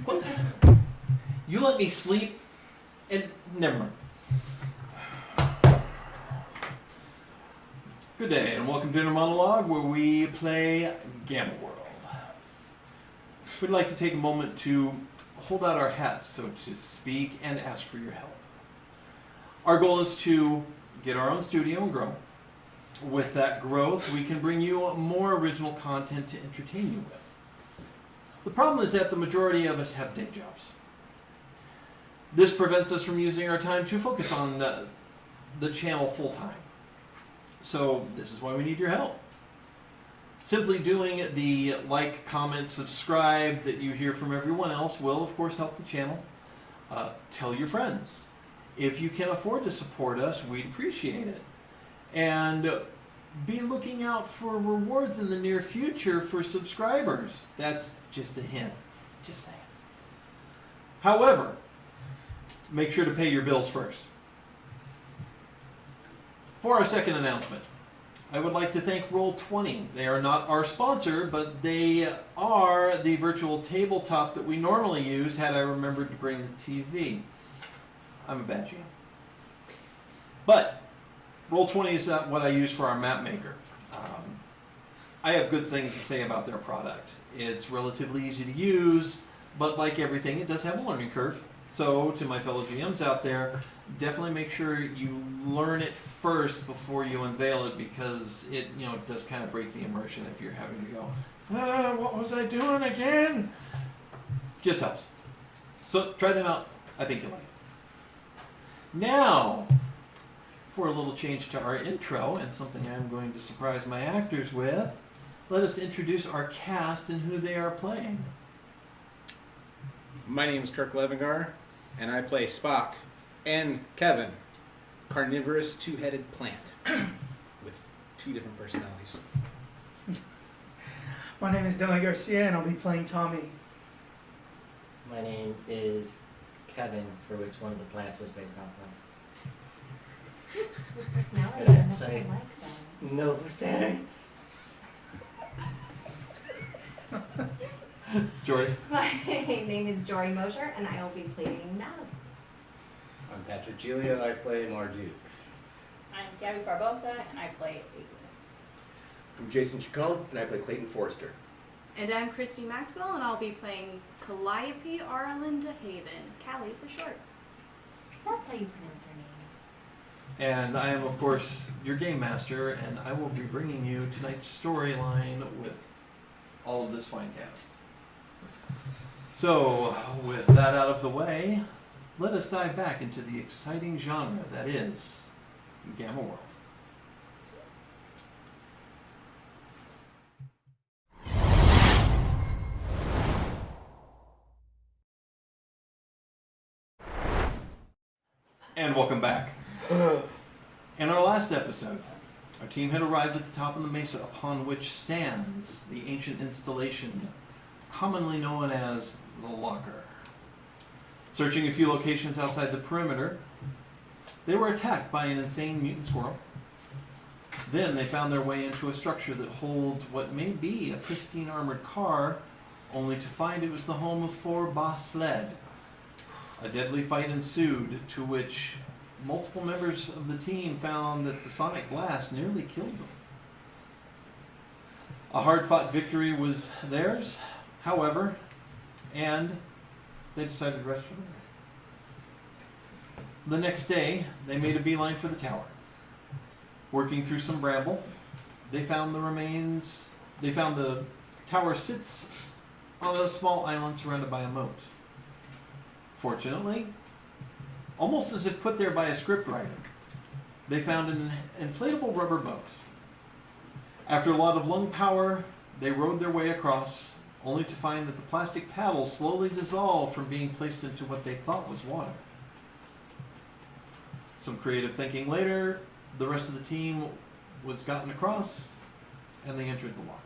What? You let me sleep, and never mind. Good day, and welcome to Monologue, where we play Gamma World. We'd like to take a moment to hold out our hats, so to speak, and ask for your help. Our goal is to get our own studio and grow. With that growth, we can bring you more original content to entertain you with. The problem is that the majority of us have day jobs. This prevents us from using our time to focus on the channel full time. So this is why we need your help. Simply doing the like, comment, subscribe that you hear from everyone else will, of course, help the channel. Tell your friends. If you can afford to support us, we'd appreciate it. And be looking out for rewards in the near future for subscribers. That's just a hint. Just saying. However, make sure to pay your bills first. For our second announcement, I would like to thank Roll20. They are not our sponsor, but they are the virtual tabletop that we normally use had I remembered to bring the TV. I'm a bad GM. But Roll20 is not what I use for our map maker. I have good things to say about their product. It's relatively easy to use, but like everything, it does have a learning curve. So to my fellow GMs out there, definitely make sure you learn it first before you unveil it, because it does kind of break the immersion if you're having to go, what was I doing again? Just helps. So try them out. I think you'll like it. Now, for a little change to our intro, and something I'm going to surprise my actors with, let us introduce our cast and who they are playing. My name is Kirk Levingar, and I play Spock and Kevin, carnivorous two-headed plant with two different personalities. My name is Garcia, and I'll be playing Tommy. My name is Kevin, for which one of the plants was based off of. Personality But I is nothing play- like that. No, Sarah. Jori. My name is Jori Mosier, and I will be playing Maz. I'm Patrick Giglio, I play Marduk. I'm Gabby Barbosa, and I play Ignis. I'm Jason Chacon, and I play Clayton Forrester. And I'm Christie Maxwell, and I'll be playing Calliope Aralinda Haven, Callie for short. That's how you pronounce her name. And I am, of course, your game master, and I will be bringing you tonight's storyline with all of this fine cast. So, with that out of the way, let us dive back into the exciting genre that is Gamma World. And welcome back. In our last episode, our team had arrived at the top of the mesa upon which stands the ancient installation commonly known as the Locker. Searching a few locations outside the perimeter, they were attacked by an insane mutant squirrel. Then they found their way into a structure that holds what may be a pristine armored car, only to find it was the home of 4 boss sled. A deadly fight ensued, to which multiple members of the team found that the sonic blast nearly killed them. A hard-fought victory was theirs, however, and they decided to rest for the night. The next day, they made a beeline for the tower. Working through some bramble, they found the remains. They found the tower sits on a small island surrounded by a moat. Fortunately, almost as if put there by a scriptwriter, they found an inflatable rubber boat. After a lot of lung power, they rowed their way across, only to find that the plastic paddles slowly dissolved from being placed into what they thought was water. Some creative thinking later, the rest of the team was gotten across, and they entered the locker.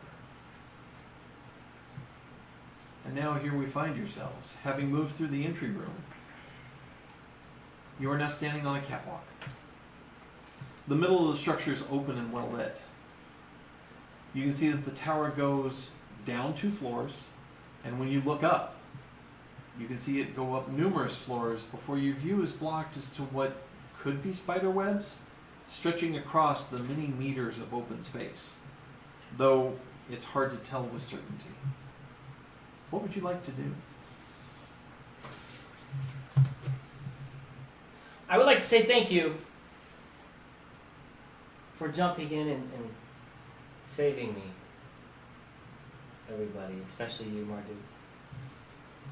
And now here we find yourselves, having moved through the entry room. You are now standing on a catwalk. The middle of the structure is open and well lit. You can see that the tower goes down 2 floors And when you look up, you can see it go up numerous floors before your view is blocked as to what could be spider webs stretching across the many meters of open space, though it's hard to tell with certainty. What would you like to do? I would like to say thank you for jumping in and saving me. Everybody, especially you, Marduk.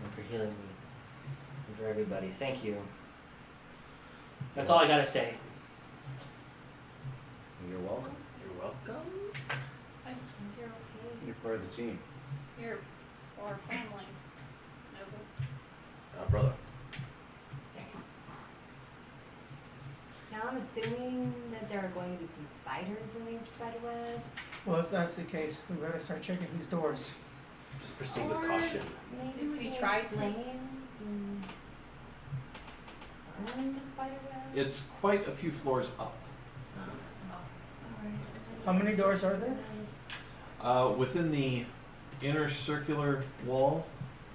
And for healing me. And for everybody. Thank you. That's all I gotta say. You're welcome. You're welcome. Thank you. You're okay. You're part of the team. You're our family. Noble. Brother. Thanks. Now I'm assuming that there are going to be some spiders in these spider webs. Well, if that's the case, we better start checking these doors. Just proceed with Or caution. Maybe Did we we can try use to? flames and burn the spider web. It's quite a few floors up. Alright. How many doors are there? Within the inner circular wall,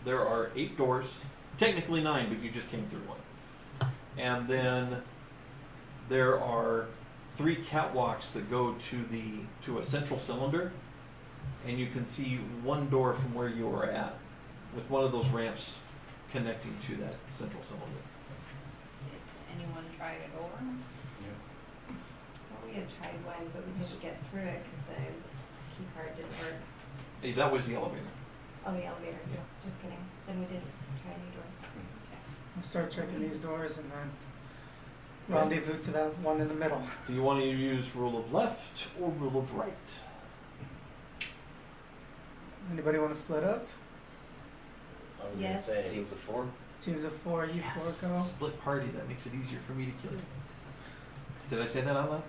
there are 8 doors. Technically 9, but you just came through one. And then there are 3 catwalks that go to a central cylinder, and you can see one door from where you are at, with one of those ramps connecting to that central cylinder. Did anyone try a door? Well, we had tried one, but we couldn't get through it because the key card didn't work. Hey, that was the elevator. Oh, the elevator. Yeah. Just kidding. Then we didn't try any doors. We'll start checking these doors and then rendezvous to that one in the middle. Do you want to use rule of left or rule of right? Anybody want to split up? I was Yes. gonna say teams of 4. Teams of 4, you 4 go. Split party, that makes it easier for me to kill you. Did I say that out loud?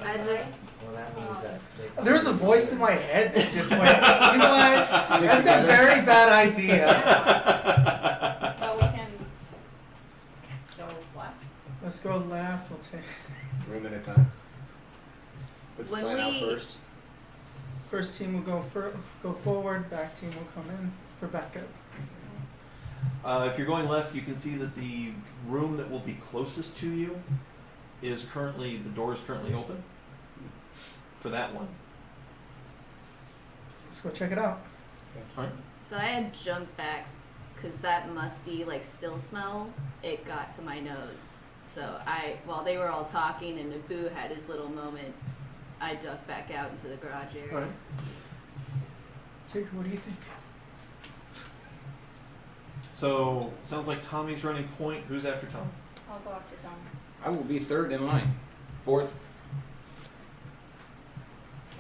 I just Well, that means that. There was a voice in my head that just went, you know what? That's a very bad idea. So we can go left. Let's go left. We'll take Room at a time. Put the When plan out we- first. first team will go forward. Back team will come in for backup. If you're going left, you can see that the room that will be closest to you is the door is currently open for that one. Let's go check it out. All right. so I had jumped back because that musty like still smell it got to my nose. So while they were all talking and Naboo had his little moment, I ducked back out into the garage area. All right. Tigger, what do you think? So sounds like Tommy's running point. Who's after Tommy? I'll go after Tom. I will be 3rd in line. 4th.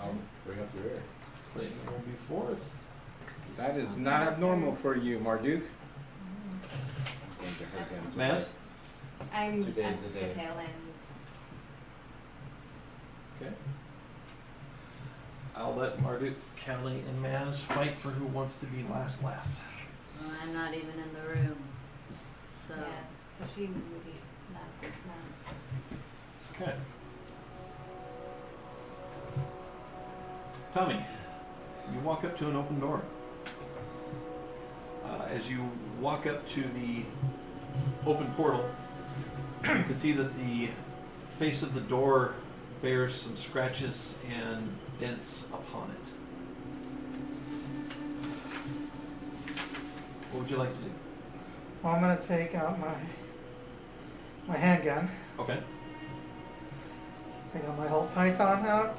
I'll bring up the rear. Clayton will be 4th. That is not abnormal for you, Marduk. I'm going to her again. Maz? I'm Today's at the day. tail end. Okay. I'll let Marduk, Kelly, and Maz fight for who wants to be last. Well, I'm not even in the room. So Yeah. So she would be last. Okay. Tommy, you walk up to an open door. As you walk up to the open portal, you can see that the face of the door bears some scratches and dents upon it. What would you like to do? Well, I'm gonna take out my handgun. Okay. Take out my whole python out.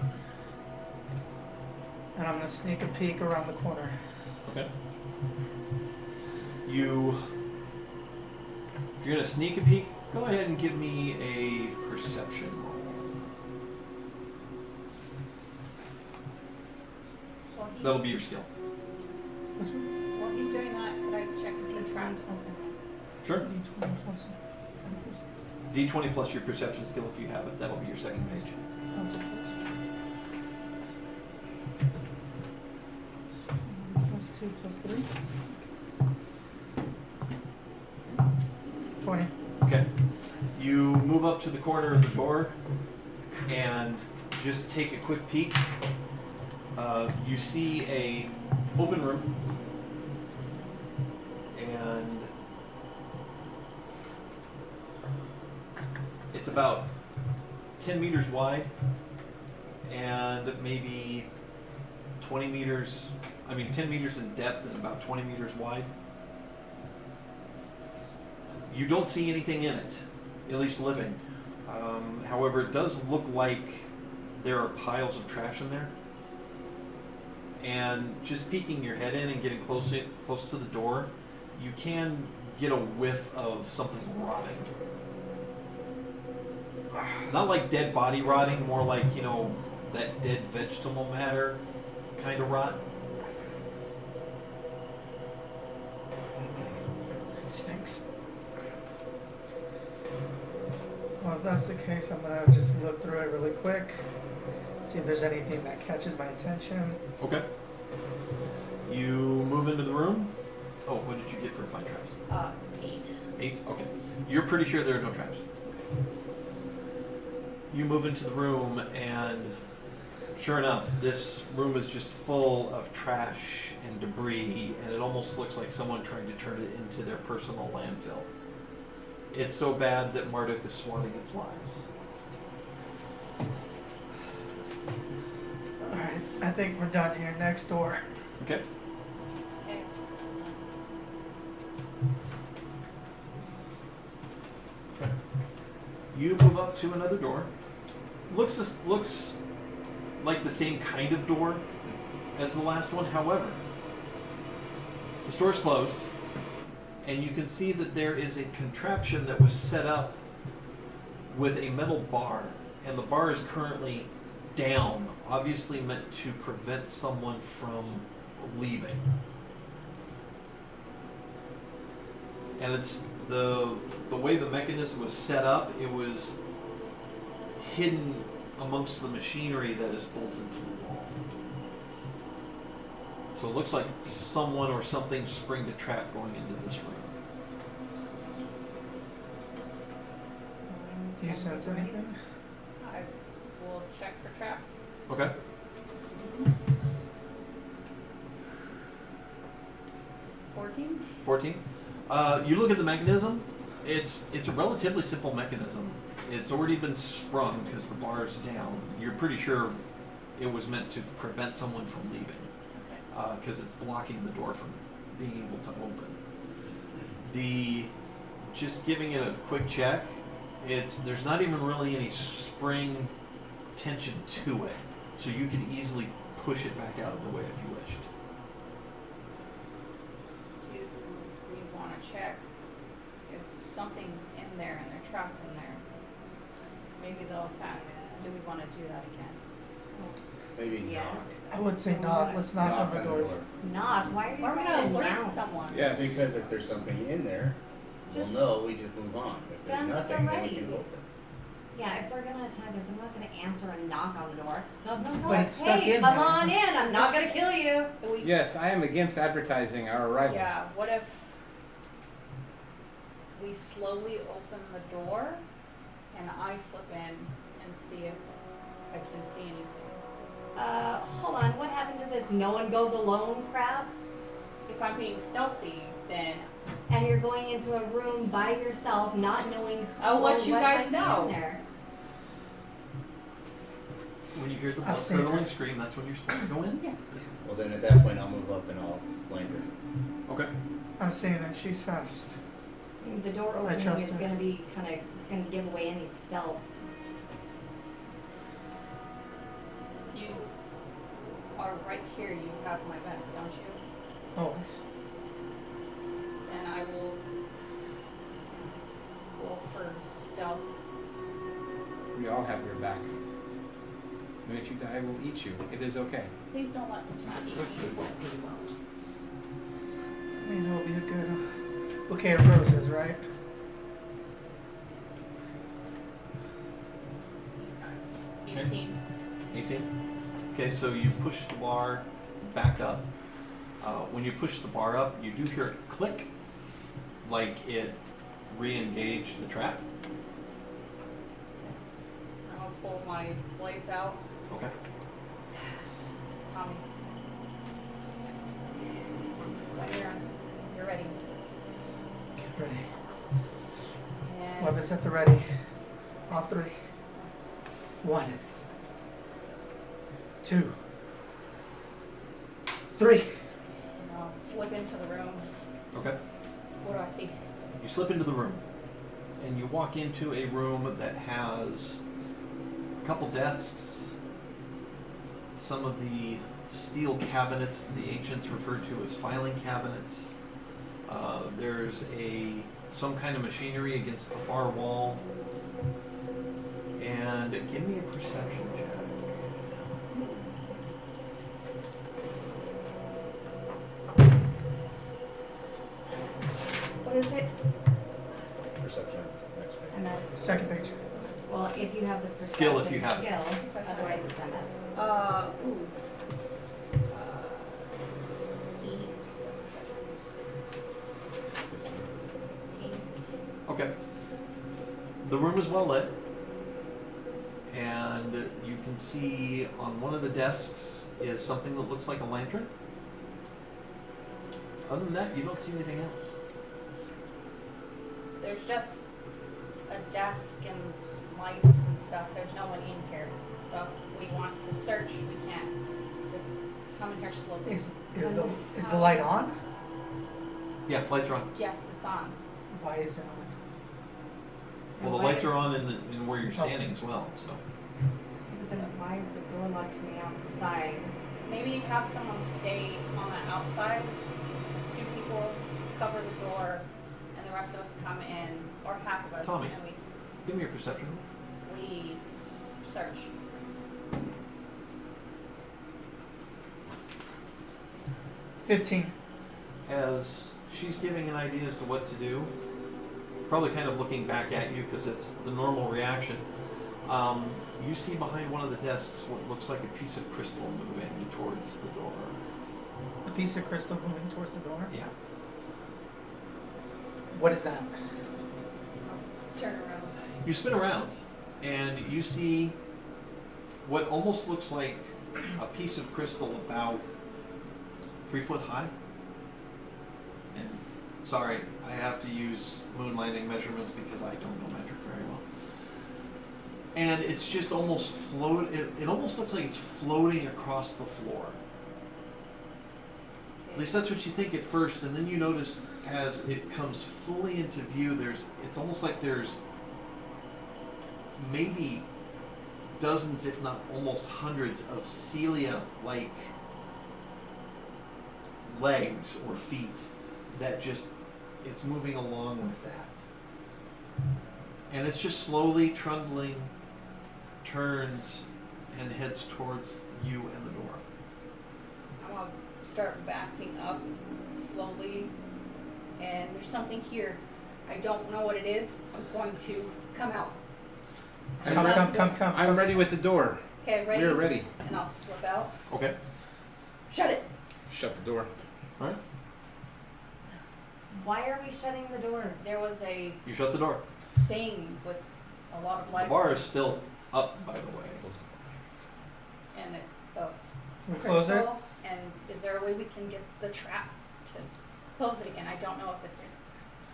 And I'm gonna sneak a peek around the corner. Okay. If you're gonna sneak a peek, go ahead and give me a perception roll. That'll be your skill. While he's doing that, could I check the traps? Sure. D20 plus. D20 plus your perception skill if you have it. That'll be your second page. Plus a plus. Plus 2 plus 3. 20. Okay. You move up to the corner of the door and just take a quick peek. You see a open room, and it's about 10 meters wide and maybe 10 meters in depth and about 20 meters wide. You don't see anything in it, at least living. However, it does look like there are piles of trash in there. And just peeking your head in and getting close to the door, you can get a whiff of something rotting. Not like dead body rotting, more like, that dead vegetable matter kind of rot. It stinks. Well, if that's the case, I'm gonna just look through it really quick, see if there's anything that catches my attention. Okay. You move into the room. Oh, what did you get for find traps? 8. 8? Okay. You're pretty sure there are no traps. You move into the room, and sure enough, this room is just full of trash and debris, and it almost looks like someone trying to turn it into their personal landfill. It's so bad that Marduk is swatting at flies. Alright, I think we're done here. Next door. Okay. Okay. You move up to another door. Looks like the same kind of door as the last one. However, the store's closed, and you can see that there is a contraption that was set up with a metal bar, and the bar is currently down, obviously meant to prevent someone from leaving. And it's the way the mechanism was set up, it was hidden amongst the machinery that is bolted to the wall. So it looks like someone or something springed a trap going into this room. Do you sense anything? I will check for traps. Okay. Mm-hmm. 14. 14. You look at the mechanism. It's a relatively simple mechanism. It's already been sprung because the bar's down. You're pretty sure it was meant to prevent someone from leaving because it's blocking the door from being able to open. Just giving it a quick check, there's not even really any spring tension to it, so you can easily push it back out of the way if you wished. Do we want to check if something's in there and they're trapped in there? Maybe they'll attack. Do we want to do that again? Maybe Yes. knock. I would say not. Let's knock on the door. Not. Why are you Or we're going gonna to alert announce? someone. Yes. Because if there's something in there, Just- we'll know, we just move on. If there's Guns nothing, at then the we ready. can open. Yeah, if they're going to attack us, I'm not going to answer and knock on the door. No, But it's stuck hey, in come there. on in. I'm not going to kill you. But we, Yes, I am against advertising our arrival. yeah, what if we slowly open the door and I slip in and see if I can see anything? Hold on. What happened to this no one goes alone crap? If I'm being stealthy, then And you're going into a room by yourself, not knowing who I'll let or you what guys might be know. in there. When you hear the I've seen blood-curdling that. scream, that's when you're supposed to go in? Yeah. Well, then at that point, I'll move up and I'll flank her. Okay. I'm saying that she's fast. The door I opening trust is her. going to be kind of going to give away any stealth. You are right here. You have my back, don't you? Always. And I will roll for stealth. We all have your back. And if you die, we'll eat you. It is okay. Please don't let me not eat me. I mean, it'll be a good bouquet of roses, right? Okay. 18. 18. Okay, so you push the bar back up. When you push the bar up, you do hear it click, like it re-engaged the trap. I'll pull my blades out. Okay. Tommy Ready. And Weapons at the ready. On 3. 1, 2, 3. and I'll slip into the room. Okay. What do I see? You slip into the room, and you walk into a room that has a couple desks, some of the steel cabinets that the ancients referred to as filing cabinets. There's some kind of machinery against the far wall. And give me a perception check. What is it? Perception. Next page. MS. Second page. Well, if you have the perception Skill if you have it. skill, otherwise it's MS. Ooh. 8 plus 7. 15. Okay. The room is well lit, and you can see on one of the desks is something that looks like a lantern. Other than that, you don't see anything else. There's just a desk and lights and stuff. There's no one in here. So if we want to search, we can't. Just come in here slowly. Is the light on? Yeah, lights are on. Yes, it's on. Why is it on? Well, the lights are on in where you're standing as well. So But then why is the door locked from the outside? Maybe have someone stay on the outside. 2 people cover the door, and the rest of us come in, or half of us, Tommy. and give me your perception. we search. 15. As she's giving an idea as to what to do, probably kind of looking back at you because it's the normal reaction. You see behind one of the desks what looks like a piece of crystal moving towards the door. A piece of crystal moving towards the door. Yeah. What is that? Turn around. You spin around and you see what almost looks like a piece of crystal about 3 foot high. And sorry, I have to use moon landing measurements because I don't know metric very well. And it's just almost it almost looks like it's floating across the floor. At least that's what you think at first, and then you notice as it comes fully into view, it's almost like there's maybe dozens, if not almost hundreds, of Celia-like legs or feet that it's moving along with that. And it's just slowly trundling, turns, and heads towards you and the door. I'm gonna start backing up slowly, and there's something here. I don't know what it is. I'm going to come out. Come. I'm ready with the door. Okay, ready? We're ready. And I'll slip out. Okay. Shut it. Shut the door. All right. Why are we shutting the door? There was a You shut the door. thing with a lot of The lights. bar is still up, by the way. And We close it. crystal. And is there a way we can get the trap to close it again? I don't know if it's.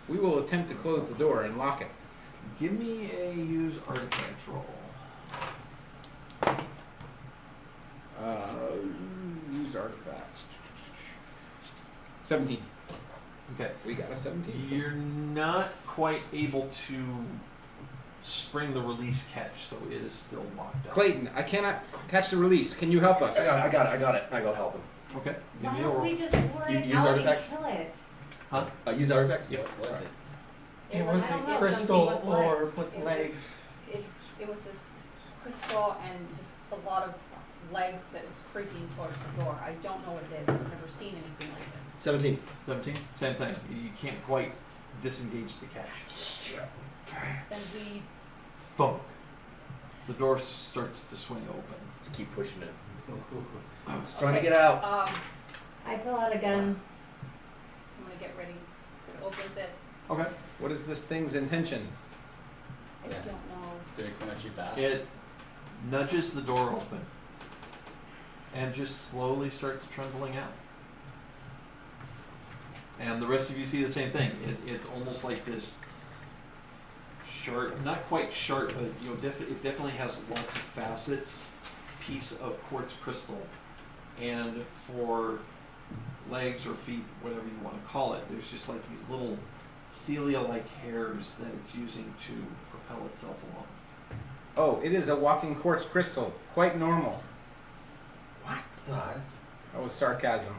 We will attempt to close the door and lock it. Give me a use artifact roll. Use artifacts. 17. Okay. We got a 17. You're not quite able to spring the release catch, so it is still locked up. Clayton, I cannot catch the release. Can you help us? I got it. I go help him. Okay. Give Why me a don't roll. we just lure You it use out artifacts? and kill it? Huh? Use artifacts? Yeah. What was it? It was I don't know, a crystal something with orb legs. with legs. It was this crystal and just a lot of legs that was creeping towards the door. I don't know what it is. I've never seen anything like this. 17. 17? Same thing. You can't quite disengage the catch. Then we Thunk. The door starts to swing open. Just keep pushing it. It's trying to get out. I pull out a gun. I'm gonna get ready. It opens it. Okay. What is this thing's intention? I Yeah. don't know. Did it come at you fast? It nudges the door open and just slowly starts trundling out. And the rest of you see the same thing. It's almost like this sharp, not quite sharp, but you know, it definitely has lots of facets. Piece of quartz crystal, and for legs or feet, whatever you want to call it, there's just like these little cilia-like hairs that it's using to propel itself along. Oh, it is a walking quartz crystal. Quite normal. What? That was sarcasm.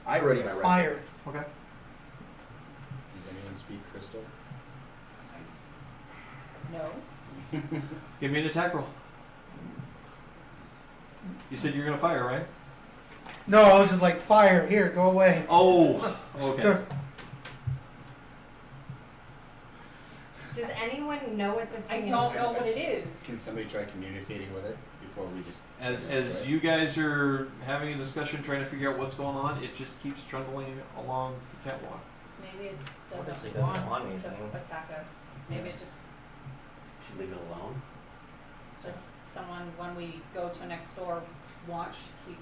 I ready my rifle. Fire. Okay. Does anyone speak crystal? No. Give me an attack roll. You said you're gonna fire, right? No, I was just like, fire, here, go away. Oh, okay. So, Does anyone know what this I thing don't is? know what it is. Can somebody try communicating with it before we just... As you guys are having a discussion trying to figure out what's going on, it just keeps trundling along the catwalk. Maybe it Obviously doesn't doesn't want want to anything. attack us. Maybe it Should leave it alone. just someone, when we go to next door, keep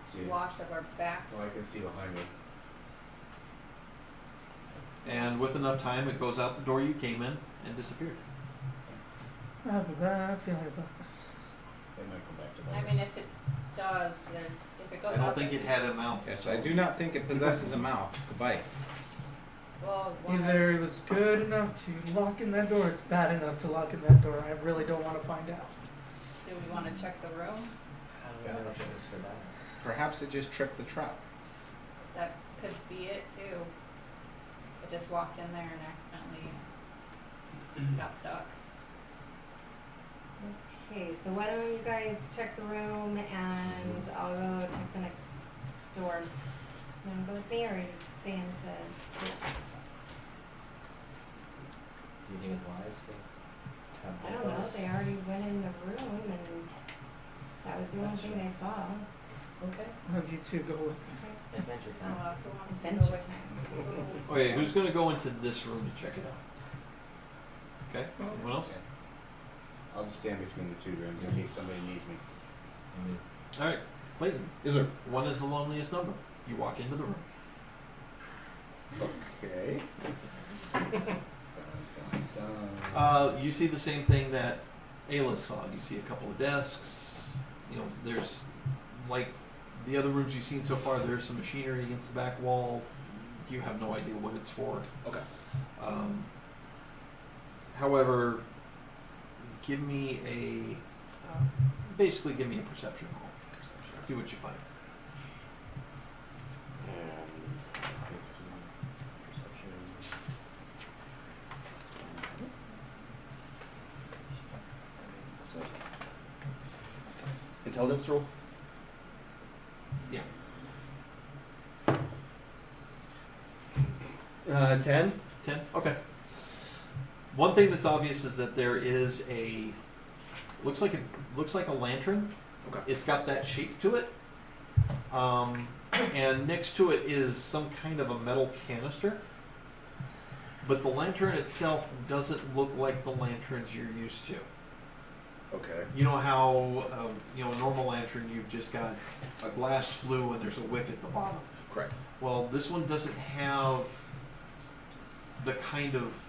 See? watch of our backs. Oh, I can see behind me. And with enough time, it goes out the door you came in and disappeared. I have a bad feeling about this. They might come back to I that. mean, if it does, if it goes I don't out think there- it had a mouth. Yes, so- I do not think it possesses a mouth to bite. Well, one Either it was good enough to lock in that door, or it's bad enough to lock in that door. I really don't want to find out. do we want to check the room? How do we know if it was for that? Perhaps it just tripped the trap. That could be it too. It just walked in there and accidentally got stuck. Okay, so why don't you guys check the room and I'll go check the next door. You wanna go with me or you staying to? Do you think it's wise to have I both don't of know, us? they already went in the room and that was the only That's thing true. they saw. Okay. I'll have you two go with them. Adventure time. Who wants to Adventure go with me? Okay, who's gonna go into this room to check it out? Okay, anyone else? Okay. I'll just stand between the two rooms in case somebody needs me. Alright, Clayton, Is there? one is the loneliest number. You walk into the room. Okay. Dun, dun, dun. You see the same thing that Ayla saw. You see a couple of desks. You know, there's like the other rooms you've seen so far. There's some machinery against the back wall. You have no idea what it's for. Okay. However, give me a basically give me a perception roll. See what you find. Perception. Intelligence roll. Yeah. 10. 10? Okay. One thing that's obvious is that there is a looks like a lantern. Okay. It's got that shape to it. And next to it is some kind of a metal canister. But the lantern itself doesn't look like the lanterns you're used to. Okay. You know how a normal lantern you've just got a glass flue and there's a wick at the bottom. Correct. Well, this one doesn't have the kind of.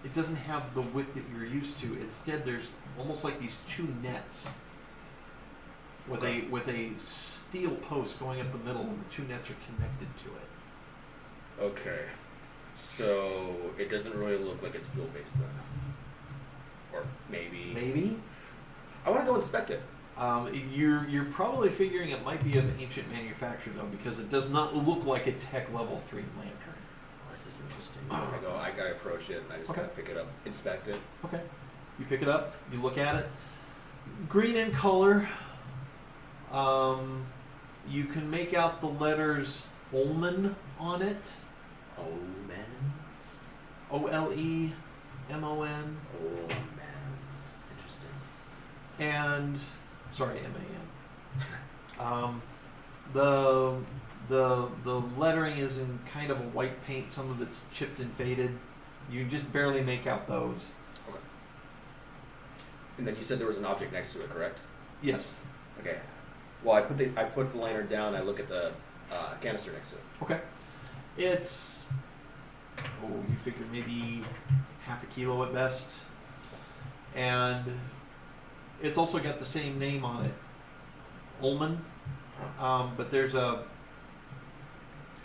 It doesn't have the wick that you're used to. Instead, there's almost like these two nets with a steel post going up the middle, and the two nets are connected to it. Okay. So it doesn't really look like it's fuel based then. Or maybe. Maybe I want to go inspect it. you're probably figuring it might be of ancient manufacture though, because it does not look like a tech level 3 lantern. This is interesting. I gotta approach it and I just Okay. gotta pick it up, inspect it. Okay. You pick it up, you look at it. Green in color. You can make out the letters Olman on it. Oh man. Olemon. Oh man. Interesting. And sorry, MAN. The lettering is in kind of a white paint. Some of it's chipped and faded. You just barely make out those. Okay. And then you said there was an object next to it, correct? Yes. Okay. Well, I put the lantern down. I look at the canister next to it. Okay. It's, you figure maybe half a kilo at best. And it's also got the same name on it, Ullman. But it's got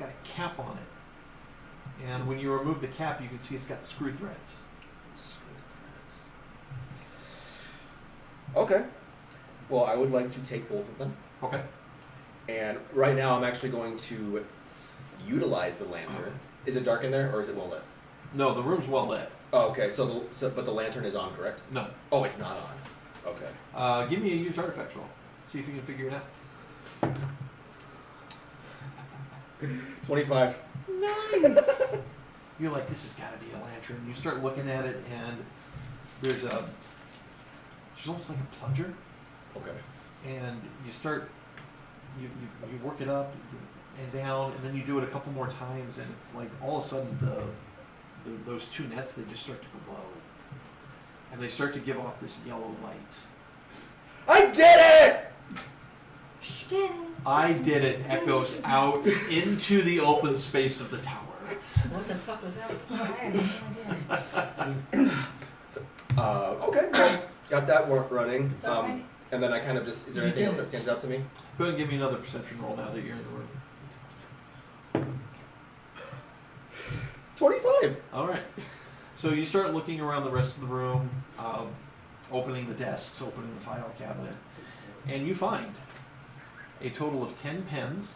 a cap on it. And when you remove the cap, you can see it's got screw threads. Okay. Well, I would like to take both of them. Okay. And right now, I'm actually going to utilize the lantern. Is it dark in there, or is it well lit? No, the room's well lit. Oh, okay. But the lantern is on, correct? No. Oh, it's not on. Okay. Give me a used artifact roll. See if you can figure it out. 25. Nice. You're like, this has got to be a lantern. You start looking at it, and there's almost like a plunger, Okay. and you start, you work it up and down, and then you do it a couple more times, and it's like all of a sudden those two nets, they just start to glow, and they start to give off this yellow light. I did it! I did it echoes out into the open space of the tower. What the fuck was that? I have no idea. Okay. Well, got that work running. So many- And then I kind of just, is there You anything did else that it. stands out to me? Go ahead and give me another perception roll now that you're in the room. 25. All right. So you start looking around the rest of the room, opening the desks, opening the file cabinet, and you find a total of 10 pens,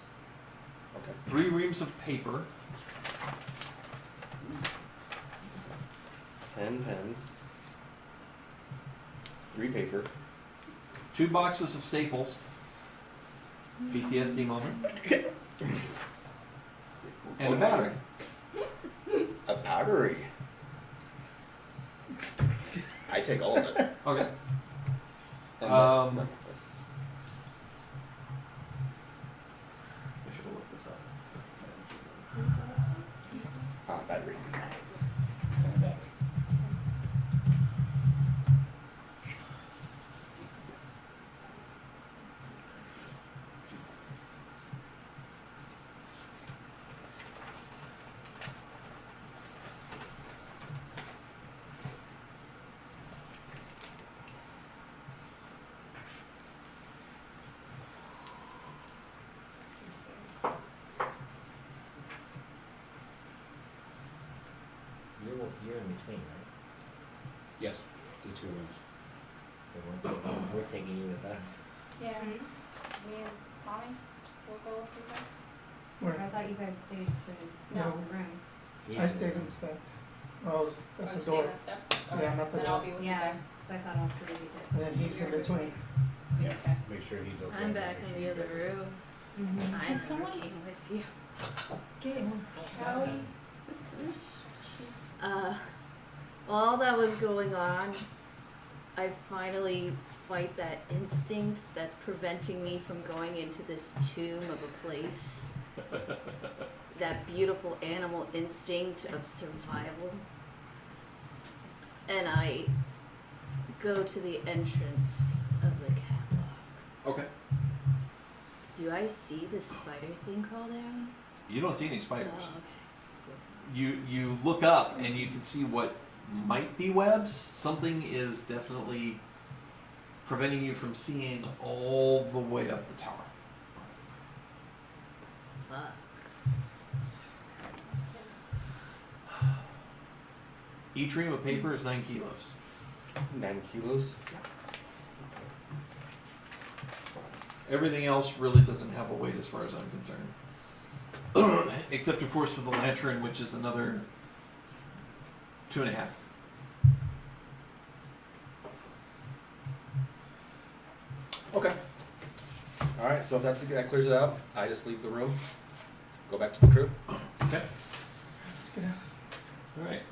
Okay. 3 reams of paper, 10 pens. 3 paper. 2 boxes of staples, PTSD moment, and a battery. A battery. I take all of it. Okay. And I should have looked this up. battery. You're in between, right? Yes, the 2 rooms. We're taking you with us. Yeah. Me and Tommy will go with you guys. Where? I thought you guys stayed to snow the room. I stayed to inspect. I was Oh, at you the stay door, in the steps? Yeah, Okay, I'm at the then I'll door. be with you Yeah, guys. because I thought all 3 of you did. and then he's in between. Yeah. Okay. Make sure he's okay. I'm back in the other room. Mm-hmm. I'm someone- working with you. Callie? While that was going on, I finally fight that instinct that's preventing me from going into this tomb of a place. That beautiful animal instinct of survival. And I go to the entrance of the catwalk. Okay. Do I see the spider thing crawl down? You don't see any spiders. Oh, okay. You look up and you can see what might be webs. Something is definitely preventing you from seeing all the way up the tower. Fuck. Each ream of paper is 9 kilos. 9 kilos. Everything else really doesn't have a weight as far as I'm concerned. Except, of course, for the lantern, which is another 2.5. Okay. All right. So if that clears it out, I just leave the room. Go back to the crew. Okay. Let's get out. All right.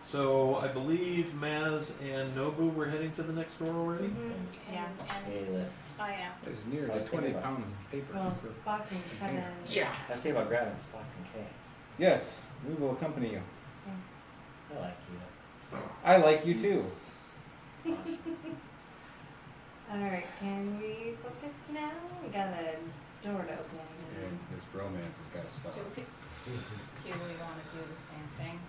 So I believe Maz and Nobu were heading to the next door already. Yeah. Hey, And Liv. I am. It's near I the was 20 thinking about- pounds of paper. Well, Spock and Kevin. Yeah. I was thinking about grabbing Spock and Kay. Yes, we will accompany you. I like you. I like you too. Awesome. All right, can we focus focus now. We got a door to open. Yeah, this bromance has got to stop. Do we want to do the same thing?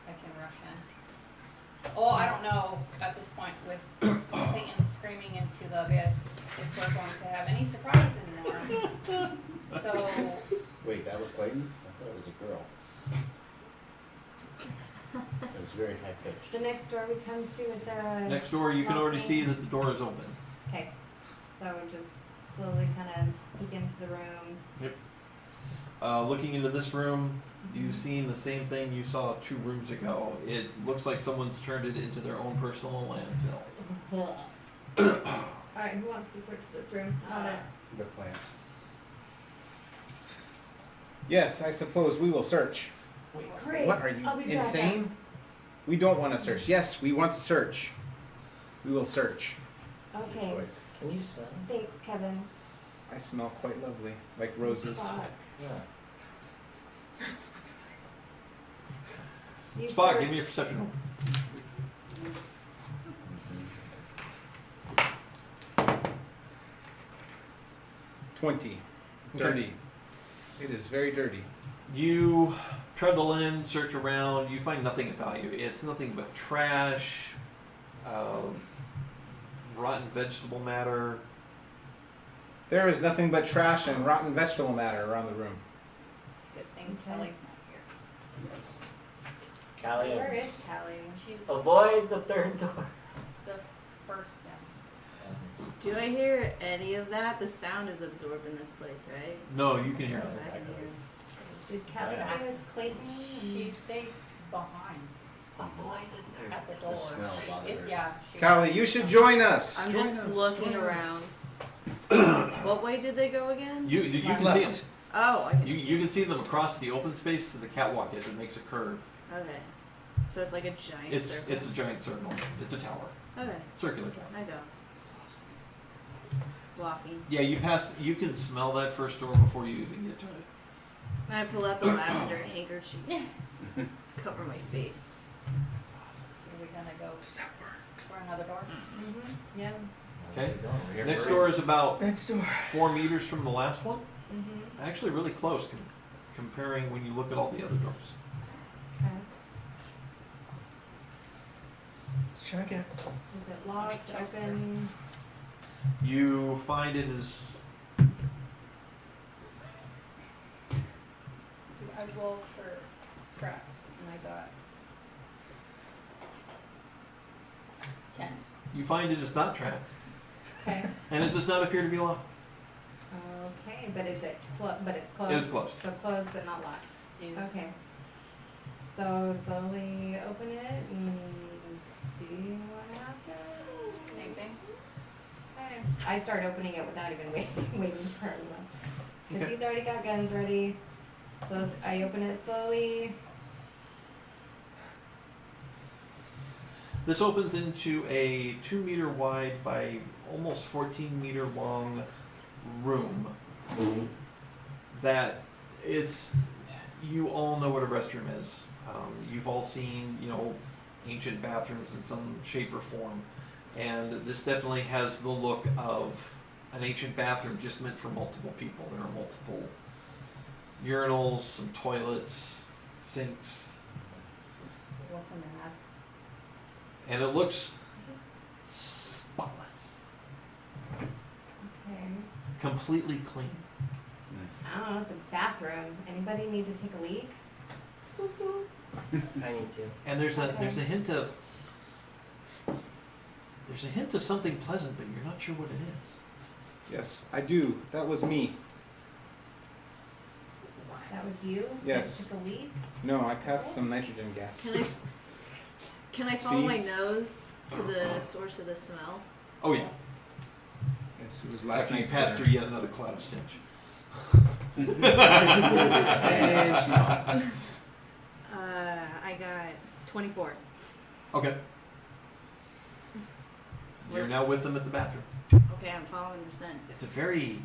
I can rush in. Oh, I don't know at this point with Clayton screaming into the abyss if we're going to have any surprise anymore. So, Wait, that was Clayton? I thought it was a girl. It was very high pitched. The next door we come to, is there a... Next door, you can already lock see me? that the door is open. Okay. So just slowly kind of peek into the room. Looking into this room, you've seen the same thing you saw 2 rooms ago. It looks like someone's turned it into their own personal landfill. Alright, who wants to search this room? The plant. Yes, I suppose we will search. Great. What are you, I'll be back insane? We don't want to search. Yes, we want to search. We will search. Okay. Choice. Can you smell? Thanks, Kevin. I smell quite lovely, like roses. Spock. Yeah. You Spock, search- give me a perception roll. 20. Dirty. It is very dirty. You trundle in, search around, you find nothing of value. It's nothing but trash, rotten vegetable matter. There is nothing but trash and rotten vegetable matter around the room. it's a good thing Okay. Kelly's not here. Callie, Where is Callie? She's avoid the third door. the first in. Do I hear any of that? The sound is absorbed in this place, right? No, you can hear it. I can hear. Did Callie stay with Clayton? She stayed behind Avoid the third at the The door. smell bothered her. Yeah. She Callie, you should join us. I'm Join just us, looking join us. around. What way did they go again? You can see it. Oh, I can see. You can see them across the open space to the catwalk as it makes a curve. Okay. So it's like a giant circle. It's a giant circle. It's a tower. Okay, Circular tower. I go. Walking. Yeah, you can smell that first door before you even get to it. I pull out the lavender handkerchief. Cover my face. Are we gonna go for another door? Mm-hmm. Yeah. Okay. Here Next first. door is about Next door. 4 meters from the last one. Mm-hmm. Actually, really close comparing when you look at all the other doors. Okay. Let's check it. Is it locked, check open? You find it is I rolled for traps and I got 10. you find it is not trapped, Okay. and it does not appear to be locked. Okay, but is it but it's closed? It is closed. So closed but not locked. Do you Okay. So slowly open it and see what happens. same thing? Okay. I start opening it without even waiting for anyone. Because Okay. he's already got guns ready. So I open it slowly. This opens into a 2 meter wide by almost 14 meter long room that it's, you all know what a restroom is. You've all seen, ancient bathrooms in some shape or form. And this definitely has the look of an ancient bathroom just meant for multiple people. There are multiple urinals, some toilets, sinks, What's in the mask? and it looks spotless, Okay. completely clean. I don't know, it's a bathroom. Anybody need to take a leak? I need to. And there's a Okay. hint of something pleasant, but you're not sure what it is. Yes, I do. That was me. That was you? Yes. That took a leak? No, I passed some nitrogen gas. Can I follow See? my nose to the source of the smell? Oh yeah. Yes, it was last After you night's pass dinner. through yet another cloud of stench. I got 24. Okay. You're now with them at the bathroom. Okay, I'm following the scent. It's a very.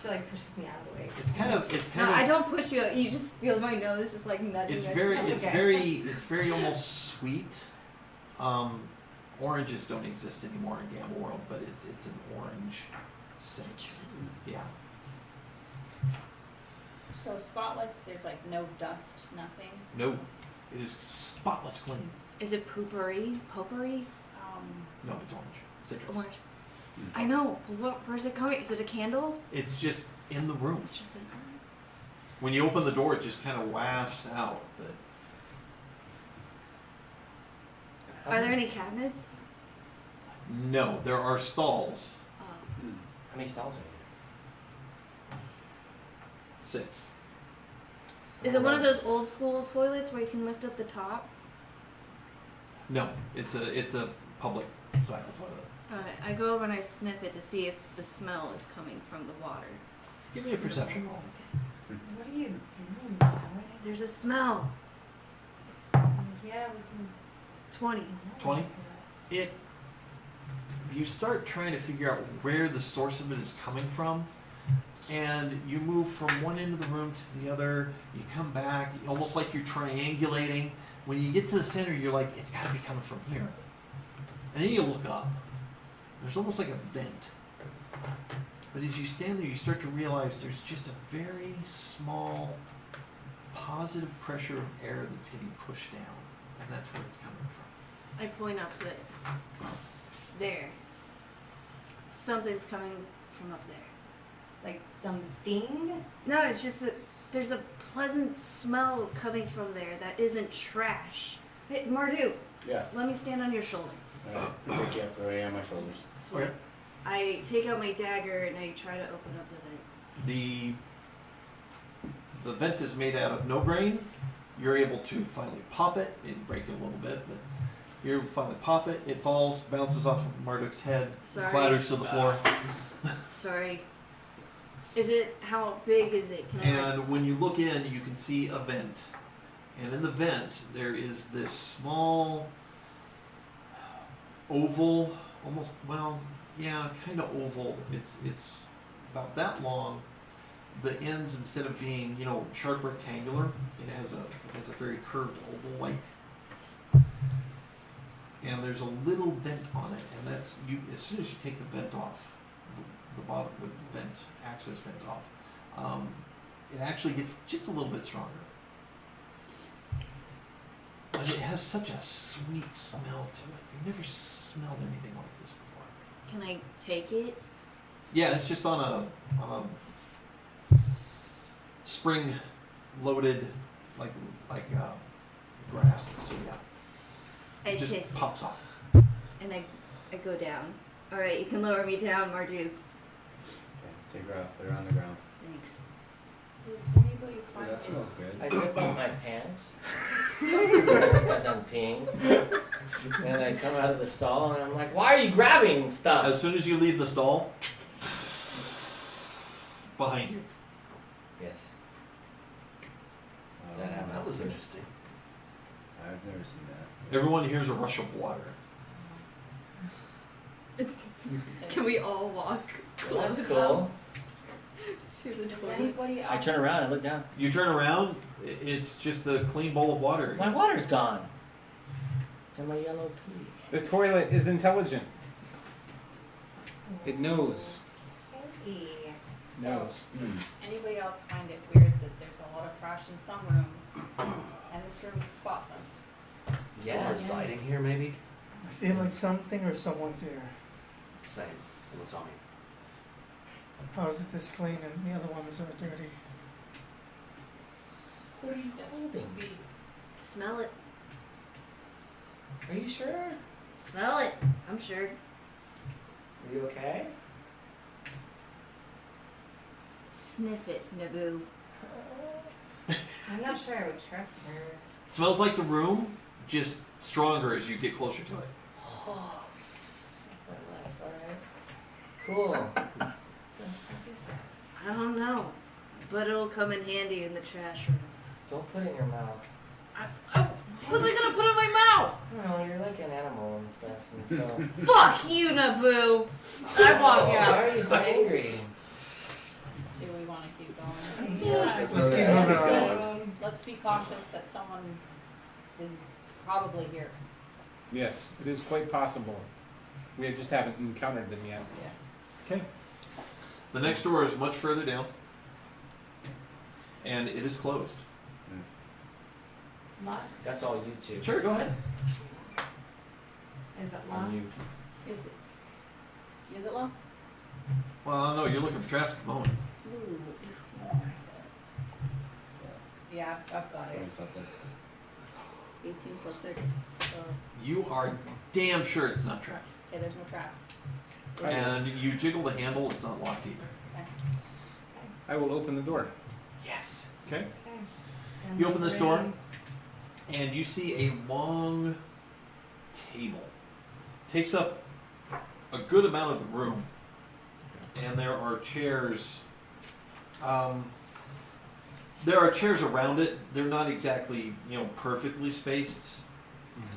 She pushes me out of the way. It's kind of. No, I don't push you. You just feel my nose just nudging. It's next very. to me. It's Okay. very. It's very almost sweet. Oranges don't exist anymore in Gamma World, but it's an orange scent. Citrus. Yeah. So spotless, there's like no dust, nothing. No, it is spotless clean. Is it poopery? Potpourri? No, it's orange. It's Citrus. orange. I know, but where's it coming? Is it a candle? It's just in the room. It's just an When you open the door, it just kind of wafts out. But Are there any cabinets? no, there are stalls. Oh. How many stalls are 6. Is it one of those old school toilets where you can lift up the top? No, it's a public style toilet. Alright, I go over and I sniff it to see if the smell is coming from the water. Give me a perception roll. What are you doing, Gabby? There's a smell. Yeah, we can. 20. 20? You start trying to figure out where the source of it is coming from, and you move from one end of the room to the other. You come back, almost like you're triangulating. When you get to the center, you're like, it's got to be coming from here. And then you look up. There's almost like a vent. But as you stand there, you start to realize there's just a very small positive pressure of air that's getting pushed down, and that's where it's coming from. I point up to it. There. Something's coming from up there. Like something? No, it's just that there's a pleasant smell coming from there that isn't trash. Hey, Mardu, Yeah. let me stand on your shoulder. Alright, pick you up right on my shoulders. Sweet. I take out my dagger and I try to open up the vent. The vent is made out of no grain. You're able to finally pop it. It break it a little bit, but you finally pop it. It falls, bounces off of Marduk's head, Sorry. clatters to the floor. Sorry. Is it, how big is it? Can I And when you look in, you can see a vent. And in the vent, there is this small oval, almost, well, yeah, kind of oval. It's about that long. The ends, instead of being, sharp rectangular, it has a very curved oval like. And there's a little vent on it, and that's you. As soon as you take the vent off, the bottom, the vent access vent off, it actually gets just a little bit stronger. But it has such a sweet smell to it. You've never smelled anything like this before. Can I take it? Yeah, it's just on a spring loaded like grass. So yeah, I it just take pops off. and I go down. Alright, you can lower me down, Mardu. Okay, take her out, put her on the ground. Thanks. Does anybody Ooh, find that it? smells good. I zip up my pants. I just got done peeing. And I come out of the stall and I'm like, why are you grabbing stuff? As soon as you leave the stall, behind you. Yes. Um, That happened. That was interesting. I've never seen that. Everyone hears a rush of water. Can we all walk Well, that's close cool. to the Does toilet? anybody else? I turn around and look down. You turn around, it's just a clean bowl of water. My water's gone. And my yellow pee. The toilet is intelligent. It knows. Hey. Knows. Anybody else find it weird that there's a lot of trash in some rooms, and this room is spotless? Yeah. Sliding here, maybe? I feel like something or someone's here. Same. It looks on me. How is it this clean and the other ones are dirty? What are you Yes. holding? Smell it. Are you sure? Smell it. I'm sure. Are you okay? Sniff it, Naboo. I'm not sure I would trust her. It smells like the room, just stronger as you get closer to it. Oh. My life, alright. Cool. What the fuck is that? I don't know, but it'll come in handy in the trash rooms. Don't put it in your mouth. What was I gonna put in my mouth? No, you're like an animal and stuff, and so. Fuck you, Naboo! I walk Why out. are you so angry? Do we want to keep going? Let's keep moving on. Let's be cautious that someone is probably here. Yes, it is quite possible. We just haven't encountered them yet. Yes. Okay. The next door is much further down, and it is closed. Locked? That's all you two. Sure, go ahead. Is it On locked? you. Is it locked? Well, no, you're looking for traps at the moment. Ooh, 18. Yeah, I've got it. 20 something. 18 plus 6. So, You are damn sure it's not trapped. okay, there's no traps. And you jiggle the handle, it's not locked either. Okay. I will open the door. Yes. Okay. Okay. And You open this door, ring. and you see a long table. Takes up a good amount of the room. And there are chairs. There are chairs around it. They're not exactly, perfectly spaced.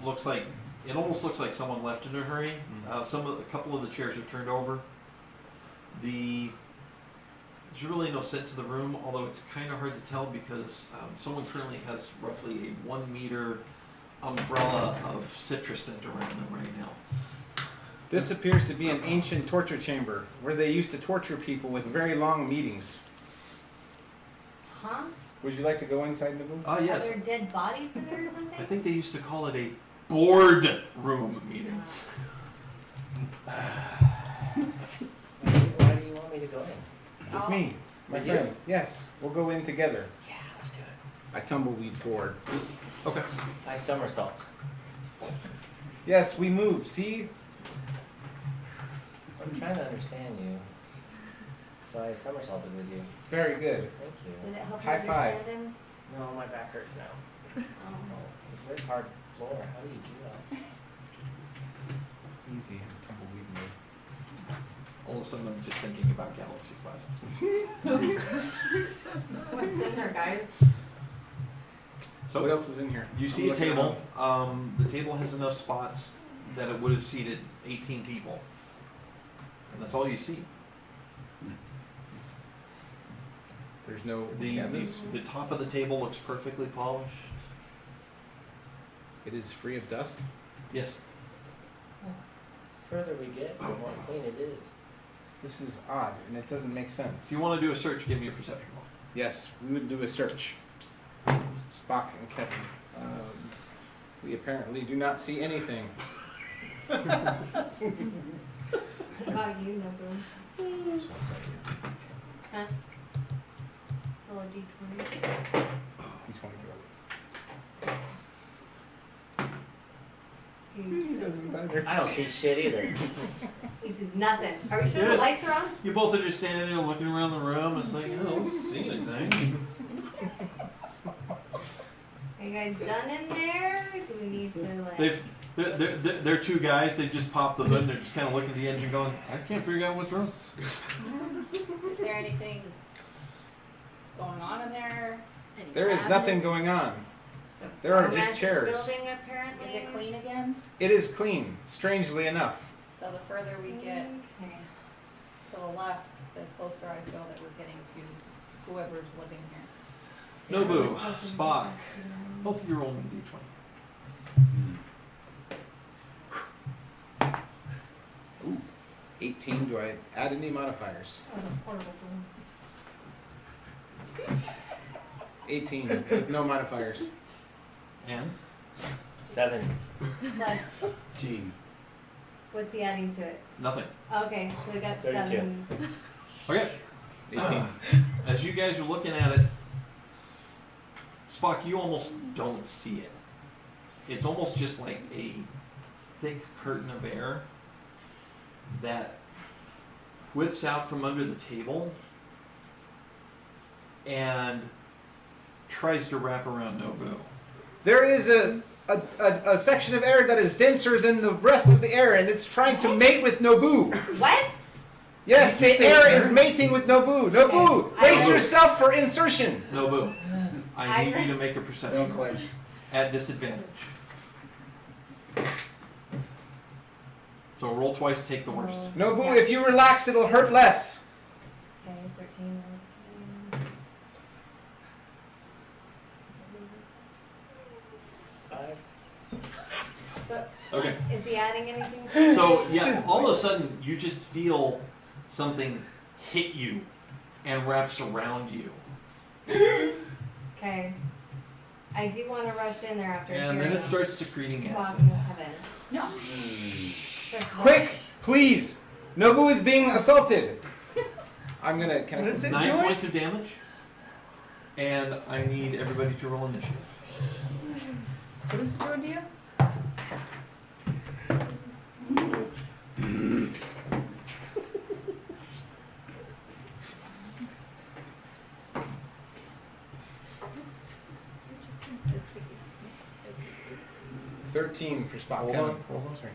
It almost looks like someone left in a hurry. A couple of the chairs are turned over. There's really no scent to the room, although it's kind of hard to tell because someone currently has roughly a 1 meter umbrella of citrus scent around them right now. This appears to be an ancient torture chamber where they used to torture people with very long meetings. Huh? Would you like to go inside, Naboo? Ah, yes. Are there dead bodies in there or something? I think they used to call it a board room meeting. Why do you want me to go in? With me, my With friend. you? Yes, we'll go in together. Yeah, let's do it. I tumbleweed forward. Okay. I somersault. Yes, we move. See? I'm trying to understand you. So I somersaulted with you. Very good. Thank you. Did it help High you five. understand him? No, my back hurts now. Oh. It's a very hard floor. How do you do that? Easy in tumbleweed mode. All of a sudden, I'm just thinking about Galaxy Quest. What's in there, guys? So what else is in here? You I'm see a looking table. around. The table has enough spots that it would have seated 18 people. And that's all you see. There's no The cabinets. top of the table looks perfectly polished. It is free of dust. Yes. The further we get, the more clean it is. This is odd, and it doesn't make sense. If you want to do a search, give me a perception roll. Yes, we would do a search. Spock and Kevin. We apparently do not see anything. What about you, Nobu? Huh? Roll a d20. D20 He You- doesn't either. I don't see shit either. He sees nothing. Are we sure the Yes. lights are on? You both are just standing there looking around the room. It's like, I don't see anything. Are you guys done in there? Do we need to like? They're two guys. They just popped the hood. And they're just kind of looking at the engine, going, I can't figure out what's wrong. Is there anything going on in there? Any There is nothing cabinets? going on. There are Romantic just chairs. Building apparently. Is it clean again? It is clean, strangely enough. So the further we get Okay. to the left, the closer I feel that we're getting to whoever's living here. Nobu, Spock, both of you roll me a d20. 18. Do I add any modifiers? That was a horrible room. 18 with no modifiers. And? 7. Plus, Gene. what's he adding to it? Nothing. Okay, so we got 32. 7. Okay. 18. As you guys are looking at it, Spock, you almost don't see it. It's almost just like a thick curtain of air that whips out from under the table and tries to wrap around Nobu. There is a section of air that is denser than the rest of the air, and it's trying to mate with Nobu. What? Yes, Did you the say air air? is mating with Nobu. Nobu, Okay. brace yourself for insertion. Nobu, I need you to make a perception Don't roll clench. at disadvantage. So roll twice, take the worst. Nobu, if you relax, it'll hurt less. Okay, 13. 5. Okay. Is he adding anything to it? So yeah, all of a sudden you just feel something hit you and wraps around you, Okay. I do want to rush in there after and then it starts secreting acid. walking heaven. No. Quick, please! Nobu is being assaulted. Can What I? is it 9 doing? points of damage, and I need everybody to roll initiative. What is the idea? – 13 for Spot Hold Kevin. on, hold on. Sorry.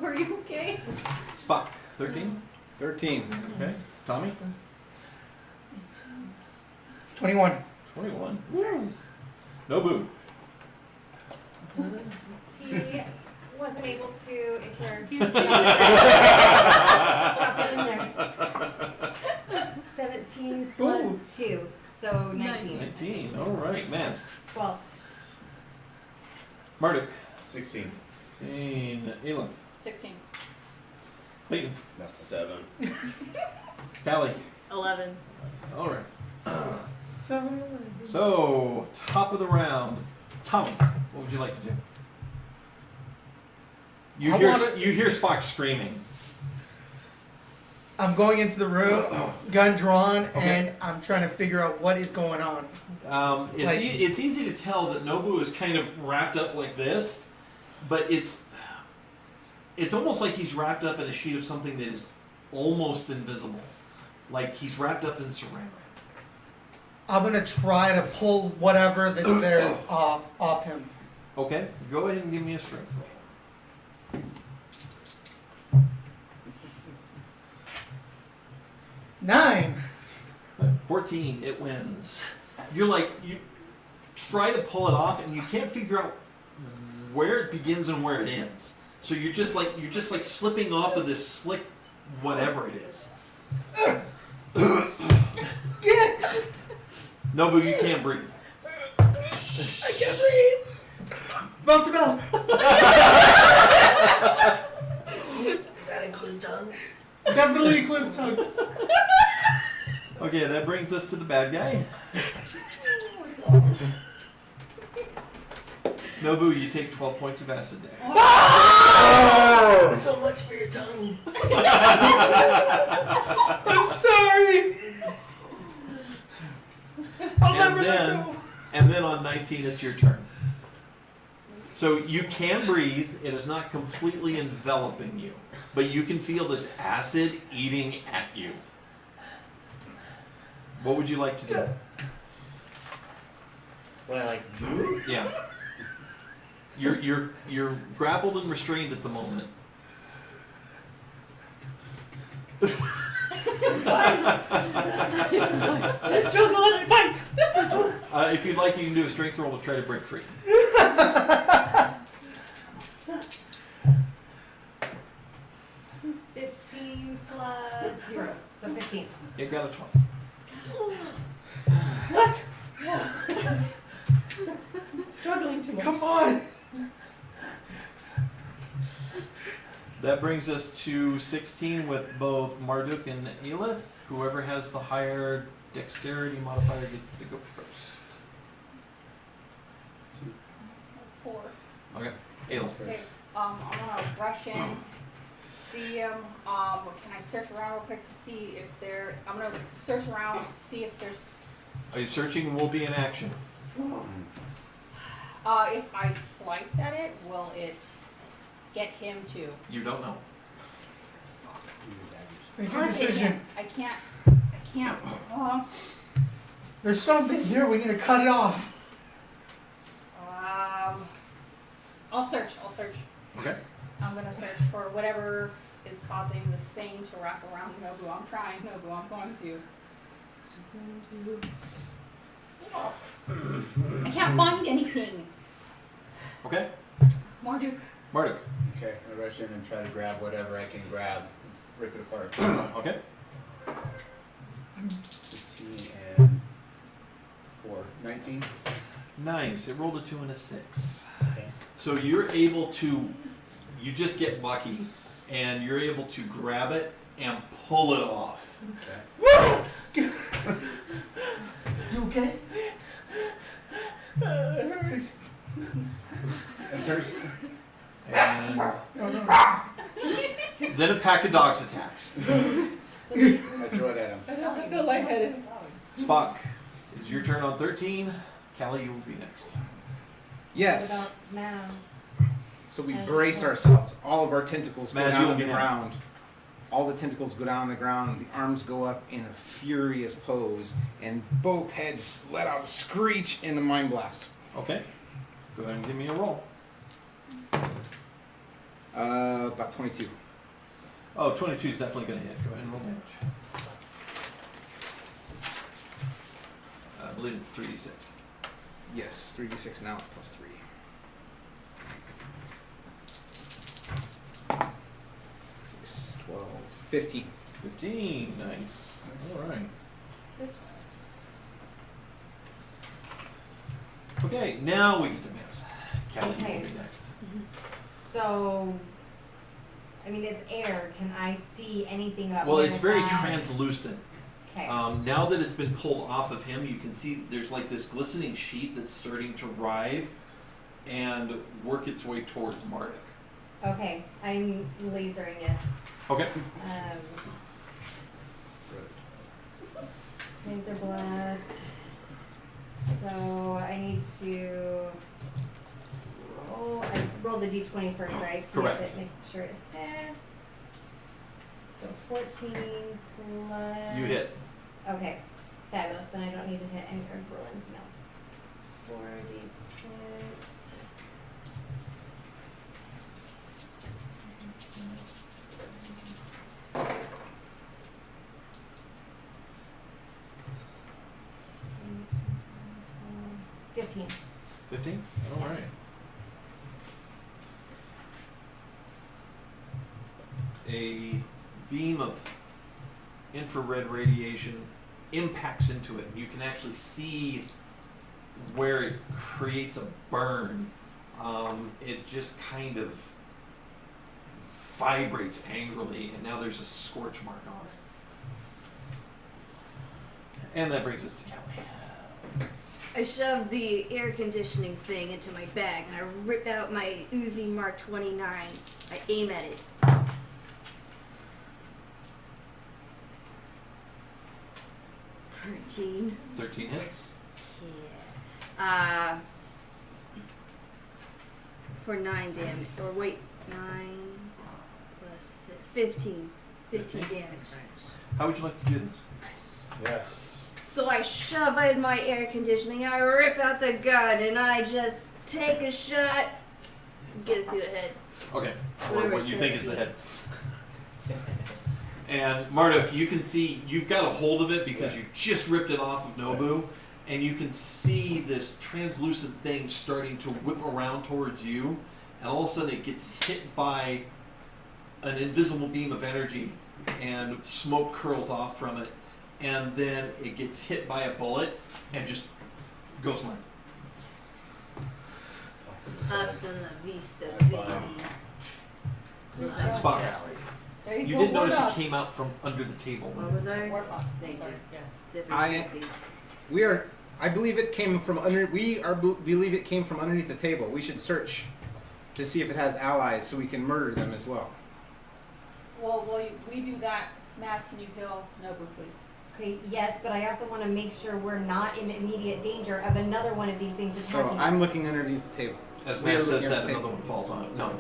Are you okay? Spock, 13. 13. Okay. Tommy, 21. 21. Nobu. He wasn't able to ignore. Drop it in there. 17 plus Ooh. 2, so 19. 19. All right, Mask. 12. Marduk. 16. 16. Ayla. 16. Clayton. 7. Callie. 11. All right. 7. So, top of the round. Tommy, what would you like to do? You I hear wanna- you hear Spock screaming. I'm going into the room, gun drawn, Okay. and I'm trying to figure out what is going on. Like- It's easy to tell that Nobu is kind of wrapped up like this, but it's almost like he's wrapped up in a sheet of something that is almost invisible. Like he's wrapped up in saran wrap. I'm gonna try to pull whatever that's there is off him. Okay, go ahead and give me a strength roll. 9. 14, it wins. You try to pull it off and you can't figure out where it begins and where it ends. So you're just like slipping off of this slick whatever it is. Nobu, you can't breathe. I can't breathe. Bump the bell. Does that include tongue? Definitely includes tongue. Okay, that brings us to the bad guy. Nobu, you take 12 points of acid damage. So much for your tongue. I'm sorry. And then on 19, it's your turn. So you can breathe. It is not completely enveloping you, but you can feel this acid eating at you. What would you like to do? What I like to do? Yeah. You're grappled and restrained at the moment. I struggle and I bite. If you'd like, you can do a strength roll to try to break free. 15 plus 0, so 15. It got a 20. What? Struggling too much. Come on. That brings us to 16 with both Marduk and Elith. Whoever has the higher dexterity modifier gets to go first. 4. Okay, Elith. Okay. I'm gonna rush in, see him. Can I search around real quick to see if there? I'm gonna search around, see if there's. Are you searching? Will be in action. If I slice at it, will it get him too? You don't know. Make a decision. I can't. There's something here. We need to cut it off. I'll search. Okay. I'm gonna search for whatever is causing the same to wrap around Nobu. I'm trying, Nobu. I'm going to. Oh. I can't find anything. Okay. Marduk. Marduk. Okay, I rush in and try to grab whatever I can grab. Rip it apart. Okay. 15 and 4. 19. Nice. It rolled a 2 and a 6. Okay. So you're able to, you just get lucky, and you're able to grab it and pull it off. Okay. You okay? And there's And then a pack of dogs attacks. I throw it at him. I feel lightheaded. Spock, it's your turn on 13. Callie, you will be next. Yes. What about Maz? So we brace ourselves. All of our tentacles go Maz, down you'll on the be next. ground. All the tentacles go down on the ground. The arms go up in a furious pose, and both heads let out a screech in a mind blast. Okay. Go ahead and give me a roll. About 22. Oh, 22 is definitely going to hit. Go ahead and roll damage. I believe it's 3d6. Yes, 3d6 now. It's plus 3. 6, 12, 15. 15. Nice. All right. Okay, now we get to Maz. Callie, you Okay. will be next. So, I mean, it's air. Can I see anything up Well, near it's the very side? translucent. Okay. Now that it's been pulled off of him, you can see there's like this glistening sheet that's starting to writhe and work its way towards Marduk. Okay, I'm lasering it. Okay. Laser blast. So I need to roll. I roll the d20 first, right? See Correct. if it makes sure it hits. So 14 plus. You hit. Okay, fabulous. Then I don't need to hit any or roll anything else. 4d6. Mm, 15. 15? All right. A beam of infrared radiation impacts into it, and you can actually see where it creates a burn. It just kind of vibrates angrily, and now there's a scorch mark on it. And that brings us to Kelly. I shove the air conditioning thing into my bag and I rip out my Uzi Mark 29. I aim at it. $13. 13 hits. Yeah. For 9 damage. Or wait, 9 plus 6, 15. 15 damage. How would you like to do this? Yes. So I shove in my air conditioning, I rip out the gun, and I just take a shot, get it through the head. Okay, or Whatever what it's you gonna think is the be. head. And Marduk, you can see, you've got a hold of it because you just ripped it off of Nobu, and you can see this translucent thing starting to whip around towards you, and all of a sudden it gets hit by an invisible beam of energy, and smoke curls off from it, and then it gets hit by a bullet, and just goes limp. Hasta la vista, Wow. baby. Spock. There You go, did notice War it came out from under the table. What was I? Warbox. Thank Sorry. you. Yes. Different species. I believe it came from under. Believe it came from underneath the table. We should search to see if it has allies, so we can murder them as well. Well, we do that. Maz, can you kill Nobu, please? Okay, yes, but I also want to make sure we're not in immediate danger of another one of these things So attacking I'm us. looking underneath the table. As We are Matt says looking at that, the another table. one falls on it. No, I'm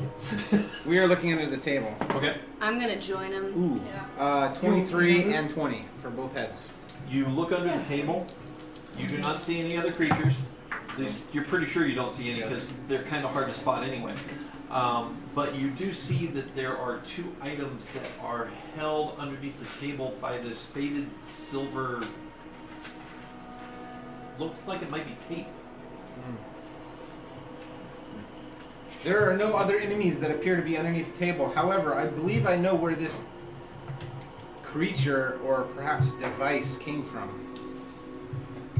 kidding. We are looking under the table. Okay. I'm gonna join him. Ooh. Yeah. 23 and 20 for both heads. You look under the table. You do not see any other creatures. You're pretty sure you don't see any because they're kind of hard to spot anyway. But you do see that there are 2 items that are held underneath the table by this faded silver. Looks like it might be tape. There are no other enemies that appear to be underneath the table. However, I believe I know where this creature or perhaps device came from.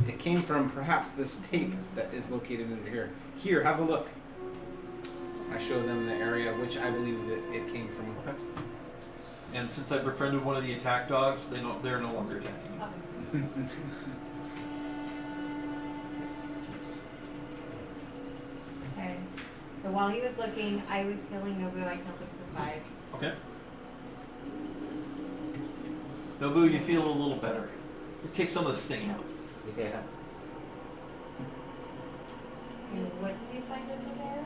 It came from perhaps this tape that is located under here. Here, have a look. I show them the area which I believe that it came from. Okay. And since I've befriended one of the attack dogs, they're no longer attacking you. Okay. So while he was looking, I was healing Nobu. I healed him for 5. Okay. Nobu, you feel a little better. Take some of the sting out. Yeah. And what did you find under there?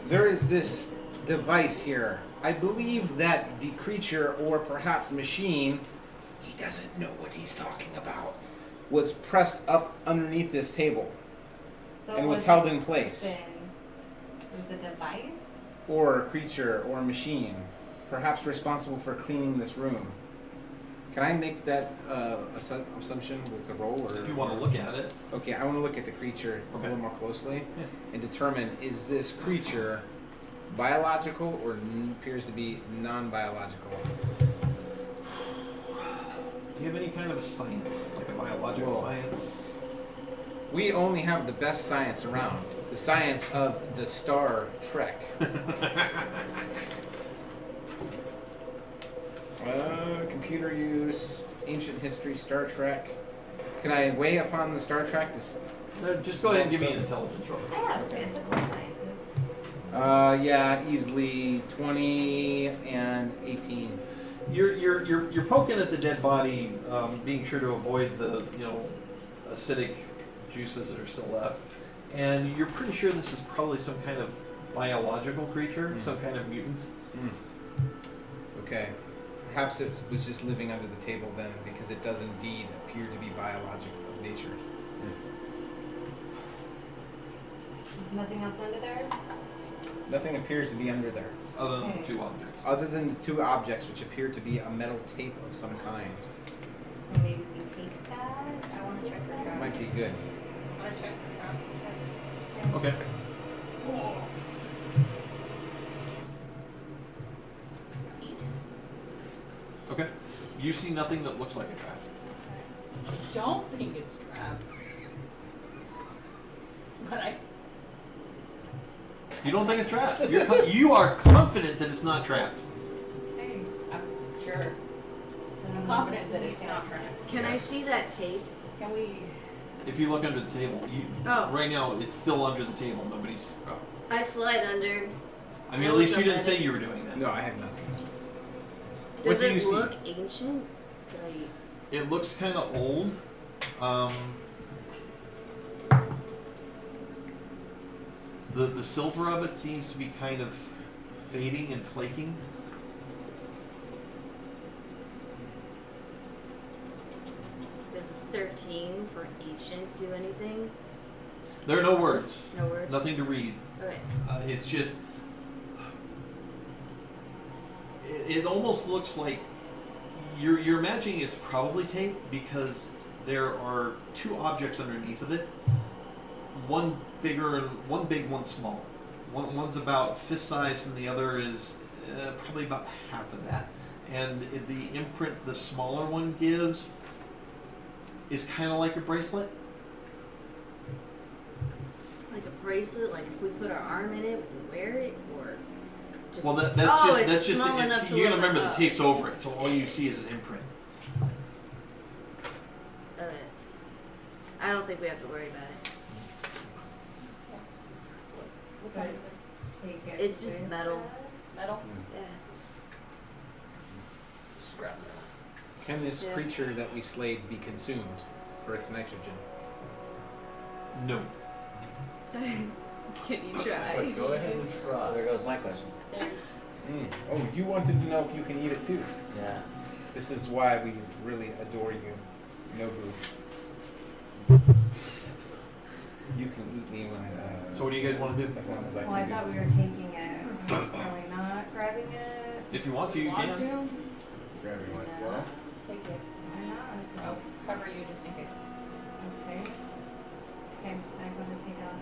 There is this device here. I believe that the creature, or perhaps machine, he doesn't know what he's talking about, was pressed up underneath this table So and was held in place. Then it was a device? Or a creature or a machine, perhaps responsible for cleaning this room. Can I make that assumption with the roll? Or If you want to look at it. Okay, I want to look at the creature a little more closely and determine, is this creature biological or appears to be non-biological? Do you have any kind of a science, like a biological science? We only have the best science around. The science of the Star Trek. Computer use, ancient history, Star Trek. Can I weigh upon the Star Trek? Just go ahead and give me an intelligence roll. I have physical sciences. Yeah, easily 20 and 18. You're poking at the dead body, being sure to avoid the acidic juices that are still left, and you're pretty sure this is probably some kind of biological creature, some kind of mutant. Okay. Perhaps it was just living under the table then, because it does indeed appear to be biological of nature. There's nothing else under there? Nothing appears to be under there. Other than the 2 objects. Other than the 2 objects, which appear to be a metal tape of some kind. So maybe we take that? I want to check for traps. Might be good. I want to check for traps. Okay. Okay. You see nothing that looks like a trap. I don't think it's trapped. But You don't think it's trapped. You are confident that it's not trapped. Okay. I'm sure. I'm confident that it's not trapped. Can I see that tape? Can we? If you look under the table, right now it's still under the table. Nobody's. Oh. I slide under. I mean, at least you didn't say you were doing that. No, I have nothing. Does What do you it see? look ancient? It looks kind of old. The silver of it seems to be kind of fading and flaking. Does 13 for ancient do anything? There are no words. No words? Nothing to read. Okay. It's just. It almost looks like you're imagining it's probably tape because there are 2 objects underneath of it. One bigger and one big, one small. One's about fist size and the other is probably about half of that. And the imprint the smaller one gives is kind of like a bracelet. Like a bracelet, like if we put our arm in it and wear it, or just. Well, that's it's just small enough to you gotta look remember the up. tape's over it, so all you see is an imprint. I don't think we have to worry about it. What's that? It's just metal. Metal? Yeah. Scrap metal. Can this Yeah. creature that we slayed be consumed for its nitrogen? No. Can you try? Go ahead and try. There goes my question. There's. Oh, you wanted to know if you can eat it too. Yeah. This is why we really adore you, Nobu. You can eat me when I die. So what do you guys want to do? As long as I Well, I can thought we do were taking it. Are we not grabbing it? If you want to, you Want can. to? Grab your wife. Yeah. Well, Take it. Why not? I'll cover you just in case. Okay. Okay, I'm gonna take out.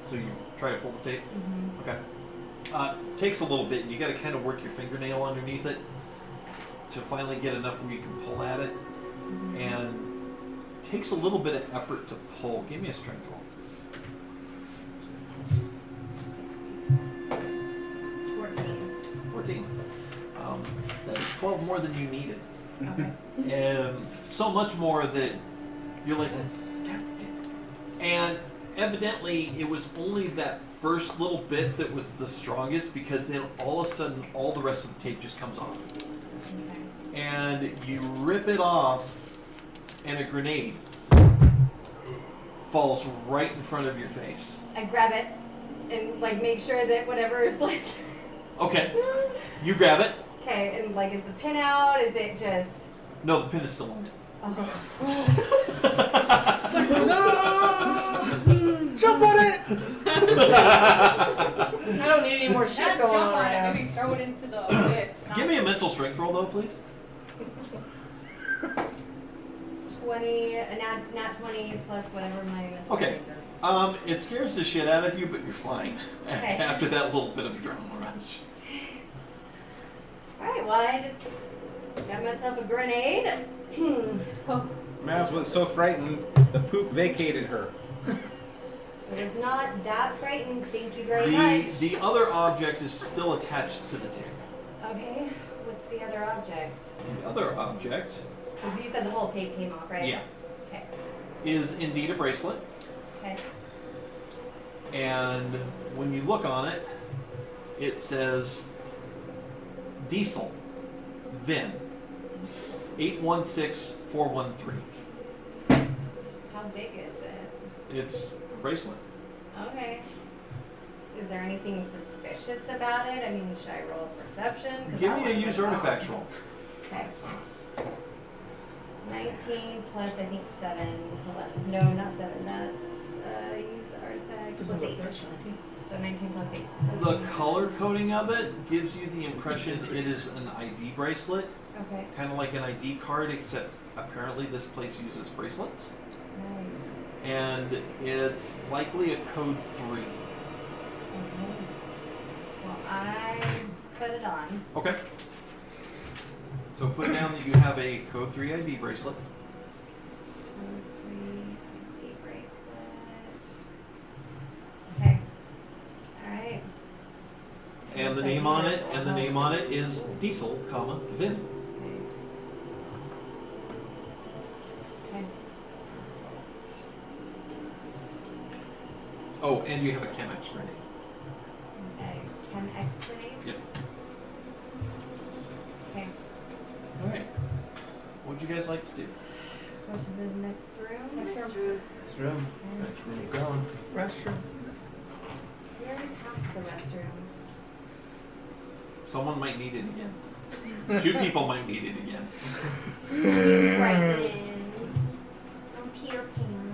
So you try to pull the tape. Mm-hmm. Okay. Takes a little bit, and you got to kind of work your fingernail underneath it to finally get enough where you can pull at it. Mm-hmm. And takes a little bit of effort to pull. Give me a strength roll. 14. That is 12 more than you needed. Okay. And so much more that you're like, God damn. And evidently it was only that first little bit that was the strongest, because then all of a sudden all the rest of the tape just comes off. Okay. And you rip it off, and a grenade falls right in front of your face. I grab it and like make sure that whatever is like. Okay. You grab it. Okay, and like, is the pin out? Is it just? No, the pin is still on it. Oh. Jump on it! I don't need any more shit Not going jump on on right it. now. Maybe throw it into the abyss. Give me a mental strength roll, though, please. 20, not 20 plus whatever my. Okay. It scares the shit out of you, but you're fine Okay. after that little bit of adrenaline rush. All right. Well, I just got myself a grenade. Oh, Maz was so frightened, the poop vacated her. I was not that frightened. Thank you very much. The other object is still attached to the tape. Okay. What's the other object? The other object, Because you said the whole tape came off, right? yeah, Okay. is indeed a bracelet. Okay. And when you look on it, it says Diesel, VIN 816413. How big is it? It's a bracelet. Okay. Is there anything suspicious about it? I mean, should I roll perception? 'Cause Give I me a wanna use put it artifacts on. roll. Okay. 19 plus, I think, 7. Hold on. No, not 7. That's use artifacts plus 8. So 19 plus 8. The color coding of it gives you the impression it is an ID bracelet, Okay. kind of like an ID card, except apparently this place uses bracelets. Nice. And it's likely a code 3. Okay. Well, I put it on. Okay. So put down that you have a code 3 ID bracelet. Code 3 ID bracelet. Okay. All right. And the name on it, is Diesel, comma, VIN. Okay. Oh, and you have a Chemex grenade. Okay. Chem X grenade. Yep. Okay. All right. What'd you guys like to do? Go to the next room. Next room. Next room. Next room gone. Restroom. We already passed the restroom. Someone might need it again. 2 people might need it again. Frightened. From Peter Pan.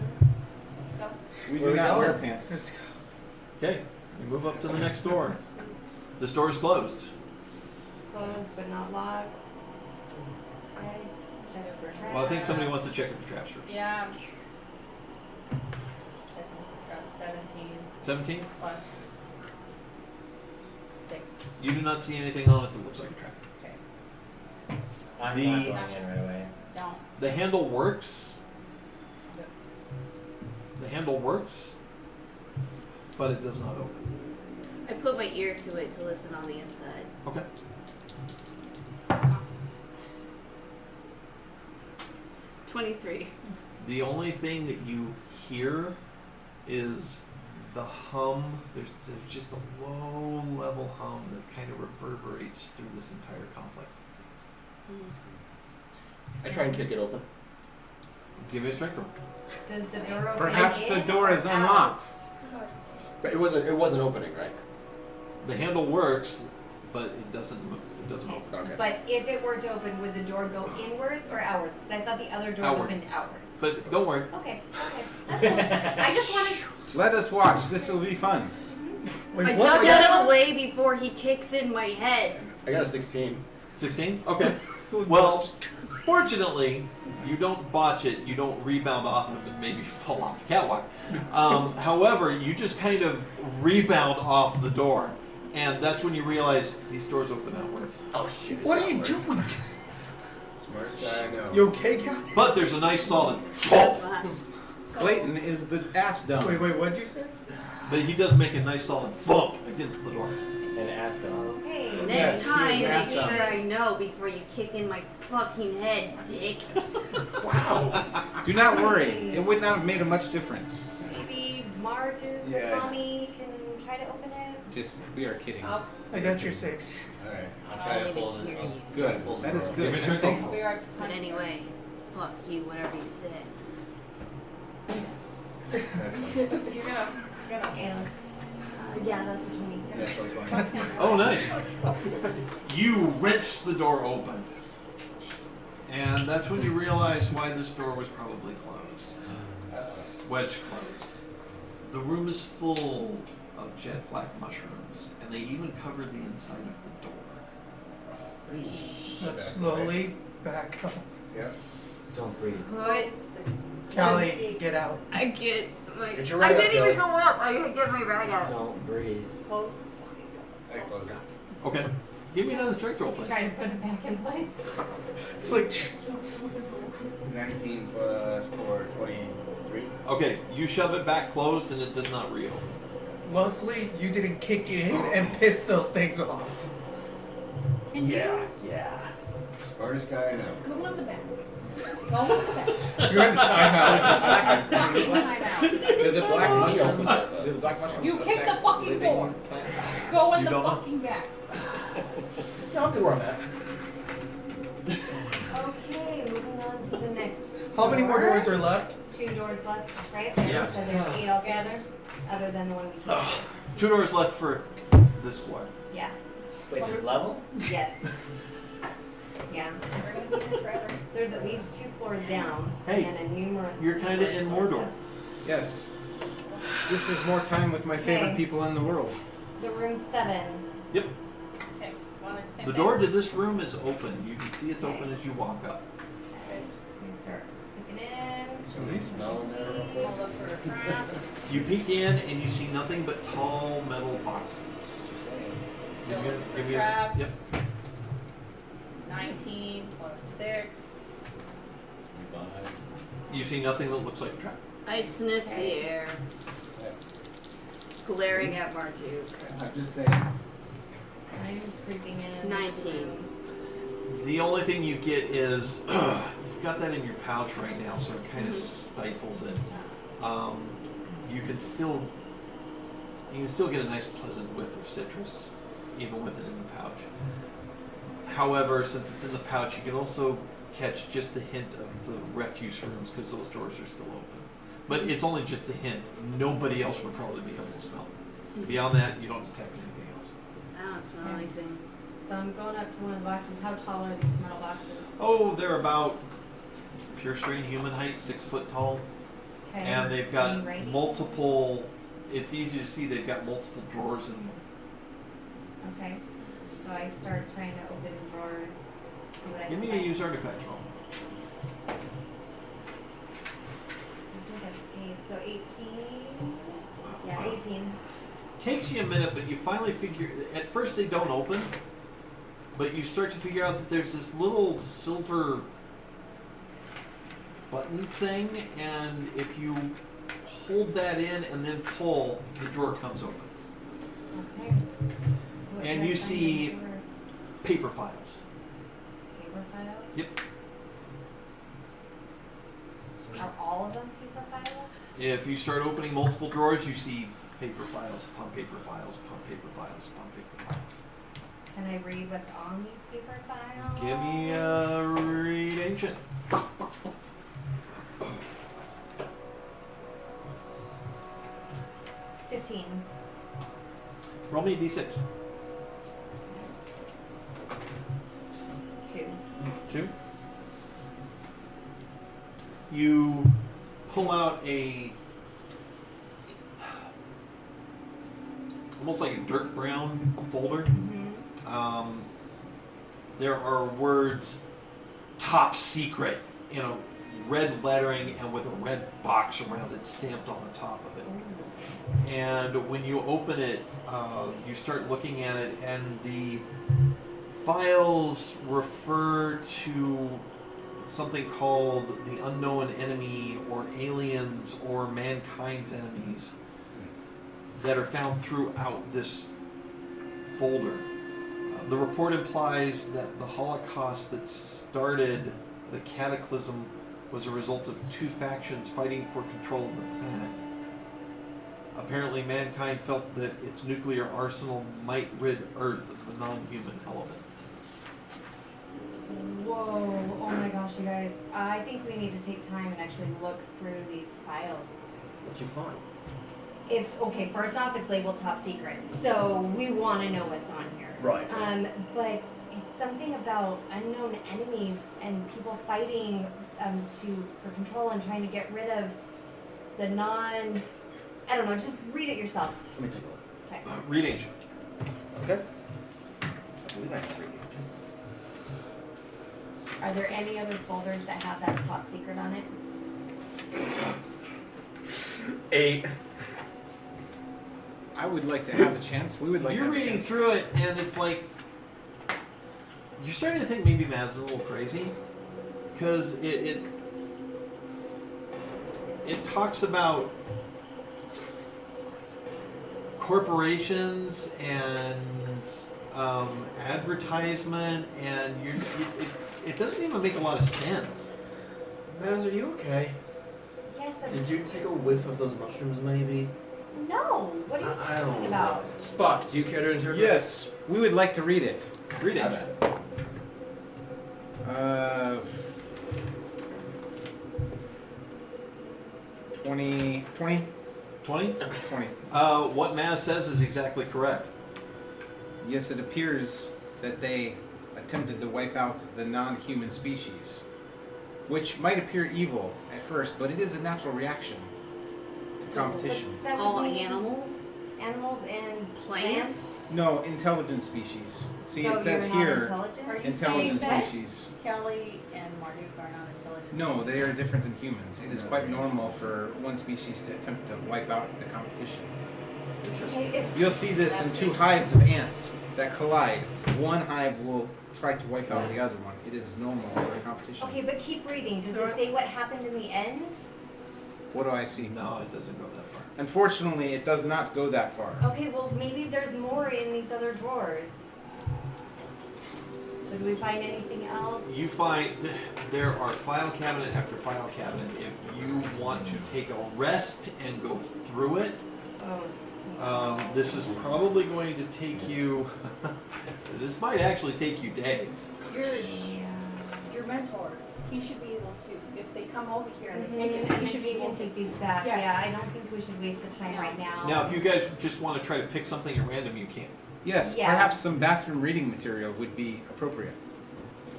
Let's go. We Where do we not going? wear pants. Let's go. Okay. You move up to the next door. This door is closed. Closed but not locked. Okay. Check it for traps. Well, I think somebody wants to check it for traps first. Yeah. Checking for 17 17? plus 6. You do not see anything on it that looks like a trap. Okay. I'm The- not going in right away. Don't. The handle works. The handle works, but it does not open. I put my ear to it to listen on the inside. Okay. 23. The only thing that you hear is the hum. There's just a low level hum that kind of reverberates through this entire complex. It seems. I try and kick it open. Give me a strength roll. Does the door open? Perhaps the in door or is out? unlocked. But it wasn't opening, right? The handle works, but it doesn't move. It doesn't Okay. open. Okay. But if it were to open, would the door go inwards or outwards? Because I thought the other doors Outward. opened outward. But don't worry. Okay, okay. That's all. I just want to Let us watch. This will be fun. Wait, I what's duck that? out of the way before he kicks in my head. I got a 16. 16? Okay. Well, fortunately, you don't botch it. You don't rebound off of it, maybe fall off the catwalk. However, you just kind of rebound off the door. And that's when you realize these doors open outwards. Oh shit. What are you doing? Smartest guy I know. You okay, Cal? But there's a nice solid thump. Clayton is the ass dumb. Wait, what'd you say? But he does make a nice solid thump against the door. And asked him. Okay. Next Yes, time, he was make asked sure up. I know before you kick in my fucking head, dick. Wow. Do not worry. It would not have made a much difference. Maybe Marge or Yeah. Tommy can try to open it. Just, we are kidding. Oh, I got your 6. Alright, I'll I try don't to even pull the. hear I'll you. try to pull the That is door. good. Give me some I'm thankful. we are. But anyway, fuck you, whatever you said. If you're gonna. And, yeah, that's what you need. Yeah, close one. Oh, nice. You wrench the door open. And that's when you realize why this door was probably closed. Wedge closed. The room is full of jet black mushrooms, and they even covered the inside of the door. Let's slowly back up. Yep. Don't breathe. What? Callie, get out. I get my. Get your right I up, didn't even Kelly. go up. I get my rag out. Don't breathe. Close. I close it. Okay. Give me another strength roll, please. Try to put it back in place. It's like, 19 plus 4, 23. Okay, you shove it back closed and it does not reopen. luckily you didn't kick in and piss those things off. Yeah. Smartest guy I know. Go in the back. Go in the back. You're in timeout. Fucking timeout. Do the black mushrooms? Do the black mushrooms You kicked the affect fucking living door. plants? Go in You the don't know? fucking back. No, I'm good where I'm at. Okay, moving on to the next. How many more door. doors are left? 2 doors left, right? Yes. So there's 8 altogether, other than the one we came. 2 doors left for this floor. Yeah. Wait, this level? Yes. Yeah. We're gonna be here forever. There's at least 2 floors down, Hey, and then a numerous. You're kind of in Mordor. Yes. This is more time with my favorite Okay. people in the world. So room 7. Yep. Okay, one and the same The thing. door to this room is open. You can see it's open as you walk up. Okay. So we start looking in. Somebody smell in there real quick? I'll look for a trap. You peek in and you see nothing but tall metal boxes. So Give me a- look for give me a- traps. Yep. 19 plus 6. You see nothing that looks like a trap. I sniff the air, glaring at Marduk. I'm just saying. I'm creeping in. 19. The only thing you get is you've got that in your pouch right now, so it kind of stifles it. You can still get a nice pleasant whiff of citrus, even with it in the pouch. However, since it's in the pouch, you can also catch just a hint of the refuse rooms because those doors are still open. But it's only just a hint. Nobody else would probably be able to smell it. Beyond that, you don't detect anything else. I don't smell anything. So I'm going up to one of the boxes. How tall are these metal boxes? Oh, they're about pure strain human height, 6 foot tall. Okay. And they've Are got you ready? multiple, it's easy to see they've got multiple drawers in them. Okay. So I start trying to open drawers. See what I Give can me a find. use artifacts roll. I think that's 8. So 18. Yeah, 18. Takes you a minute, but you finally figure, at first they don't open, but you start to figure out that there's this little silver button thing, and if you hold that in and then pull, the drawer comes open. Okay. So what And can I you find see- in drawers? Paper files. Paper files? Yep. Are all of them paper files? If you start opening multiple drawers, you see paper files upon paper files upon paper files upon paper files. Can I read what's on these paper files? Give me a read ancient. 15. Roll me a d6. 2. 2. You pull out a almost like a dirt brown folder. Mm-hmm. There are words top secret in a red lettering and with a red box around it stamped on the top of it. And when you open it, you start looking at it, and the files refer to something called the unknown enemy, or aliens, or mankind's enemies that are found throughout this folder. The report implies that the Holocaust that started the cataclysm was a result of two factions fighting for control of the planet. Apparently, mankind felt that its nuclear arsenal might rid Earth of the non-human element. Whoa, oh my gosh, you guys. I think we need to take time and actually look through these files. What'd you find? It's, okay, first off, it's labeled top secret, so we want to know what's on here. Right. But it's something about unknown enemies and people fighting for control and trying to get rid of the I don't know, just read it yourselves. Let me take a look. Okay. Read ancient. Okay. I believe I have 3 ancient. Are there any other folders that have that top secret on it? 8. I would like to have a chance. We would like You're to have a reading chance. through it, and it's like you're starting to think maybe Maz is a little crazy, because it talks about corporations and advertisement, and it doesn't even make a lot of sense. Maz, are you okay? Yes, Did you take a whiff of those mushrooms, maybe? No, what are you I don't talking know. about? Spock, do you care to interpret? Yes, we would like to read it. Read Have ancient. it. 20. 20? 20. What Maz says is exactly correct. Yes, it appears that they attempted to wipe out the non-human species, which might appear evil at first, but it is a natural reaction to competition. That would All mean animals? animals and Plants? No, intelligent species. See, So it says you're not here, intelligent? Are you intelligent saying that species. Kelly and Marduk are not intelligent? No, they are different than humans. It is quite normal for one species to attempt to wipe out the competition. Interesting. Okay, You'll see this in 2 hives of ants that collide. One hive will try to wipe out the other one. It is normal for a competition. okay, but keep reading. Does So- it say what happened in the end? What do I see? No, it doesn't go that far. Unfortunately, it does not go that far. Okay, well maybe there's more in these other drawers. So do we find anything else? You find there are file cabinet after file cabinet. If you want to take a rest and go through it, this is probably going to take you. This might actually take you days. Your mentor, he should be able to, if they come over here and they take it, And he then should be we able can to. take these back. Yes. Yeah, I don't think we should waste the time No. right now. Now, if you guys just want to try to pick something at random, you can. Yes, Yeah. perhaps some bathroom reading material would be appropriate.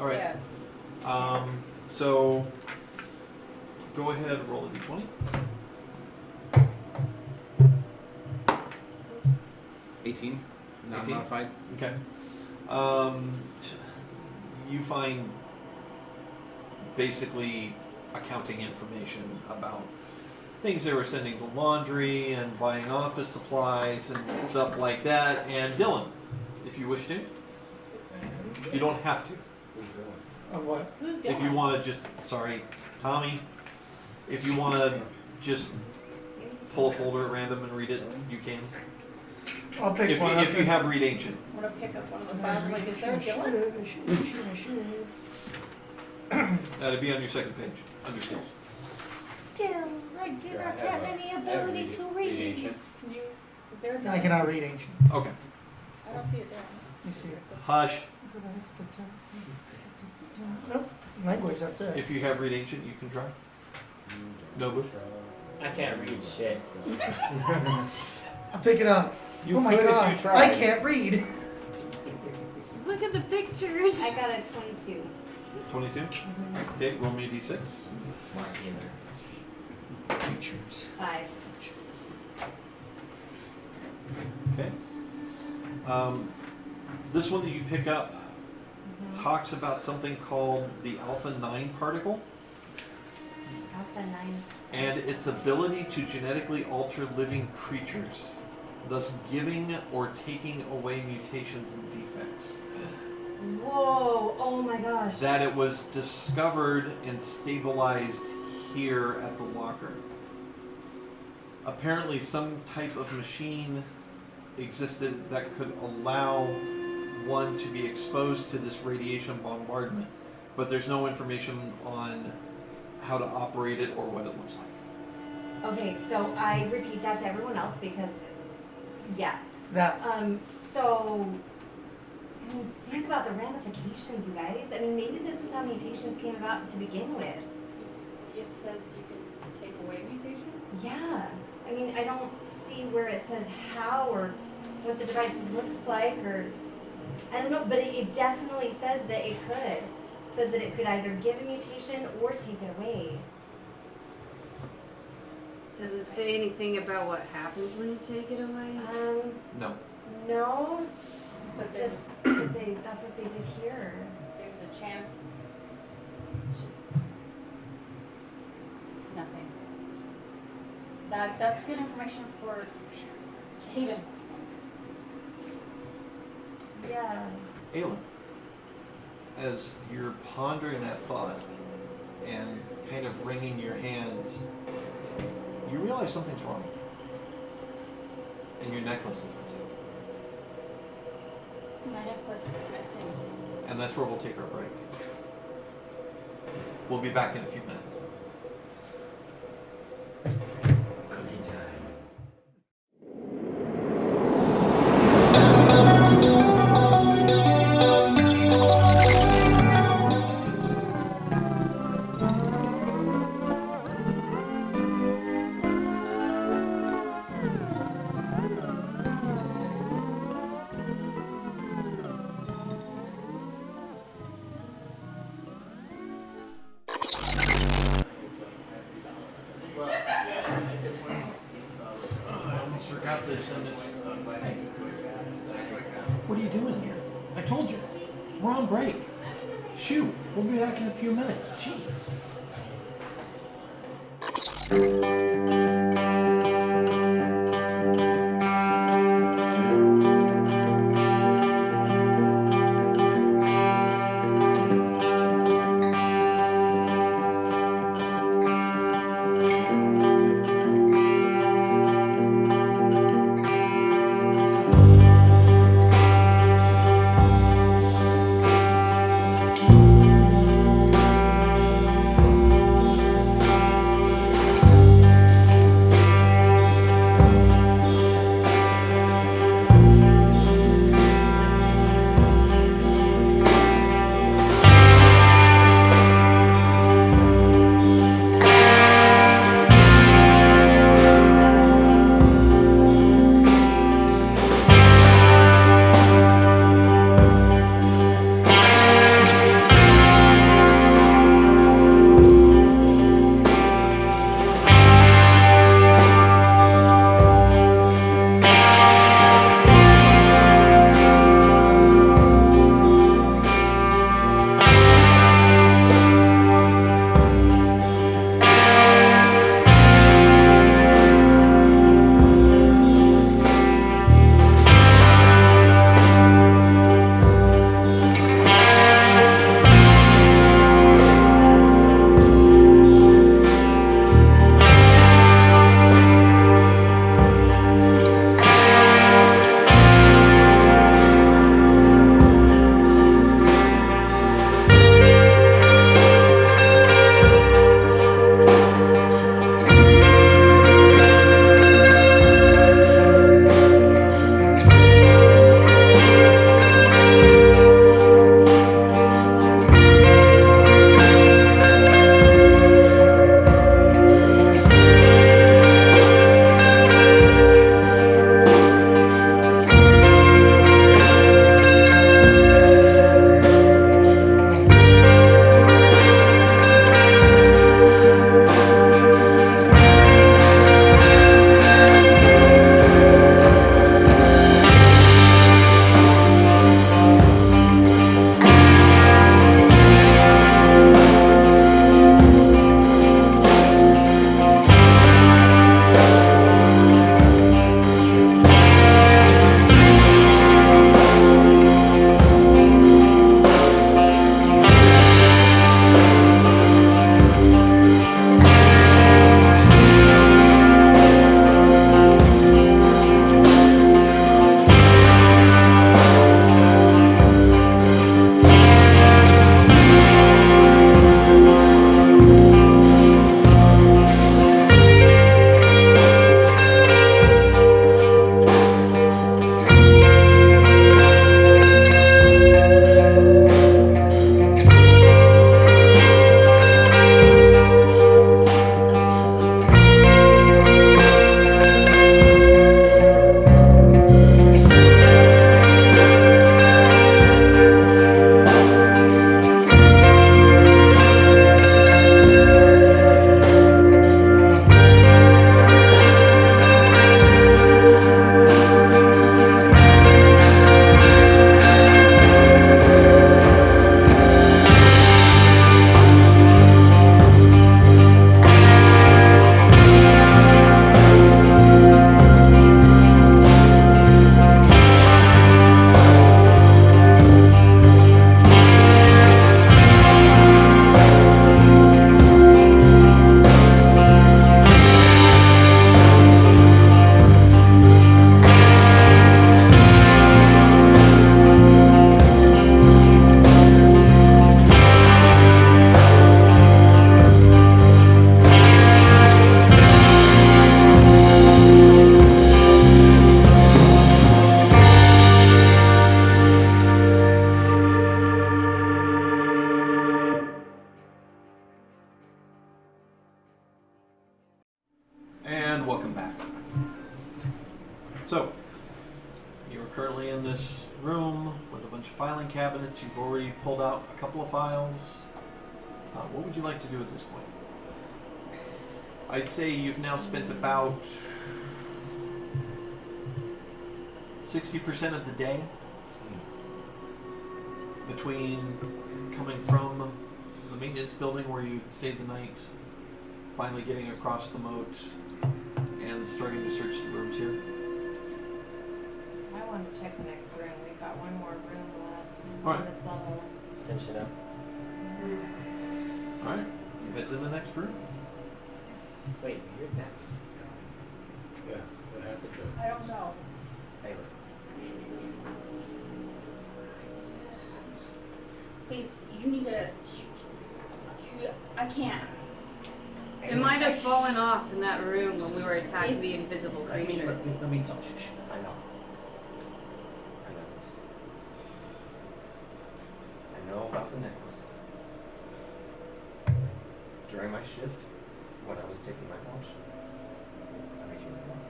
All right. Yes. So go ahead and roll a d20. 18, non-modified. Okay. You find basically accounting information about things they were sending to laundry and buying office supplies and stuff like that. And Dylan, if you wish to, you don't have to. Of what? Who's doing If you want to just, sorry, Tommy, if you want to just pull a folder at random and read it, you can. I'll pick If one you, up. if you have read ancient. I'm gonna pick up one of the files. I'm like, is there a I Dylan? should. That'd be on your second page, under skills. Skills, I do Here, I not have have a- any I have ability read- to read read. ancient. Can you? Is there a Dylan? I cannot read ancient. Okay. I don't see it there. Let me see it. Hush. Nope. Language, that's it. If you have read ancient, you can try. No bush. I can't read shit. I'll pick it up. You oh my could if god, you tried. I can't read. Look at the pictures. I got a 22. 22. Mm-hmm. Okay, roll me a d6. Smart either. Creatures. 5. Okay. This one that you pick up talks about something called the Alpha 9 particle Alpha 9. and its ability to genetically alter living creatures, thus giving or taking away mutations and defects. Whoa! Oh my gosh. That it was discovered and stabilized here at the locker. Apparently some type of machine existed that could allow one to be exposed to this radiation bombardment, but there's no information on how to operate it or what it looks like. Okay, so I repeat that to everyone else because, yeah. That So, I mean, think about the ramifications, you guys. I mean, maybe this is how mutations came about to begin with. It says you can take away mutations? Yeah. I mean, I don't see where it says how or what the device looks like or, I don't know, but it definitely says that it could. It says that it could either give a mutation or take it away. Does it say anything about what happens when you take it away? No. No, But just that's what they did here. there's a chance. It's nothing. That's good information for Hayden. Yeah. Aelin, as you're pondering that thought and kind of wringing your hands, you realize something's wrong. And your necklace is missing. My necklace is missing. And that's where we'll take our break. We'll be back in a few minutes. Cookie time. I almost forgot this. Hey, what are you doing here? I told you. We're on break. Shoot, we'll be back in a few minutes. Jeez. So, you're currently in this room with a bunch of filing cabinets. You've already pulled out a couple of files. What would you like to do at this point? I'd say you've now spent about 60% of the day between coming from the maintenance building where you'd stayed the night, finally getting across the moat, and starting to search the rooms here. I want to check the next room. We've got one more room left Alright. on this level. Let's finish it up. Alright, you head to the next room. Wait, your necklace is gone. Yeah, what happened to it? I don't know. Hey, Please, you need to. I can't. It might have fallen off in that room when we were attacking the invisible creature. let me talk. Shh. I know. I know this. I know about the necklace. During my shift, when I was taking my watch, I made you one.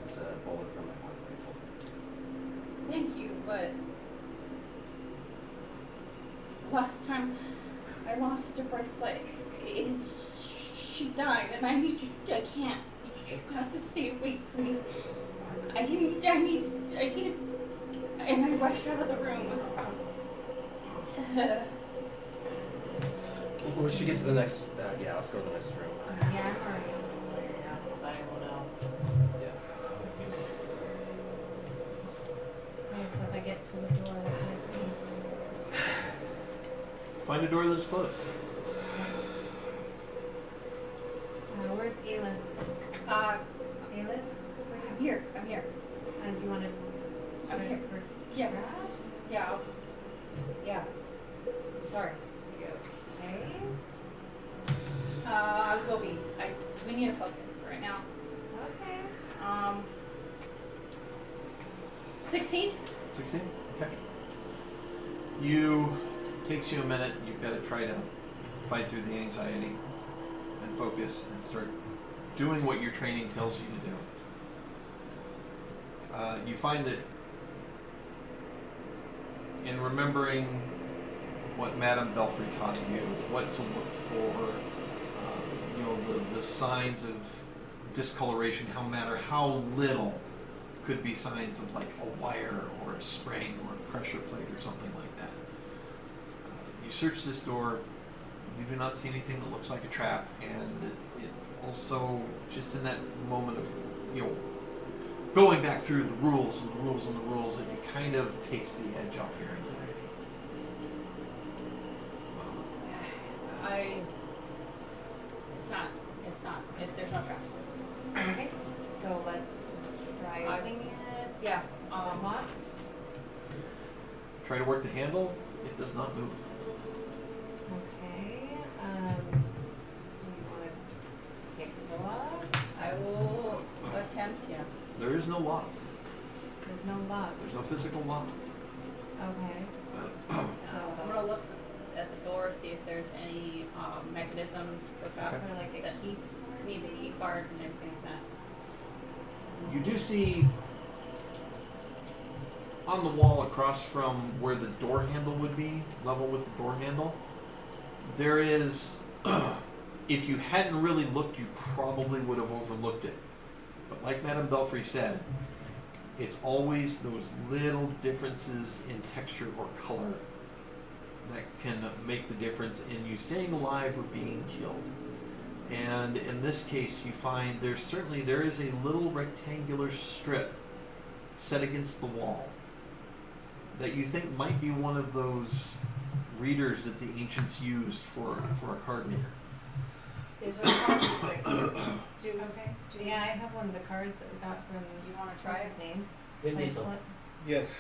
It's a bullet from my pocket rifle. Thank you, but last time I lost a bracelet, she died, and I need you. I can't. You have to stay awake from me. I need, and I rush out of the room. Well, we should get to the next. Yeah, let's go to the next room. Yeah, I'm already on the way. Yeah, but everyone else. Yeah. Okay, so if I get to the door, what can I see? Find a door that's closed. Where's Aelith? Aelith? I'm here. Do you want to? I'm here. For Yeah. traps? Yeah. Yeah. I'm sorry. Okay. I will be. We need to focus right now. Okay. 16? 16? Okay. Takes you a minute. You've got to try to fight through the anxiety and focus and start doing what your training tells you to do. You find that in remembering what Madame Belfry taught you, what to look for, the signs of discoloration, how little could be signs of like a wire or a spring or a pressure plate or something like that. You search this door, you do not see anything that looks like a trap, and it also, just in that moment of, going back through the rules and the rules and the rules, and it kind of takes the edge off your anxiety. There's no traps. Okay. So let's try opening it. Yeah. Is it locked? Try to work the handle, it does not move. Okay. Do you want to pick the lock? I will attempt, yes. There is no lock. There's no lock. There's no physical lock. Okay. I'm gonna look at the door, see if there's any mechanisms, perhaps, Or like a that key. need a key card and everything like that. You do see on the wall across from where the door handle would be, level with the door handle, there is, if you hadn't really looked, you probably would have overlooked it. But like Madame Belfry said, it's always those little differences in texture or color that can make the difference in you staying alive or being killed. And in this case, you find there is a little rectangular strip set against the wall that you think might be one of those readers that the ancients used for a card reader. There's a card right here. Yeah, I have one of the cards that we got from. You want to Try try his it? name. Vin Diesel. Yes.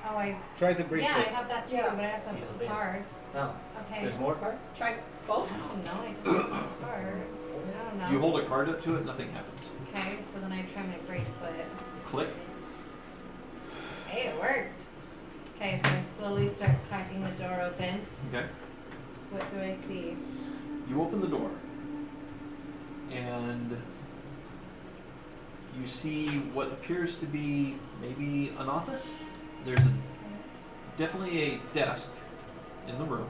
Oh, I. Try the bracelet. Yeah, I have that too, Yeah. but I also have Diesel the Vin. card. Oh, Okay. there's more cards? Try both? I don't know. I just have the card. I don't know. You hold a card up to it, nothing happens. Okay, so then I try my bracelet. Click. Hey, it worked. Okay, so I slowly start cracking the door open. Okay. What do I see? You open the door, and you see what appears to be maybe an office. There's definitely a desk in the room.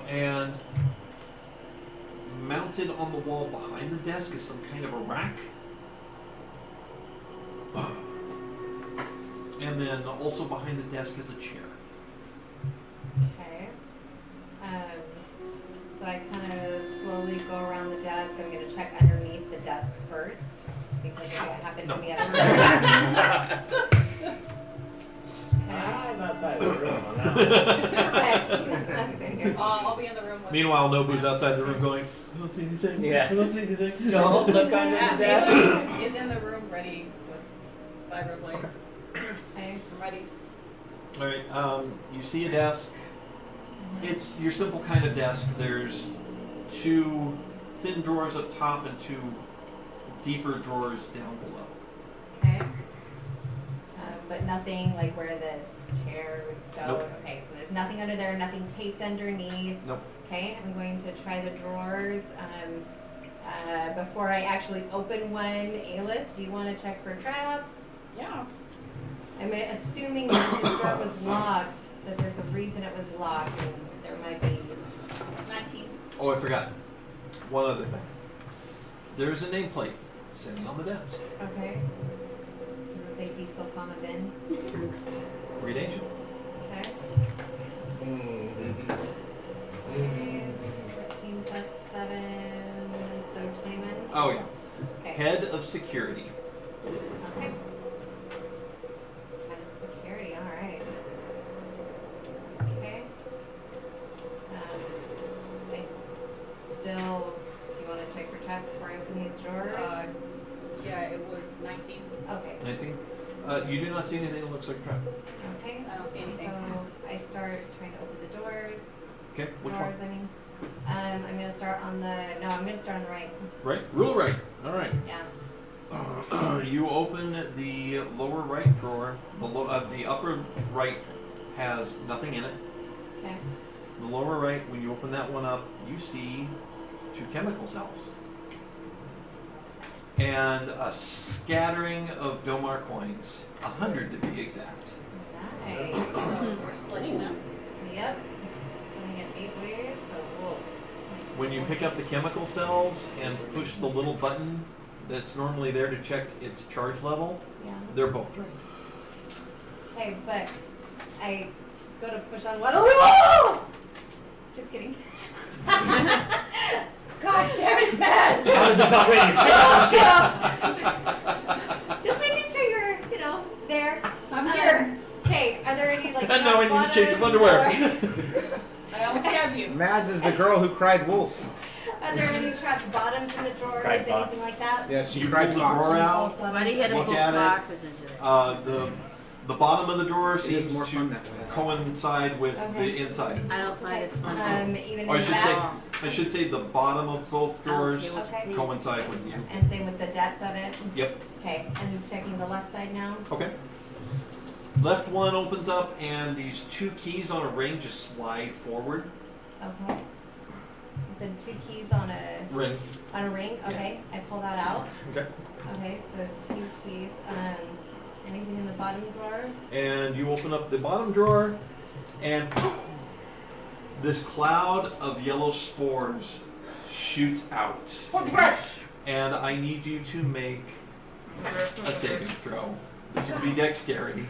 And mounted on the wall behind the desk is some kind of a rack. And then also behind the desk is a chair. Okay. So I kind of slowly go around the desk. I'm going to check underneath the desk first because it happened to me at the room. I'm outside of the room. I'm not. Correct. I'll be in the room with. Meanwhile, Nobu's outside the room going, I don't see anything. Yeah. I don't see anything. Don't look under Yeah, the desk. Ava is in the room ready with vibroblades. Okay. I'm ready. All right. You see a desk. It's your simple kind of desk. There's 2 thin drawers up top and 2 deeper drawers down below. Okay. But nothing like where the chair would go. Nope. Okay, so there's nothing under there, nothing taped underneath. Nope. Okay, I'm going to try the drawers. Before I actually open one, Aleph, do you want to check for traps? Yeah. I'm assuming that this door was locked, that there's a reason it was locked, and there might be. 19. Oh, I forgot. One other thing. There's a nameplate sitting on the desk. Okay. Does it say diesel, comma, bin? Read ancient. Okay. Mm-hmm. 14 plus 7, so 21. Oh, yeah. Okay. Head of security. Okay. Head of security, alright. Okay. Still, do you want to check for traps before I open these drawers? Yeah, it was 19. Okay. 19. You do not see anything that looks like a trap. Okay. I don't see anything. So I start trying to open the doors. Okay, which Drawers, one? I mean. I'm going to start on the, no, I'm going to start on the right. Right? Rule right. All right. Yeah. You open the lower right drawer. The upper right has nothing in it. Okay. The lower right, when you open that one up, you see 2 chemical cells. And a scattering of Domar coins. 100 to be exact. Nice. We're splitting them. Yep. Splitting it 8 ways, so wolf. When you pick up the chemical cells and push the little button that's normally there to check its charge level, Yeah. they're both drained. Okay, but I go to push on one. Oh! Just kidding. God damn it, Maz! I was about ready to say some shit. Just making sure you're, there. I'm here. Okay, are there any And now I need to change of underwear. I almost stabbed you. Maz is the girl who cried wolf. Are there any trapped bottoms in the drawers? Cried fox. Anything like that? Yeah, she You cried pull the fox. drawer out. Why do you gotta Look pull at it. boxes into this? The bottom of the drawer It is seems more to fun that way. coincide with Okay. the inside. I don't find it fun. Even Or in the back? I should say the bottom of both drawers Okay, Okay. coincide with you. And same with the depth of it? Yep. Okay, and checking the left side now? Okay. Left one opens up and these 2 keys on a ring just slide forward. Okay. You said 2 keys on a Ring. ring? Okay, I pull that out. Okay. Okay, so 2 keys. Anything in the bottom drawer? And you open up the bottom drawer and this cloud of yellow spores shoots out. And I need you to make a saving throw. This would be dexterity.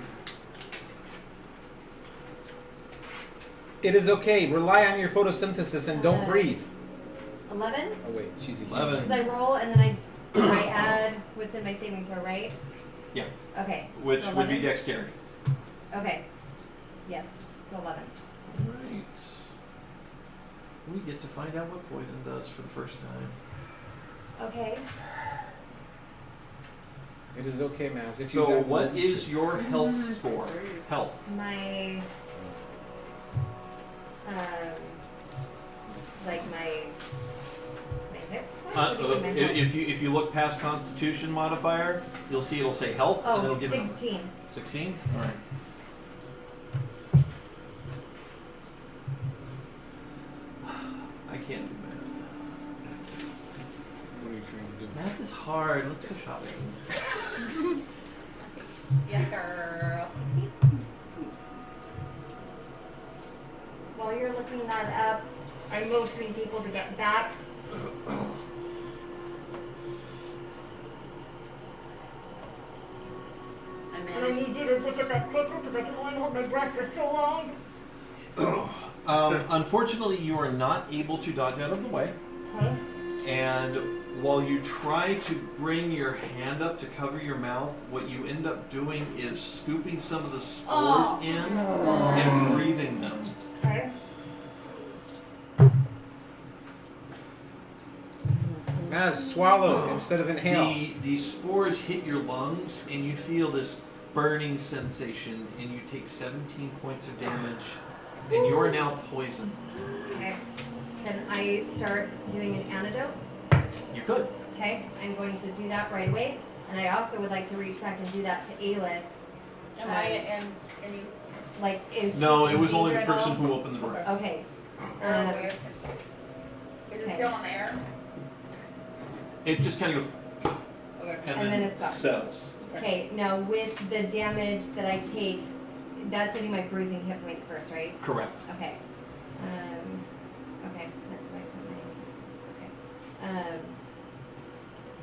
It is okay. Rely on your photosynthesis and don't breathe. 11? Oh wait, she's a human. 11. Because I roll and then I add what's in my saving throw, right? Yeah. Okay. Which so would be 11? dexterity. Okay. Yes, so 11. Alright. We get to find out what poison does for the first time. Okay. It is okay, Maz. If you So die, what we'll is your health score? Health. My like my hip. What do you think my health? If you look past Constitution modifier, you'll see it'll say health, and then it'll give it 16. 16. All right. I can't do math. What are you trying Math is hard. Let's go shopping. Yes, girl. While you're looking that up, I'm motioning people to get back. I And I managed. need you to pick up that quicker because I can only hold my breath for so long. Unfortunately, you are not able to dodge out of the way. Okay. And while you try to bring your hand up to cover your mouth, what you end up doing is scooping some of the spores in and breathing them. Okay. Maz, swallow instead of inhale. The spores hit your lungs, and you feel this burning sensation, and you take 17 points of damage, and you are now poisoned. Okay. Can I start doing an antidote? You could. Okay. I'm going to do that right away. And I also would like to reach back and do that to Aelith. Am I in any? Like, is No, she it was in only danger the at person all? who opened the door. Okay. Where is it okay. still on the air? It just kind of goes, Okay. and then then it's gone. settles. Okay, now with the damage that I take, that's hitting my bruising hit points first, right? Correct. Okay. Okay. That wipes out my- it's okay.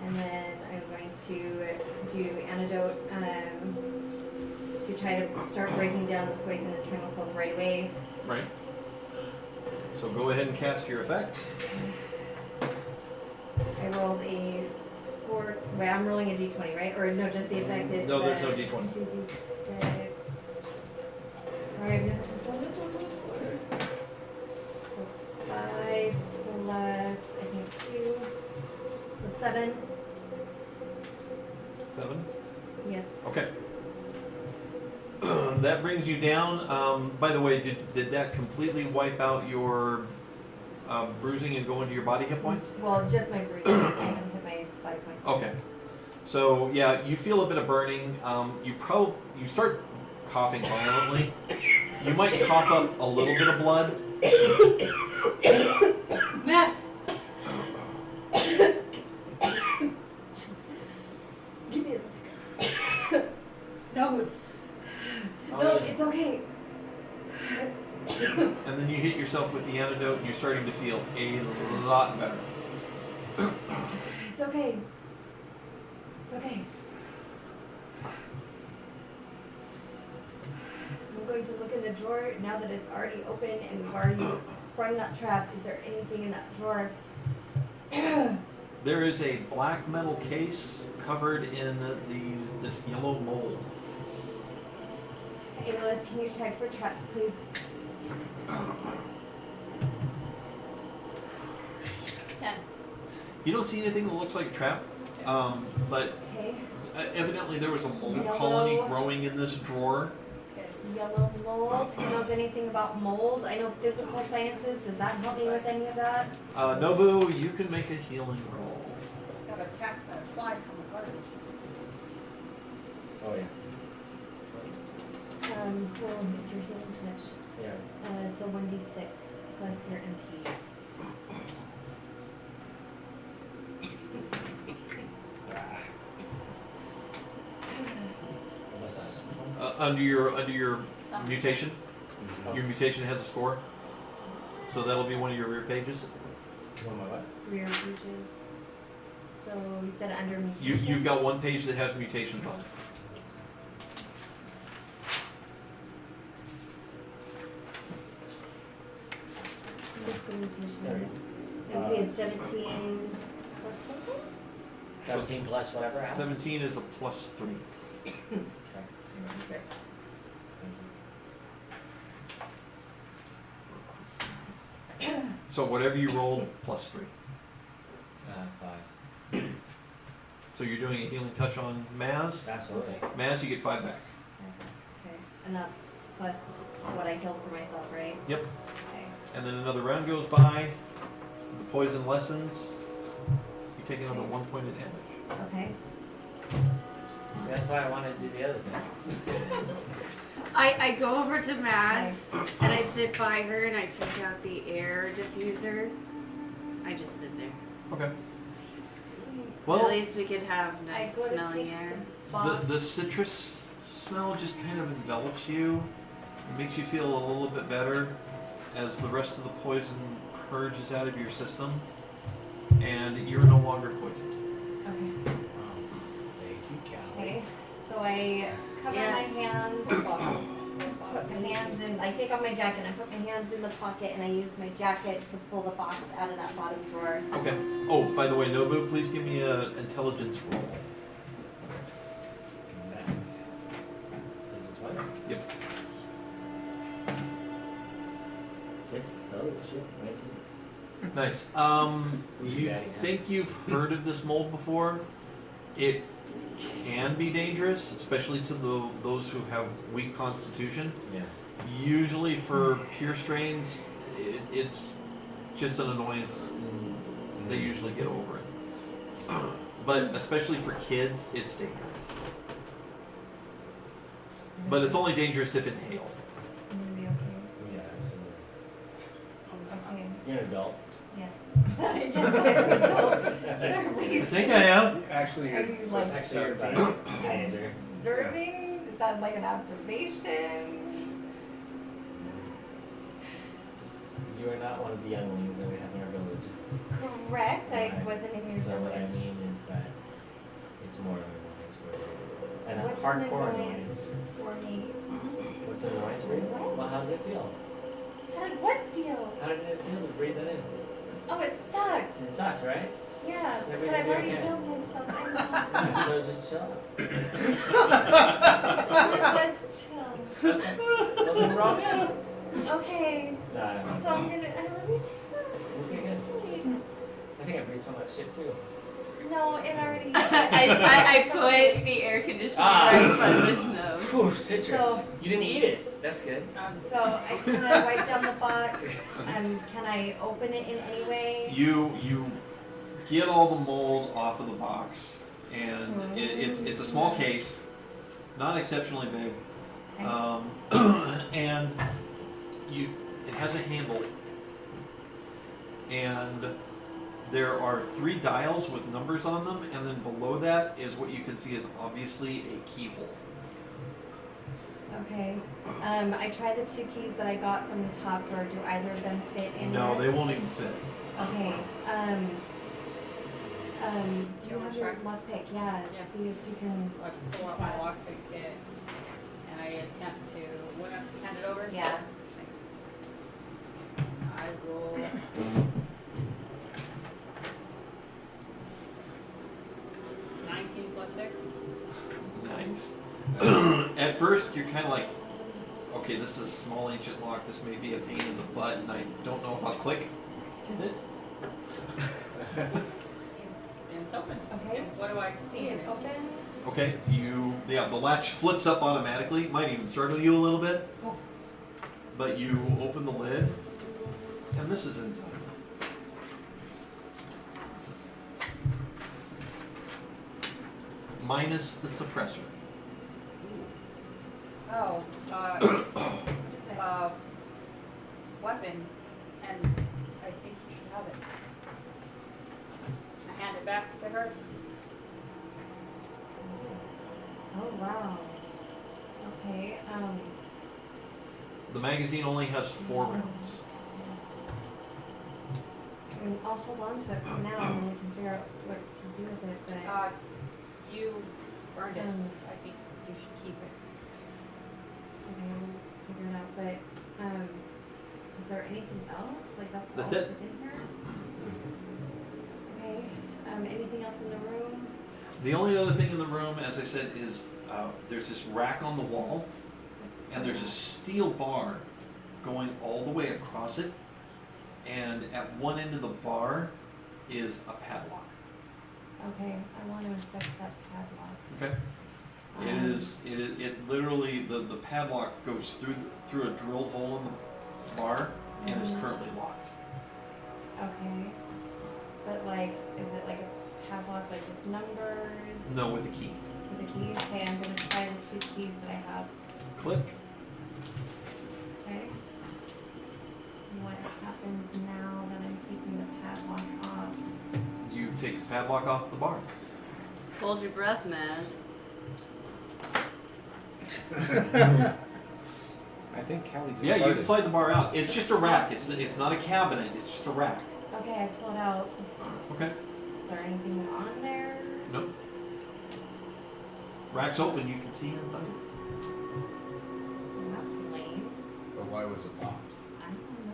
And then I'm going to do antidote to try to start breaking down the poisonous chemicals right away. Right. So go ahead and cast your effect. I rolled a 4. Wait, I'm rolling a d20, right? Or no, just the effect is. No, there's no d20. 2d6. Sorry, I've never done this one before. So 5 plus, I think 2. So 7. 7. Yes. Okay. That brings you down. By the way, did that completely wipe out your bruising and go into your body hit points? Well, just my bruising. I haven't hit my body points. Okay. So yeah, you feel a bit of burning. You start coughing violently. You might cough up a little bit of blood. Mess. Give me No. No, it's okay. And then you hit yourself with the antidote, and you're starting to feel a lot better. It's okay. It's okay. I'm going to look in the drawer now that it's already open and we've already sprung that trap. Is there anything in that drawer? There is a black metal case covered in this yellow mold. Aelith, can you check for traps, please? 10. You don't see anything that looks like a trap, but Okay. evidently there was a mold Yellow. colony growing in this drawer. Okay. Yellow mold. Who knows anything about mold? I know physical sciences. Does that help me with any of that? Nobu, you can make a healing roll. Got attacked by a fly from the garbage. Oh yeah. Well, it's your healing touch. Yeah. So 1d6 plus your MP. What's that? Under your Something. mutation, your mutation has a score, so that'll be one of your rear pages. One of my what? Rear pages. So you said under mutation? You've got one page that has mutations on it. Physical mutation. MP is 17 plus something? 17 plus whatever happened? 17 is a plus 3. Okay. Okay. Thank you. So whatever you rolled, plus 3. 5. So you're doing a healing touch on Maz. Absolutely. Maz, you get 5 back. Okay. And that's plus what I killed for myself, right? Yep. Okay. And then another round goes by. The poison lessens. You take another 1 point of damage. Okay. See, that's why I wanted to do the other thing. I go over to Maz and I sit by her and I take out the air diffuser. I just sit there. Okay. Well, At least we could have nice I go to smelling take air. the box. the citrus smell just kind of envelops you. It makes you feel a little bit better as the rest of the poison purges out of your system, and you're no longer poisoned. Okay. Thank you, Cal. Okay. So I cover Yes. my hands. Put my hands in. I take off my jacket and I put my hands in the pocket and I use my jacket to pull the box out of that bottom drawer. Okay. Oh, by the way, Nobu, please give me an intelligence roll. That's. Is it 20? Yep. Oh shit, 19. Nice. Who's You your daddy, huh? think you've heard of this mold before? It can be dangerous, especially to those who have weak constitution. Yeah. Usually for pure strains, it's just an annoyance and they usually get over it. But especially for kids, it's dangerous. But it's only dangerous if inhaled. I'm gonna be okay. Yeah, absolutely. Okay. You're an adult. Yes. Yes, I'm an adult. I think I am. Actually, Are you like Actually, you're about a teenager. observing? Is that like an observation? You are not one of the younglings that we have in our village. Correct. I Right. wasn't in your So what I village. mean is that it's more of an annoyance for you. And a What's an hardcore annoyance for me? What's an annoyance for you? What? Well, how did it feel? How did what feel? How did it feel to breathe that in? Oh, it sucked. It sucked, right? Yeah, Maybe but it'll I've be already okay. killed myself. I know. So just chill out. It was chill. Well, then we're all good. Okay, Nah, so I'm gonna. I love you okay, good. too. I think I breathed so much shit too. No, it already. I put the air conditioner Ah. right in front of his nose. Whew, citrus. So- You didn't eat it. That's good. So I kind of wipe down the box. Can I open it in any way? You get all the mold off of the box, and it's a small case, not exceptionally big, and it has a handle, and there are 3 dials with numbers on them, and then below that is what you can see is obviously a keyhole. Okay. I tried the 2 keys that I got from the top drawer. Do either of them fit in No, there? they won't even fit. Okay. Do you have your lockpick? Yeah. Yes. See if you can. I pull out my lockpick kit and I attempt to hand it over. Yeah. Thanks. I roll. 19 plus 6. Nice. At first, you're kind of like, okay, this is a small ancient lock. This may be a pain in the butt, and I don't know if I'll click. Get it? And it's open. Okay. And what do I see in it? Open. Okay, the latch flips up automatically. Might even startle you a little bit. Oh. But you open the lid, and this is inside. Minus the suppressor. Oh, weapon, and I think you should have it. I hand it back to her. Oh wow. Okay. The magazine only has 4 rounds. I'll hold on to it for now, and then we can figure out what to do with it. But You burned it. Um, I think you should keep it. okay, we'll figure it out. But is there anything else? Like that's That's all it. that's in here? Okay. Anything else in the room? The only other thing in the room, as I said, is there's this rack on the wall, and there's a steel bar going all the way across it, and at one end of the bar is a padlock. Okay, I want to inspect that padlock. Okay. It literally the padlock goes through a drilled hole in the bar and is currently locked. Okay. But like, is it like a padlock like with numbers? No, with the key. With a key? Okay, I'm gonna try the 2 keys that I have. Click. Okay. What happens now that I'm taking the padlock off? You take the padlock off the bar. Hold your breath, Maz. I think Callie just Yeah, you farted. can slide the bar out. It's just a rack. It's not a cabinet. It's just a rack. Okay, I pull it out. Okay. Is there anything that's on there? Nope. Rack's open. You can see inside. That's lame. But why was it locked? I don't know.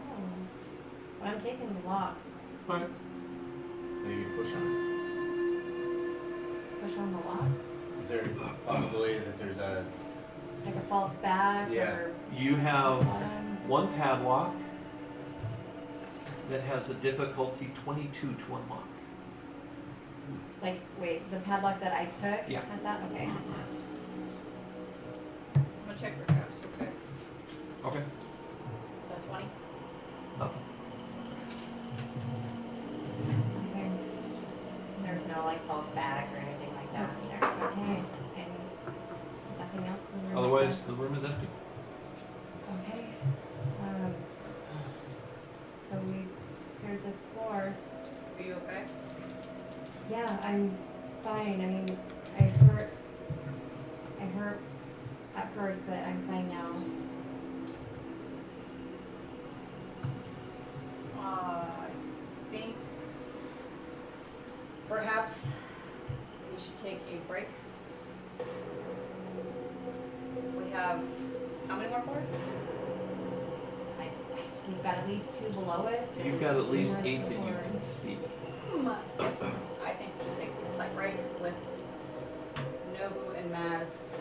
But I'm taking the lock. All right. Maybe push on Push on the lock. it. Is there a possibility that there's a... Like a false back Yeah. or You have um, one padlock that has a difficulty 22 to unlock. like wait, the padlock that I took? Yeah. Has that? Okay. I'm gonna check for traps real quick. Okay. So 20. Nothing. Okay. There's no like false back or anything like that in there. Okay. And nothing else in the room. I Otherwise, guess? the room is empty. Okay. So we cleared this floor. Are you okay? Yeah, I'm fine. I mean, I hurt at first, but I'm fine now. I think perhaps we should take a break. We have how many more floors? We've got at least 2 below us. You've got at least and 8 that you floors. can see. I think we should take a slight break with Nobu and Maz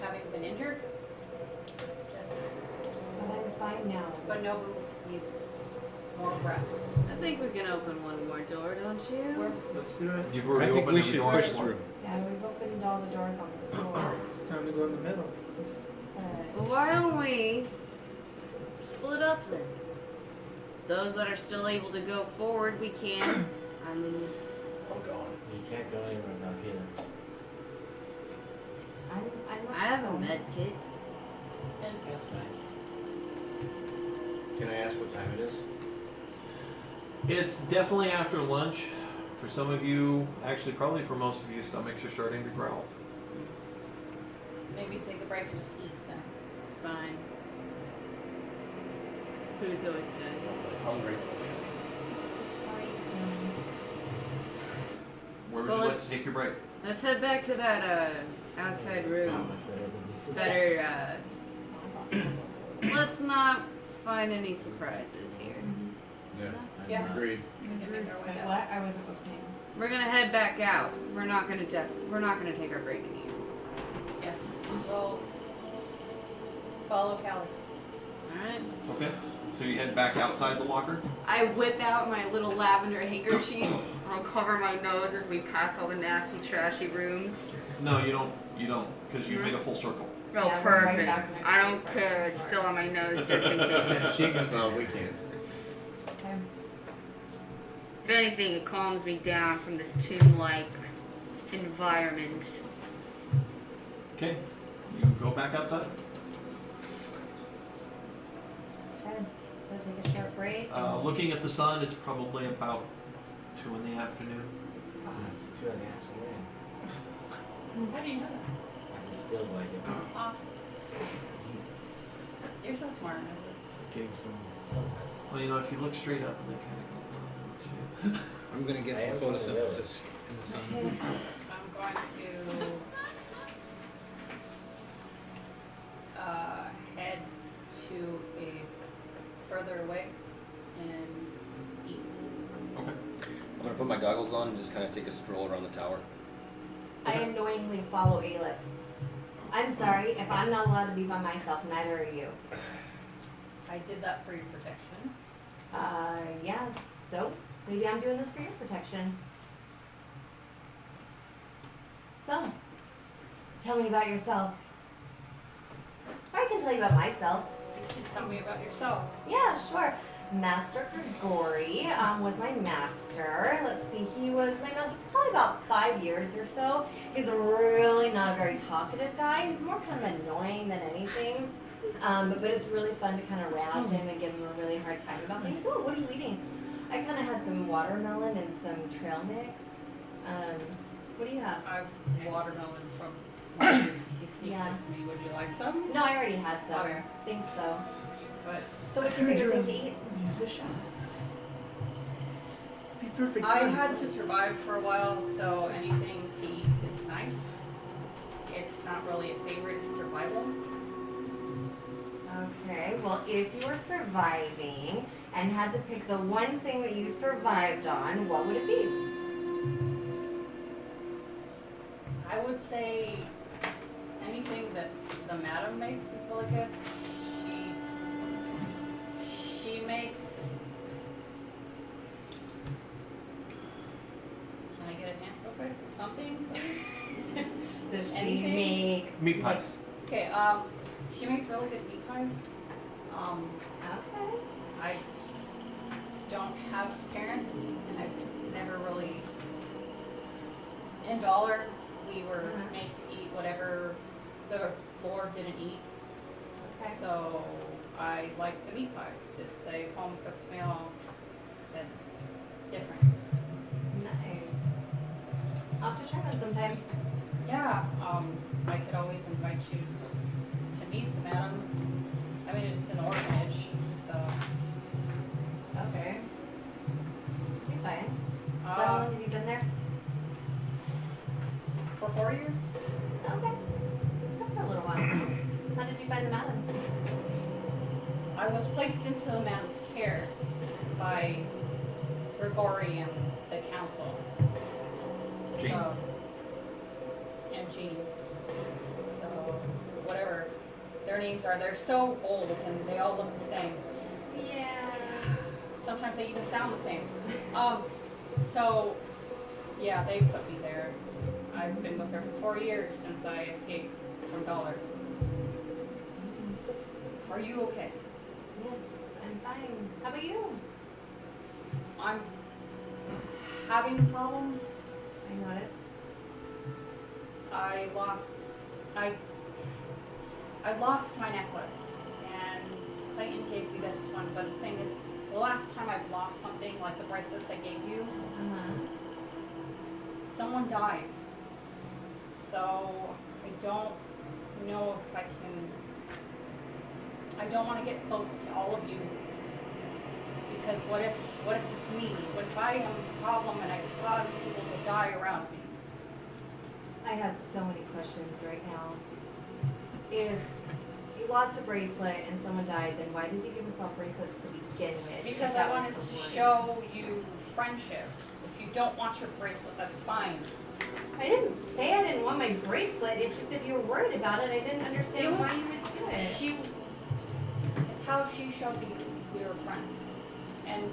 having been injured. But I'm fine now. But Nobu needs more rest. I think we can open one more door, don't you? Let's do it. You've I already think opened we the should door. push through. Yeah, we've opened all the doors on this floor. It's time to go in the middle. Well, why don't we split up then? Those that are still able to go forward, we can. I mean, I'm gone. You can't go anywhere without healers. I'm not I have a fine. med kit. And That's nice. Can I ask what time it is? It's definitely after lunch. For some of you, actually probably for most of you, stomachs are starting to growl. maybe take a break and just eat then. Fine. Food's always good. Hungry. Where would Well, you like let's- to take your break? Let's head back to that outside room. Better let's not find any surprises here. Yeah. Yeah. Agreed. We can make our way Wait, out. what? I wasn't listening. We're gonna head back out. We're not gonna take our break in here. Yeah. We'll follow Callie. Alright. Okay. So you head back outside the locker? I whip out my little lavender handkerchief. I'll cover my nose as we pass all the nasty, trashy rooms. No, you don't. You don't, because you made a full circle. Oh, Yeah, we're right perfect. back next I to don't the care. It's still on my nose just in case. She can smell, we can't. Okay. If anything, it calms me down from this tomb-like environment. Okay. You go back outside. Okay. So take a short break. Looking at the sun, it's probably about 2 in the afternoon. It's 2 in the afternoon. How do you know that? It just feels like it. Ah. You're so smart. Getting some sometimes. Well, you know, if you look straight up, they kind of go 1, 2. I'm gonna get I some am from the photosynthesis in the sun. Okay. I'm going to head to a further away and eat. Okay. I'm gonna put my goggles on and just kind of take a stroll around the tower. I annoyingly follow Aelith. I'm sorry, if I'm not allowed to be by myself, neither are you. I did that for your protection. Yeah, so maybe I'm doing this for your protection. So, tell me about yourself. Or I can tell you about myself. You can tell me about yourself. Yeah, sure. Master Grigori was my master. Let's see, he was my master for probably about 5 years or so. He's really not a very talkative guy. He's more kind of annoying than anything. But it's really fun to kind of razz him and give him a really hard time about things. Oh, what are you eating? I kind of had some watermelon and some trail mix. What do you have? I watermelon from Mosier. He sneaks Yeah. it to me. Would you like some? No, I already had some. Okay. Think so. But So what's your favorite thing to eat? Musician. Be perfect. I time. had to survive for a while, so anything to eat is nice. It's not really a favorite, it's survival. Okay, well, if you were surviving and had to pick the one thing that you survived on, what would it be? I would say anything that the madam makes is really good. She makes. Can I get a hint real quick? Something, please? Does she Anything? make? Meat pies. Okay, she makes really good meat pies. Okay. I don't have parents, and I've never really. In Dollar, we were made to eat whatever the Lord didn't eat. Okay. So I like the meat pies. It's a home cooked meal that's different. Nice. I'll have to try one sometime. Yeah, I could always invite you to meet the madam. I mean, it's an orphanage, so. Okay. Be fine. So how long have you been there? For 4 years? Okay. So for a little while. How did you find the madam? I was placed into the madam's care by Grigori and the council. Jean. So, and Jean. So, whatever their names are, they're so old and they all look the same. Yeah. Sometimes they even sound the same. So, yeah, they put me there. I've been with her for 4 years since I escaped from Dollar. Are you okay? Yes, I'm fine. How about you? I'm having problems. I noticed. I lost my necklace, and Clayton gave me this one, but the thing is, the last time I've lost something like the bracelets I gave you, someone died. So I don't know if I can. I don't want to get close to all of you, because what if it's me? What if I am the problem and I cause people to die around me? I have so many questions right now. If you lost a bracelet and someone died, then why did you give us all bracelets to begin with? Because If I that was wanted the to point. show you friendship. If you don't want your bracelet, that's fine. I didn't say I didn't want my bracelet. It's just if you were worried about it, I didn't It understand was- why you would do it. It's how she showed me we were friends. And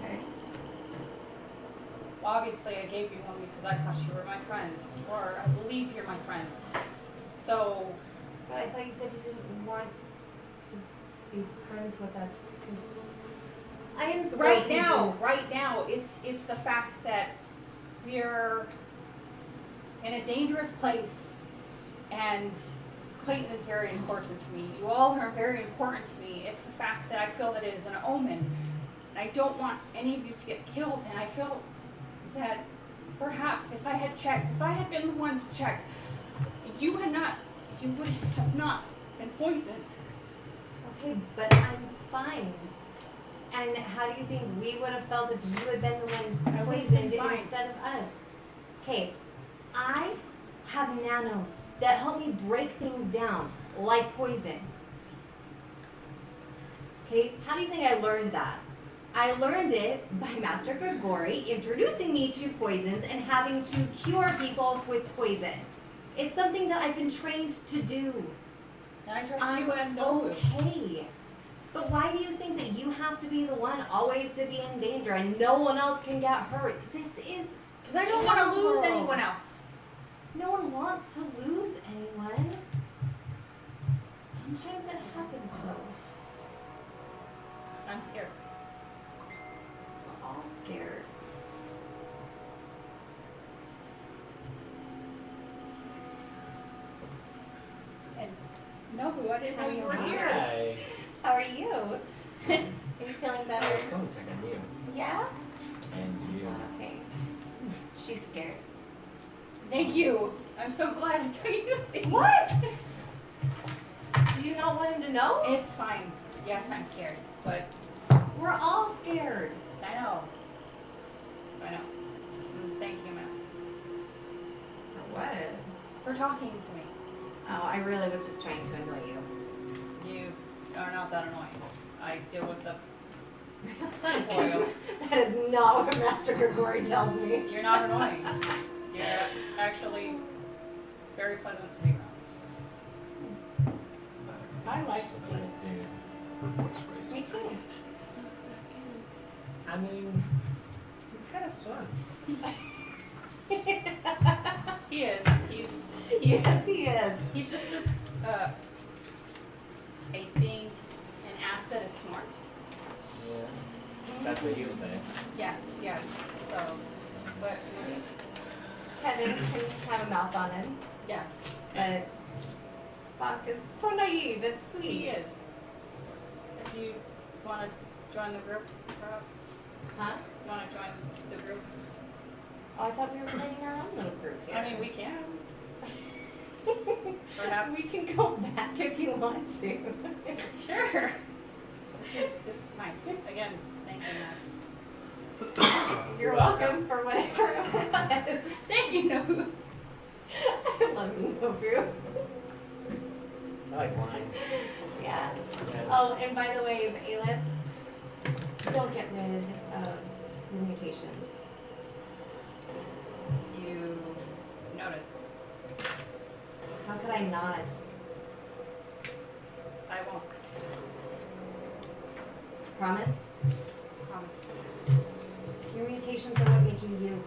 Okay. obviously I gave you one because I thought you were my friend. Or I believe you're my friend. So, But I thought you said you didn't want to be friends with us because I am so right confused. now, it's the fact that we're in a dangerous place, and Clayton is very important to me. You all are very important to me. It's the fact that I feel that it is an omen. And I don't want any of you to get killed, and I feel that perhaps if I had checked, if I had been the one to check, you would have not been poisoned. Okay, but I'm fine. And how do you think we would have felt if you had been the one I would have poisoned been fine. instead of us? Okay, I have nanos that help me break things down, like poison. Okay, how do you think I learned that? I learned it by Master Grigori introducing me to poisons and having to cure people with poison. It's something that I've been trained to do. And I trust I'm you and know you. okay. But why do you think that you have to be the one always to be in danger and no one else can get hurt? This is Because I don't want to lose terrible. anyone else. No one wants to lose anyone. Sometimes it happens though. I'm scared. We're all scared. And Nobu, I didn't know you were here. Hi. How are you? Are you feeling I better? was going to check on you. Yeah? And you. Okay. She's scared. Thank you. I'm so glad I took you. What? Do you not want him to know? It's fine. Yes, I'm scared, but We're all scared. I know. I know. Thank you, Max, For what? for talking to me. Oh, I really was just trying to annoy you. You are not that annoying. I deal with the boils. That is not what Master Grigori tells me. You're not annoying. You're actually very pleasant to be around. I like Dude. Her voice raised. Me too. I mean, it's kind of fun. He is. He's Yes, he is. he's just this I think an asset is smart. Yeah. That's what you would say. Yes, yes. So but Kevin can have a mouth on him, yes. but Spock is so naive. It's He sweet. is. Do you wanna join the group perhaps? Huh? You wanna join the group? Oh, I thought we were planning our own little group here. I mean we can. Perhaps. We can go back if you want to. Sure. This is nice. Again, thank you, Mass. You're welcome for whatever it was. Thank you, no. I love you, Nobru. I like wine. Yeah. Yeah. Oh, and by the way, Aleph, don't get rid of the mutations. You notice. How could I not? I won't. Promise? Promise. Your mutations are what make you you.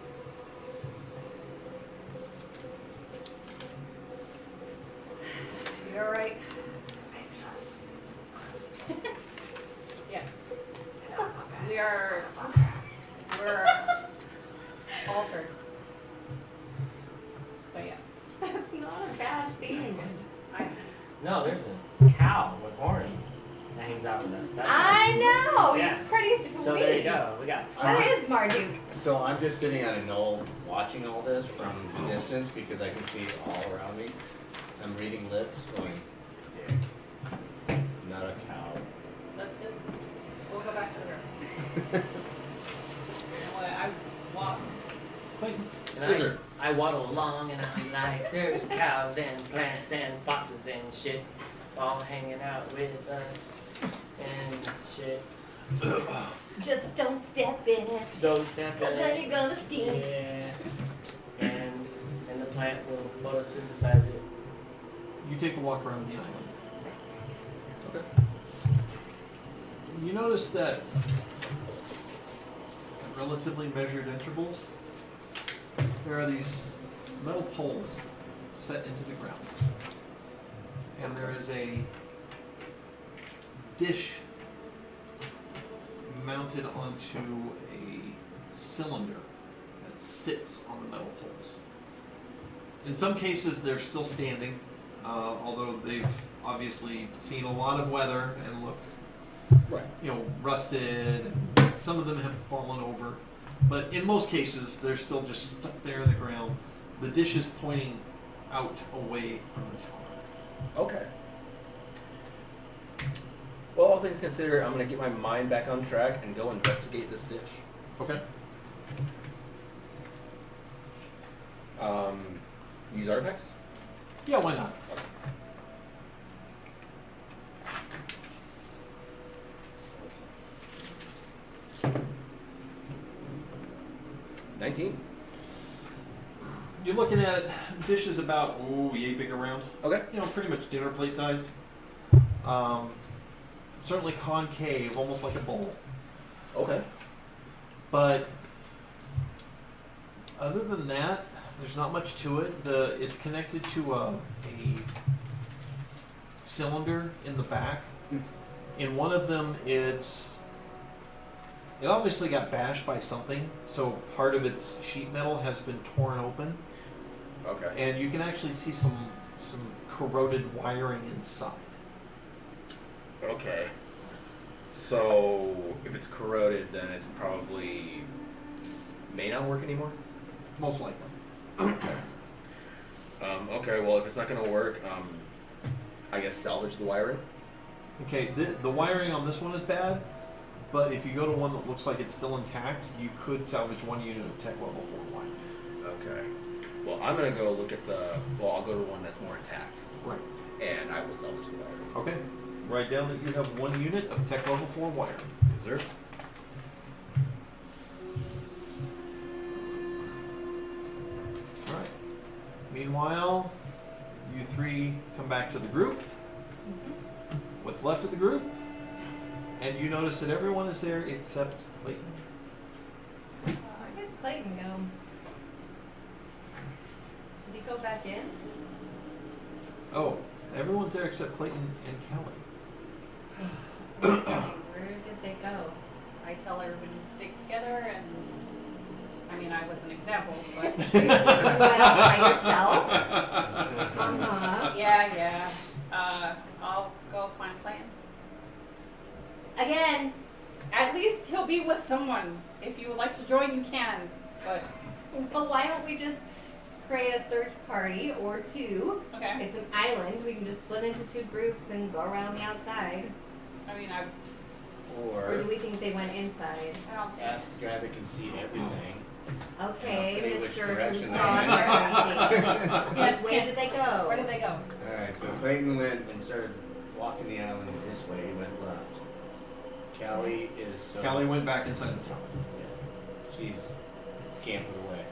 You're right. Yes. We're altered. But yes. That's not a bad thing. No, there's a cow with horns that hangs out with us. That's I know! Yeah. He's pretty sweet. So there you go. We got Where is Marduk? So I'm just sitting on a knoll watching all this from a distance because I can see it all around me. I'm reading lips going, dick, not a cow. We'll go back to the room. I walk. Clayton. And I waddle along and I'm like, there's cows and plants and foxes and shit all hanging out with us and shit. Just don't step in it. Don't step in Cause then it. you're gonna stink. Yeah. And the plant will photosynthesize it. You take a walk around the island. Okay. You notice that at relatively measured intervals, there are these metal poles set into the ground. And there is a dish mounted onto a cylinder that sits on the metal poles. In some cases, they're still standing, although they've obviously seen a lot of weather and look, rusted, and some of them have fallen over. But in most cases, they're still just stuck there in the ground. The dish is pointing out away from the tower. Okay. Well, all things considered, I'm gonna get my mind back on track and go investigate this dish. Okay. Use artifacts? Yeah, why not? 19. You're looking at it. Dish is about yay big around. Okay. Pretty much dinner plate sized. Certainly concave, almost like a bowl. Okay. But other than that, there's not much to it. It's connected to a cylinder in the back. In one of them, it obviously got bashed by something, so part of its sheet metal has been torn open. Okay. And you can actually see some corroded wiring inside. Okay. So if it's corroded, then it's probably may not work anymore. Most likely. Okay, well if it's not gonna work, I guess salvage the wiring. Okay, the wiring on this one is bad, but if you go to one that looks like it's still intact, you could salvage 1 unit of tech level 4 wiring. Okay. Well, I'm gonna go look at I'll go to one that's more intact, Right. and I will salvage the wiring. Okay. Write down that you have 1 unit of tech level 4 wiring. Yes, sir. All right. Meanwhile, you 3 come back to the group. What's left of the group? And you notice that everyone is there except Clayton. Where did Clayton go? Did he go back in? Oh, everyone's there except Clayton and Kelly. Where did they go? I tell everybody to stick together, and I mean, I was an example, but You went off by yourself? Uh-huh. yeah. I'll go find Clayton. Again, At least he'll be with someone. If you would like to join, you can. But well, why don't we just create a search party or 2? okay. It's an island. We can just split into 2 groups and go around the outside. I mean, I Or do Or we think they went inside? don't. ask the guy that can see everything. Okay, say which Mr. Who direction saw they went. everything. Yes, Where did they go? Where did they go? Alright, so Clayton went and started walking the island this way. He went left. Callie is Callie went back inside the tower. she's scampered away.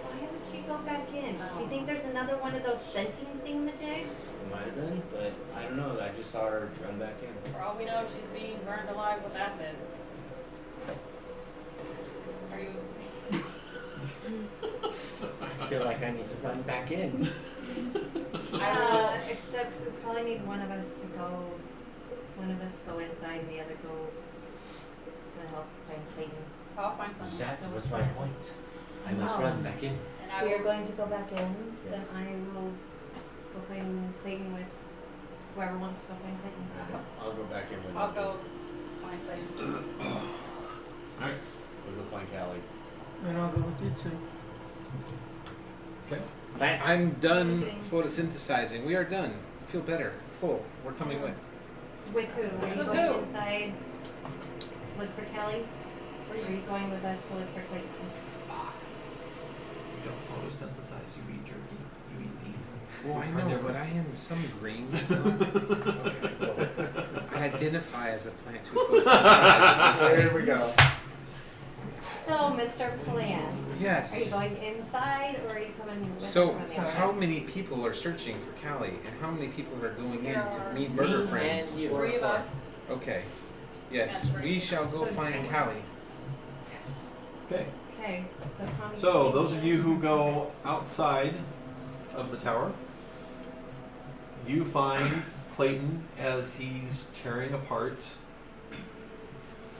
Why would she go back in? Does she think there's another one of those scenting thingamajigs? It might have been, but I don't know. I just saw her run back in. For all we know, she's being burned alive with acid. Are you? I feel like I need to run back in. Except we probably need one of us go inside and the other go to help find Clayton. I'll find Clayton. That So was which my one? point. I must Oh. run back in. And So I you're will. going to go back in, then Yes. I will go find Clayton with whoever wants to go find Clayton. I'll go back in with I'll you. go find Clayton. Alright. We'll go find Callie. And I'll go with you too. Okay. Plant. I'm done Okay. photosynthesizing. We are done. Feel better. Full. We're coming with. With who? Are you With going who? inside? Look for Kelly? Or are you going with us to look for Clayton? Spock. You don't photosynthesize, you eat jerky. You eat meat. Well, I know, Carnivorous. but I am some green stuff. Okay, well, I identify as a plant who photosynthesizes. There we go. So, Mr. Plant, Yes. are you going inside or are you coming with So, us from the how outside? many people are searching for Callie, and how many people are going in There to are meet murder me friends? and you. 3 of us. Okay. Yes, And three. we shall go So- find Callie. Yes. Okay. Okay, so Tommy. So, those of you who go outside of the tower, you find Clayton as he's tearing apart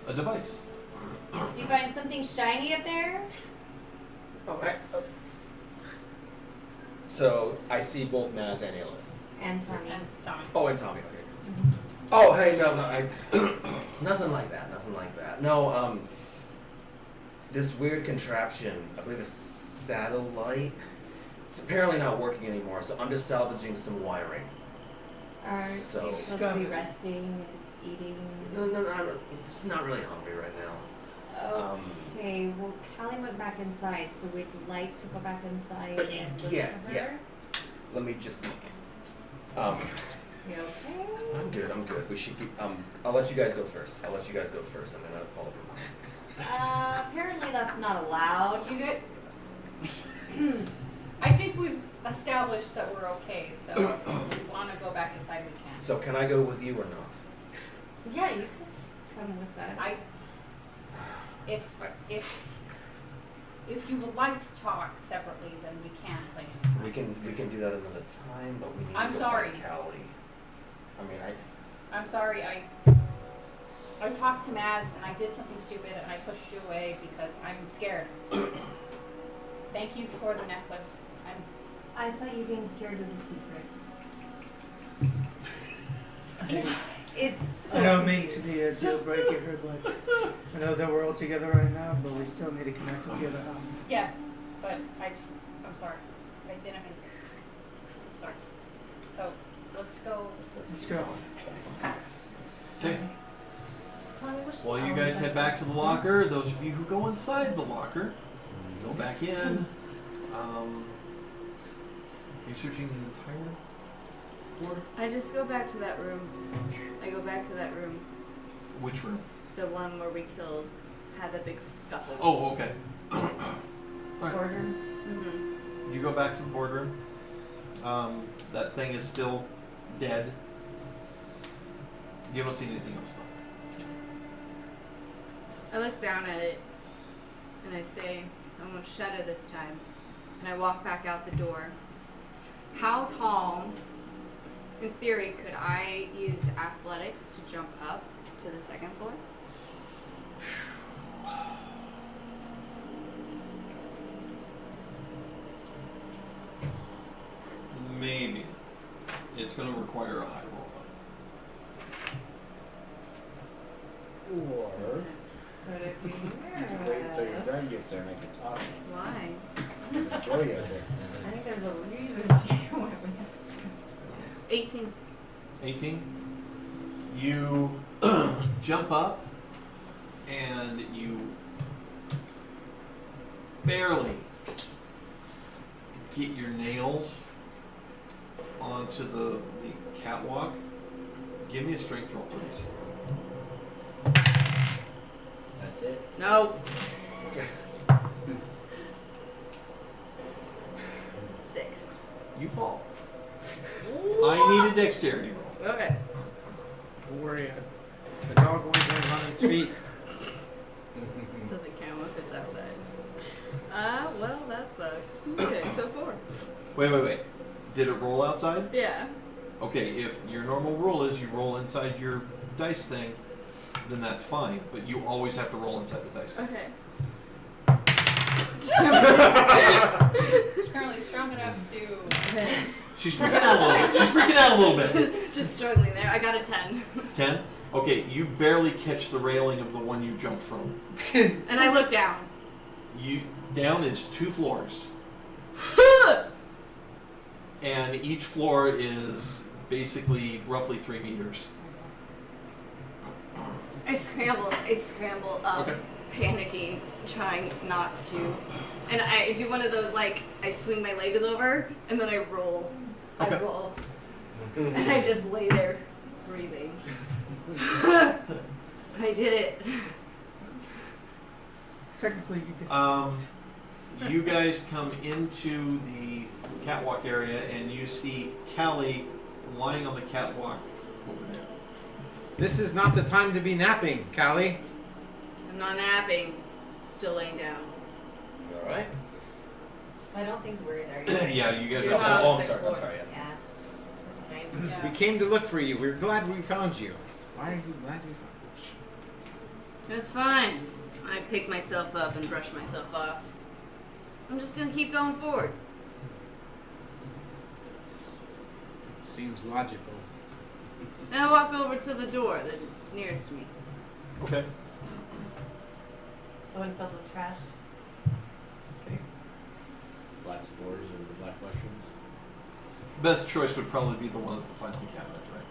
a device. Did you find something shiny up there? So I see both Maz and Aelith. And Tommy. And Tommy. Oh, and Tommy. Okay. Oh, hey, no, it's nothing like that. Nothing like that. No, this weird contraption. I believe a satellite. It's apparently not working anymore. So I'm just salvaging some wiring. Are So- you supposed to be resting and eating? No, I'm just not really hungry right now. Okay, well, Callie went back inside, so we'd like to go back inside But and look yeah, for yeah. her. Let me just. You okay? I'm good. I'm good. We should keep. I'll let you guys go first. I'll let you guys go first, and then I'll follow from. Apparently that's not allowed. You good? I think we've established that we're okay, so if we want to go back inside, we can. So can I go with you or not? Yeah, you can come with us. If you would like to talk separately, then we can play. We can do that another time, but we need I'm to go sorry. find Callie. I mean, I'm sorry, I talked to Maz and I did something stupid and I pushed you away because I'm scared. Thank you for the necklace. I thought you being scared was a secret. It's so I don't mean to confused. be a deal breaker here, but I know that we're all together right now, but we still need to connect with the other half. Yes, but I'm sorry. I didn't mean to. I'm sorry. So, let's go. Let's go. Okay. Tommy, what's While you the guys time? head back to the locker, those of you who go inside the locker, go back in. You're searching the entire floor? I just go back to that room. I go back to that room. Which room? The one where we had the big scuffle. Oh, okay. Alright. Boardroom. Mm-hmm. You go back to the boardroom. That thing is still dead. You don't see anything else though. I look down at it and I say, I won't shudder this time. And I walk back out the door. How tall, in theory, could I use athletics to jump up to the second floor? Maybe. It's going to require a high roll. Or Could it be wait until your friend gets there and I can talk. Why? There's Jori out there. I think there's a reason to why we have 18. 18. You jump up and you barely get your nails onto the catwalk. Give me a strength roll, please. That's it. No. 6. You fall. I need a dexterity roll. Okay. Don't worry. The dog won't even run on its feet. Doesn't count if it's outside. Well, that sucks. Okay, so 4. Wait. Did it roll outside? Yeah. Okay, if your normal rule is you roll inside your dice thing, then that's fine. But you always have to roll inside the dice thing. Okay. It's currently strong enough to. She's freaking out a little bit. She's freaking out a little bit. Just struggling there. I got a 10. 10? Okay, you barely catch the railing of the one you jumped from. And I look down. You down is 2 floors. And each floor is basically roughly 3 meters. I scramble up, Okay. panicking, trying not to. And I do one of those, like, I swing my legs over, and then I roll. Okay. I roll. And I just lay there, breathing. I did it. Technically, you could. You guys come into the catwalk area and you see Callie lying on the catwalk over there. This is not the time to be napping, Callie. I'm not napping. Still laying down. You alright? I don't think we're there yet. Yeah, you guys You're are. not- Oh, I'm second sorry. I'm floor. sorry. Yeah. Yeah. Yeah. We came to look for you. We're glad we found you. Why are you glad we found you? That's fine. I pick myself up and brush myself off. I'm just gonna keep going forward. Seems logical. Then I walk over to the door that's nearest to me. Okay. The one filled with trash. Black spores or the black mushrooms. Best choice would probably be the one at the filing cabinet, right?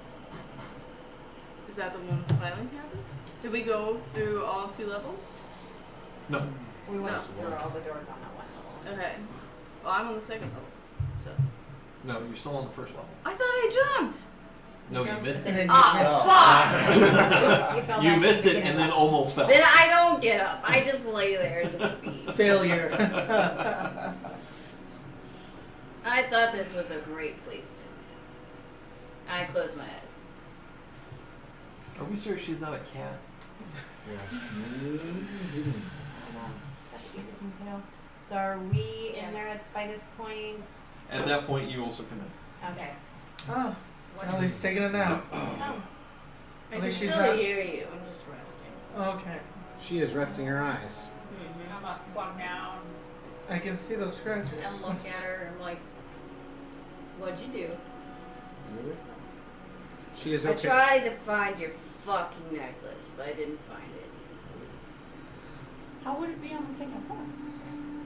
Is that the one with the filing cabinets? Did we go through all 2 levels? No. We went No. through all the doors on that one level. Okay. Well, I'm on the second level. So. No, you're still on the first level. I thought I jumped! No, you jumped missed and it. then Ah, fuck! You fell You back missed to it get and then up. almost fell. Then I don't get up. I just lay there to defeat. Failure. I thought this was a great place to nap. I close my eyes. Are we sure she's not a cat? That's interesting to know. So are we in there by this point? At that point, you also come in. Okay. Oh, Ellie's taking a nap. Oh. I At can least she's still not- hear you. I'm just resting. Okay. She is resting her eyes. Mm-hmm. I'm gonna squat down I can see those scratches. and look at her and I'm like, what'd you do? She is I okay. tried to find your fucking necklace, but I didn't find it. How would it be on the second floor?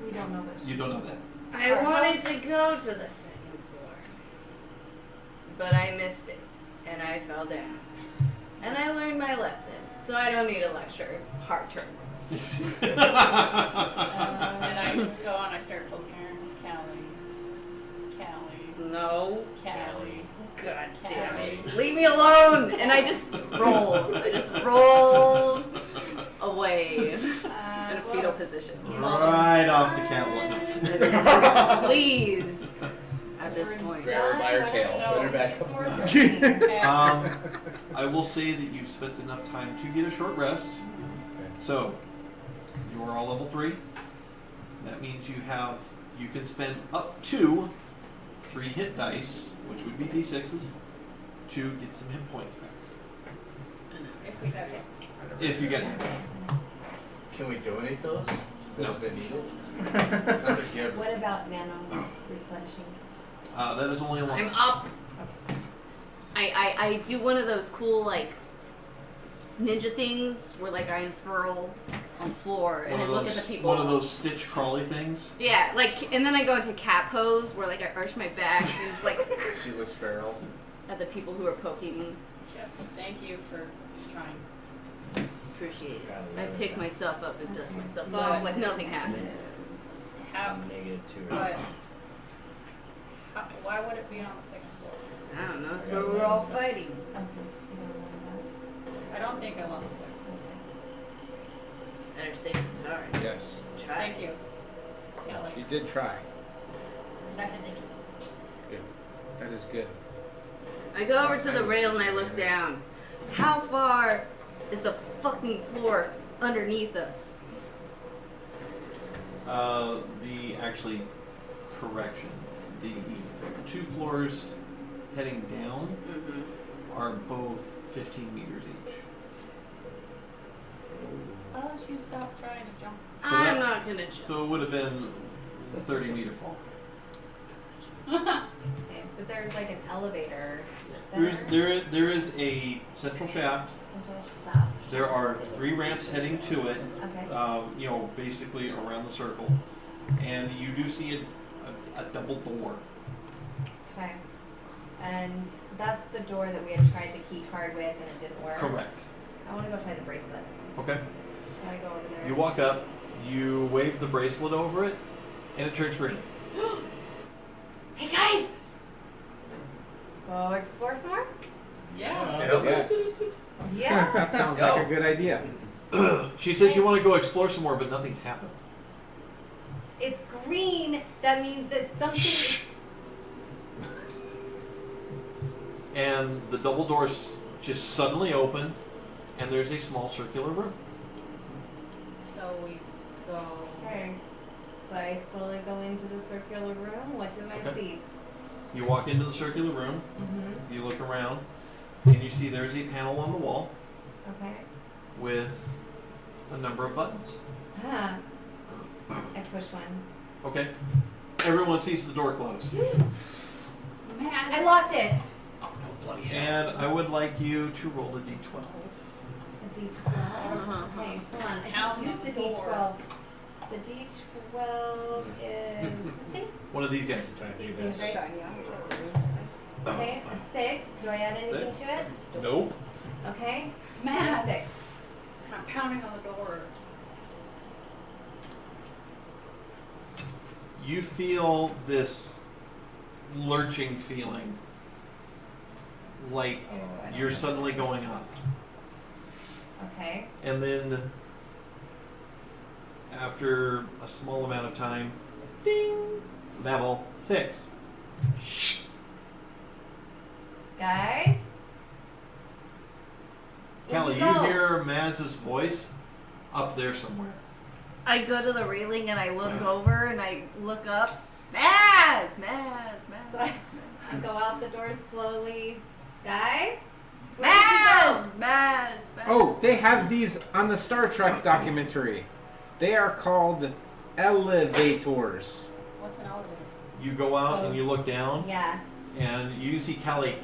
We don't know this. You don't know that. I wanted to go to the second floor, but I missed it, and I fell down. And I learned my lesson, so I don't need a lecture. Hard turn. And I just go and I start poking her. Callie. No. Callie. God damn Callie. it. Leave me alone! And I just rolled. I just rolled away in a fetal position. Right off the catwalk. Please. At this point. Grab her by her tail, put her back up. I will say that you've spent enough time to get a short rest. So, you are all level 3. That means you can spend up to 3 hit dice, which would be d6s, to get some hit points back. If we got hit. If you get damage. Can we donate those? No. If they need it? It's not a gift. What about nanos replenishing? That is only a 1. I'm up. I do one of those cool, like, ninja things where, like, I unfurl on the floor and then look at the people. One of those stitch crawly things. Yeah, like, and then I go into cat pose where, like, I arch my back and just, like, She looks feral. at the people who are poking me. Yes. Thank you for trying. Appreciate it. I pick myself up and dust myself But- off like nothing happened. How, -2. but why would it be on the second floor? I don't know, it's where we're all fighting. Okay, so you don't know I don't think I lost it. Better safe than sorry. Yes. Try. Thank you. She did try. that. I said thank you. Good. That is good. I go over to the rail and I look down. How far is the fucking floor underneath us? Correction. The 2 floors heading down Mm-hmm. are both 15 meters each. Why don't you stop trying to jump? So I'm that- not gonna jump. So it would have been a 30-meter fall. Okay, but there's like an elevator. There is a central shaft. Central stop. There are 3 ramps heading to it. Okay. Basically around the circle, and you do see a double door. Okay. And that's the door that we had tried the key card with and it didn't work. Correct. I want to go try the bracelet. Okay. So I go over there. You walk up, you wave the bracelet over it, and it turns green. Hey guys! Go explore some more? Yeah. Yes. Yeah. That sounds like a good idea. She says you want to go explore some more, but nothing's happened. It's green. That means that something. And the double doors just suddenly open, and there's a small circular room. So we go. Okay. So I slowly go into the circular room. What do I Okay. see? You walk into the circular room, Mm-hmm. you look around, and you see there's a panel on the wall Okay. with a number of buttons. Huh. I push one. Okay? Everyone sees the door close. Man. I locked it. Oh, bloody hell. And I would like you to roll a d12. A D12. Okay, hold on. I How can use the many D12. The D12 is this thing? One of these guys. Trying to do These this. things, right? Shiny Okay, a 6. Do I add anything 6? to it? Nope. Okay. Man. 6. I'm pounding on the door. You feel this lurching feeling, like you're suddenly going up. Okay. And then, after a small amount of time, ding, level 6. Guys? Kelly, Where'd you go? hear Maz's voice up there somewhere. I go to the railing and I look over and I look up. Maz! So I go out the door slowly. Guys? Maz! Maz! Oh, they have these on the Star Trek documentary. They are called elevators. What's an elevator? You go out and you look down, Yeah. and you see Kelly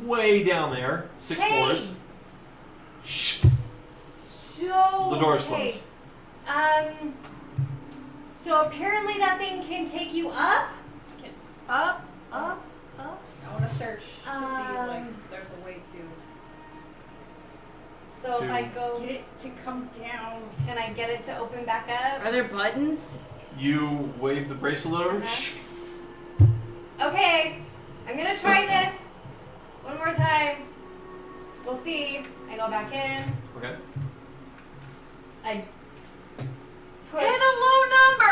way down there, 6 Hey! floors. Shh. So The door's okay. closed. So apparently that thing can take you up. Up. I want to search to see like there's a way to So if I To- go, get it to come down. can I get it to open back up? Are there buttons? You wave the bracelet over. Uh-huh. Shh. Okay, I'm gonna try this one more time. We'll see. I go back in. Okay. I push. Hit a low number.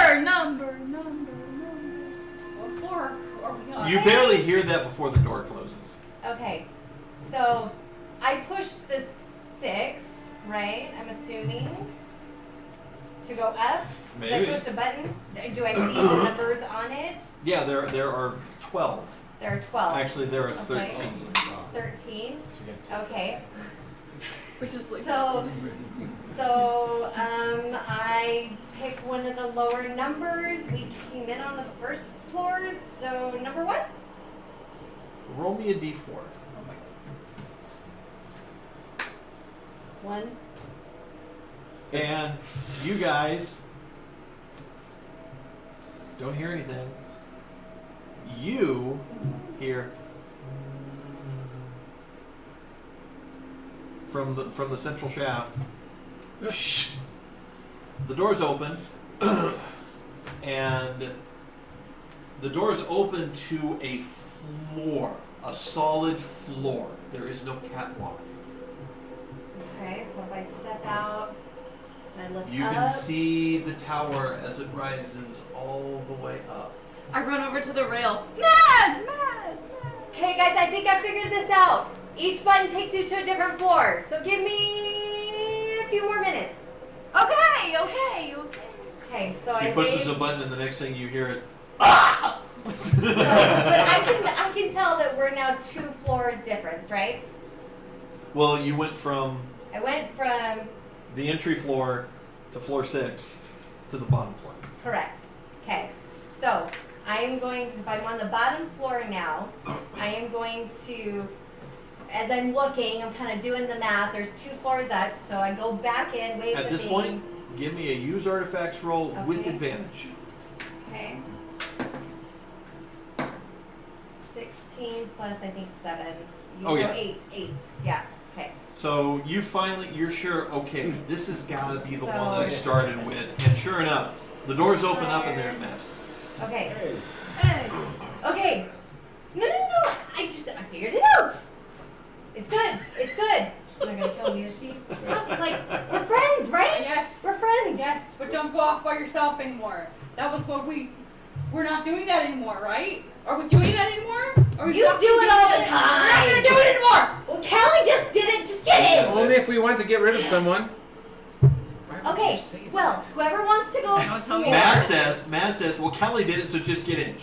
What floor are we on? You barely hear that before the door closes. Okay, so I pushed the 6, right? I'm assuming to go up. So I Maybe. pushed a button. Do I see the numbers on it? Yeah, there are 12. There are 12. Actually, there are Okay. 13. 13. Okay. Which is like So I pick one of the lower numbers. We came in on the first floor, so number 1. Roll me a d4. 1. And you guys don't hear anything. You hear from the central shaft. Shh. The door's open, and the door's open to a floor, a solid floor. There is no catwalk. Okay, so if I step out and I look You up. can see the tower as it rises all the way up. I run over to the rail. Maz! Okay, guys, I think I figured this out. Each button takes you to a different floor, so give me a few more minutes. Okay. Okay, so She I pushes wave. a button, and the next thing you hear is ah! But I can tell that we're now 2 floors difference, right? Well, you went from I went from the entry floor to floor 6 to the bottom floor. correct. Okay, so I am going. If I'm on the bottom floor now, I am going to. As I'm looking, I'm kind of doing the math. There's 2 floors up, so I go back in, wave At the this thing. point, give me a use artifacts roll with Okay. advantage. Okay. 16 plus I think 7. Oh, yeah. 8. Yeah. Okay. So you're sure, okay, this has got to be the one that I So- started with. And sure enough, the doors open up and there's Mass. Okay. Hey. Okay. No. I figured it out. It's good. I'm not gonna kill me, is she? Like, we're friends, right? Yes. We're friends. Yes, but don't go off by yourself anymore. That was what we're not doing that anymore, right? Are we doing that anymore? Are we You not do doing it all that the anymore? time. We're not gonna do it anymore. Well, Callie just did it. Just get in. Only if we want to get rid of someone. Why would Okay. you say that? Well, whoever wants to go Don't tell me explore- Mass says, well, Kelly did it, so just get in.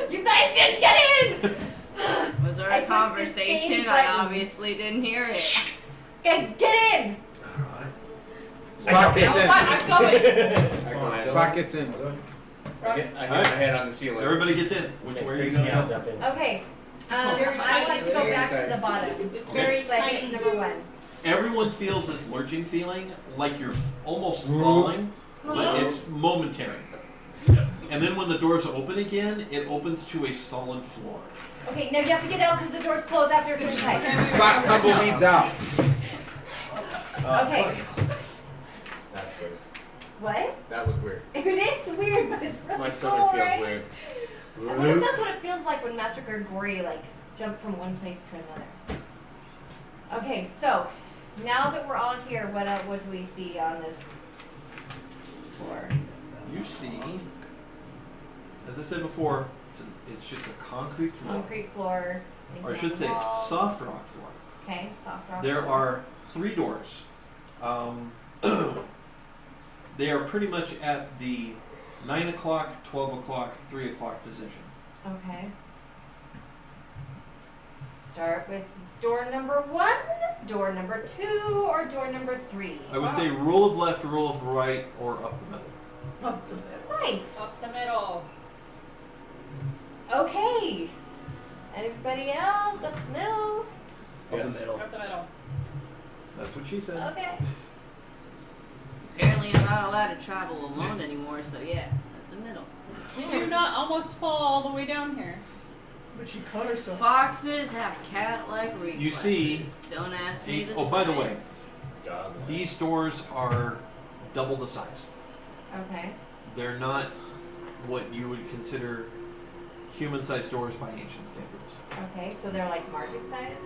You guys didn't get in. Was there I a pushed this conversation? same I button. obviously didn't hear it. Guys, get in. Spock You gets know in. what? I'm coming. Spock gets in. I hit my head on the ceiling. Everybody gets in. Which way are you going to go? Okay. Very I want to go Very back tight. to the bottom. It's very So I hit tiny. number 1. Everyone feels this lurching feeling, like you're almost falling, but it's momentary. And then when the doors open again, it opens to a solid floor. Okay, now you have to get out because the doors close after it's been tight. Spock tumbleweeds out. Okay. That's weird. What? That was weird. It is weird, but it's really My cool, stomach feels right? weird. I wonder if that's what it feels like when Master Grigori jumps from one place to another. Okay, so now that we're all here, what do we see on this floor? You see, as I said before, it's just a concrete floor. Concrete floor. Or I should say, walls. soft rock floor. Okay, soft rock. There floor. are 3 doors. They are pretty much at the 9 o'clock, 12 o'clock, 3 o'clock position. Okay. Start with door number 1, door number 2, or door number 3. I would say rule of left, rule of right, or up the middle. Up the middle. Fine. Up the middle. Okay. And Everybody else, up the middle. Up the middle. Up the middle. That's what she said. Okay. Apparently, I'm not allowed to travel alone anymore, so yeah, at the middle. Did you not almost fall all the way down here? But she caught herself. Foxes have cat-like reflexes. You see Don't ask me the oh, by the way, science. these doors are double the size. Okay. They're not what you would consider human-sized doors by ancient standards. Okay, so they're like market size?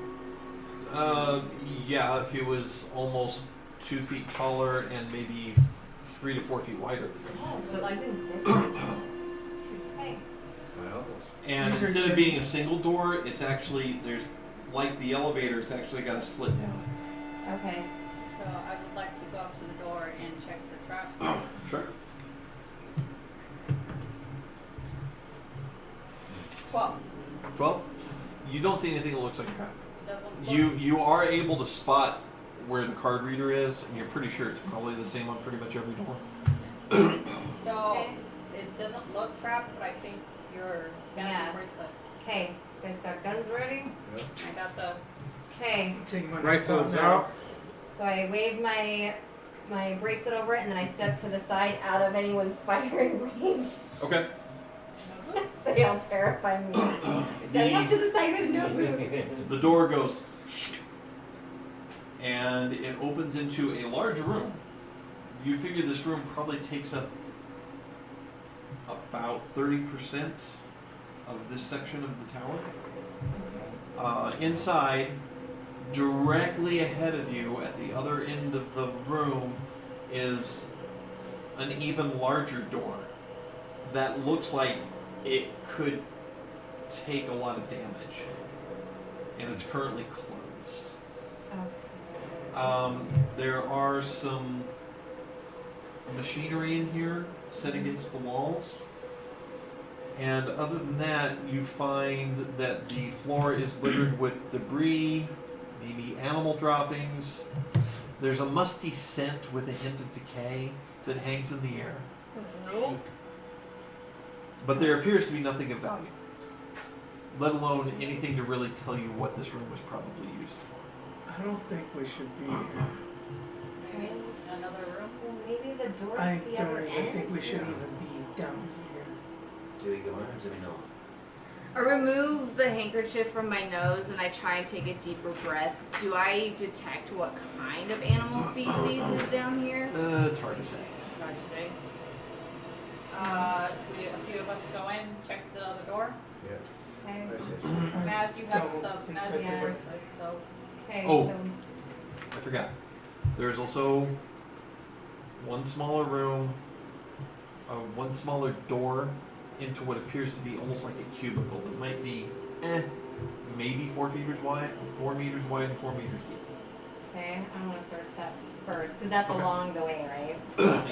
Yeah, if it was almost 2 feet taller and maybe 3 to 4 feet wider. Oh, so like even bigger. Okay. And These are instead of good. being a single door, it's actually, there's, like the elevator, it's actually got a slit down Okay. So I would like to go up to the door and check for traps. it. Sure. 12. 12? You don't see anything that looks like a trap. Doesn't look. You are able to spot where the card reader is, and you're pretty sure it's probably the same on pretty much every door. So Okay. it doesn't look trapped, but I think your fancy Yeah. bracelet. Okay. You guys got guns ready? I got the. Okay. Take my Rifles thumb out. So I wave my bracelet over it, and then I step to the side out of anyone's firing range. Okay. They all terrify me. Step off to the side with no move. The door goes, and it opens into a large room. You figure this room probably takes up about 30% of this section of the tower. Inside, directly ahead of you at the other end of the room is an even larger door that looks like it could take a lot of damage, and it's currently closed. There are some machinery in here set against the walls, and other than that, you find that the floor is littered with debris, maybe animal droppings. There's a musty scent with a hint of decay that hangs in the air. But there appears to be nothing of value, let alone anything to really tell you what this room was probably used for. I don't think we should be here. Okay. Another room. Well, maybe the door's I at the other don't end. even think we should even be down here. Do we go in or do we not? I remove the handkerchief from my nose and I try and take a deeper breath. Do I detect what kind of animal feces is down here? It's hard to say. It's hard to say. A few of us go in, check the other door. Yeah. Okay. That's it. Maz, you have don't the think magic that's it. bracelet, so. Okay. Oh. So I forgot. There's also one smaller room, one smaller door into what appears to be almost like a cubicle that might be, maybe 4 meters wide, 4 meters wide, and 4 meters deep. okay, I'm gonna search that first because that's Okay. along the way, right?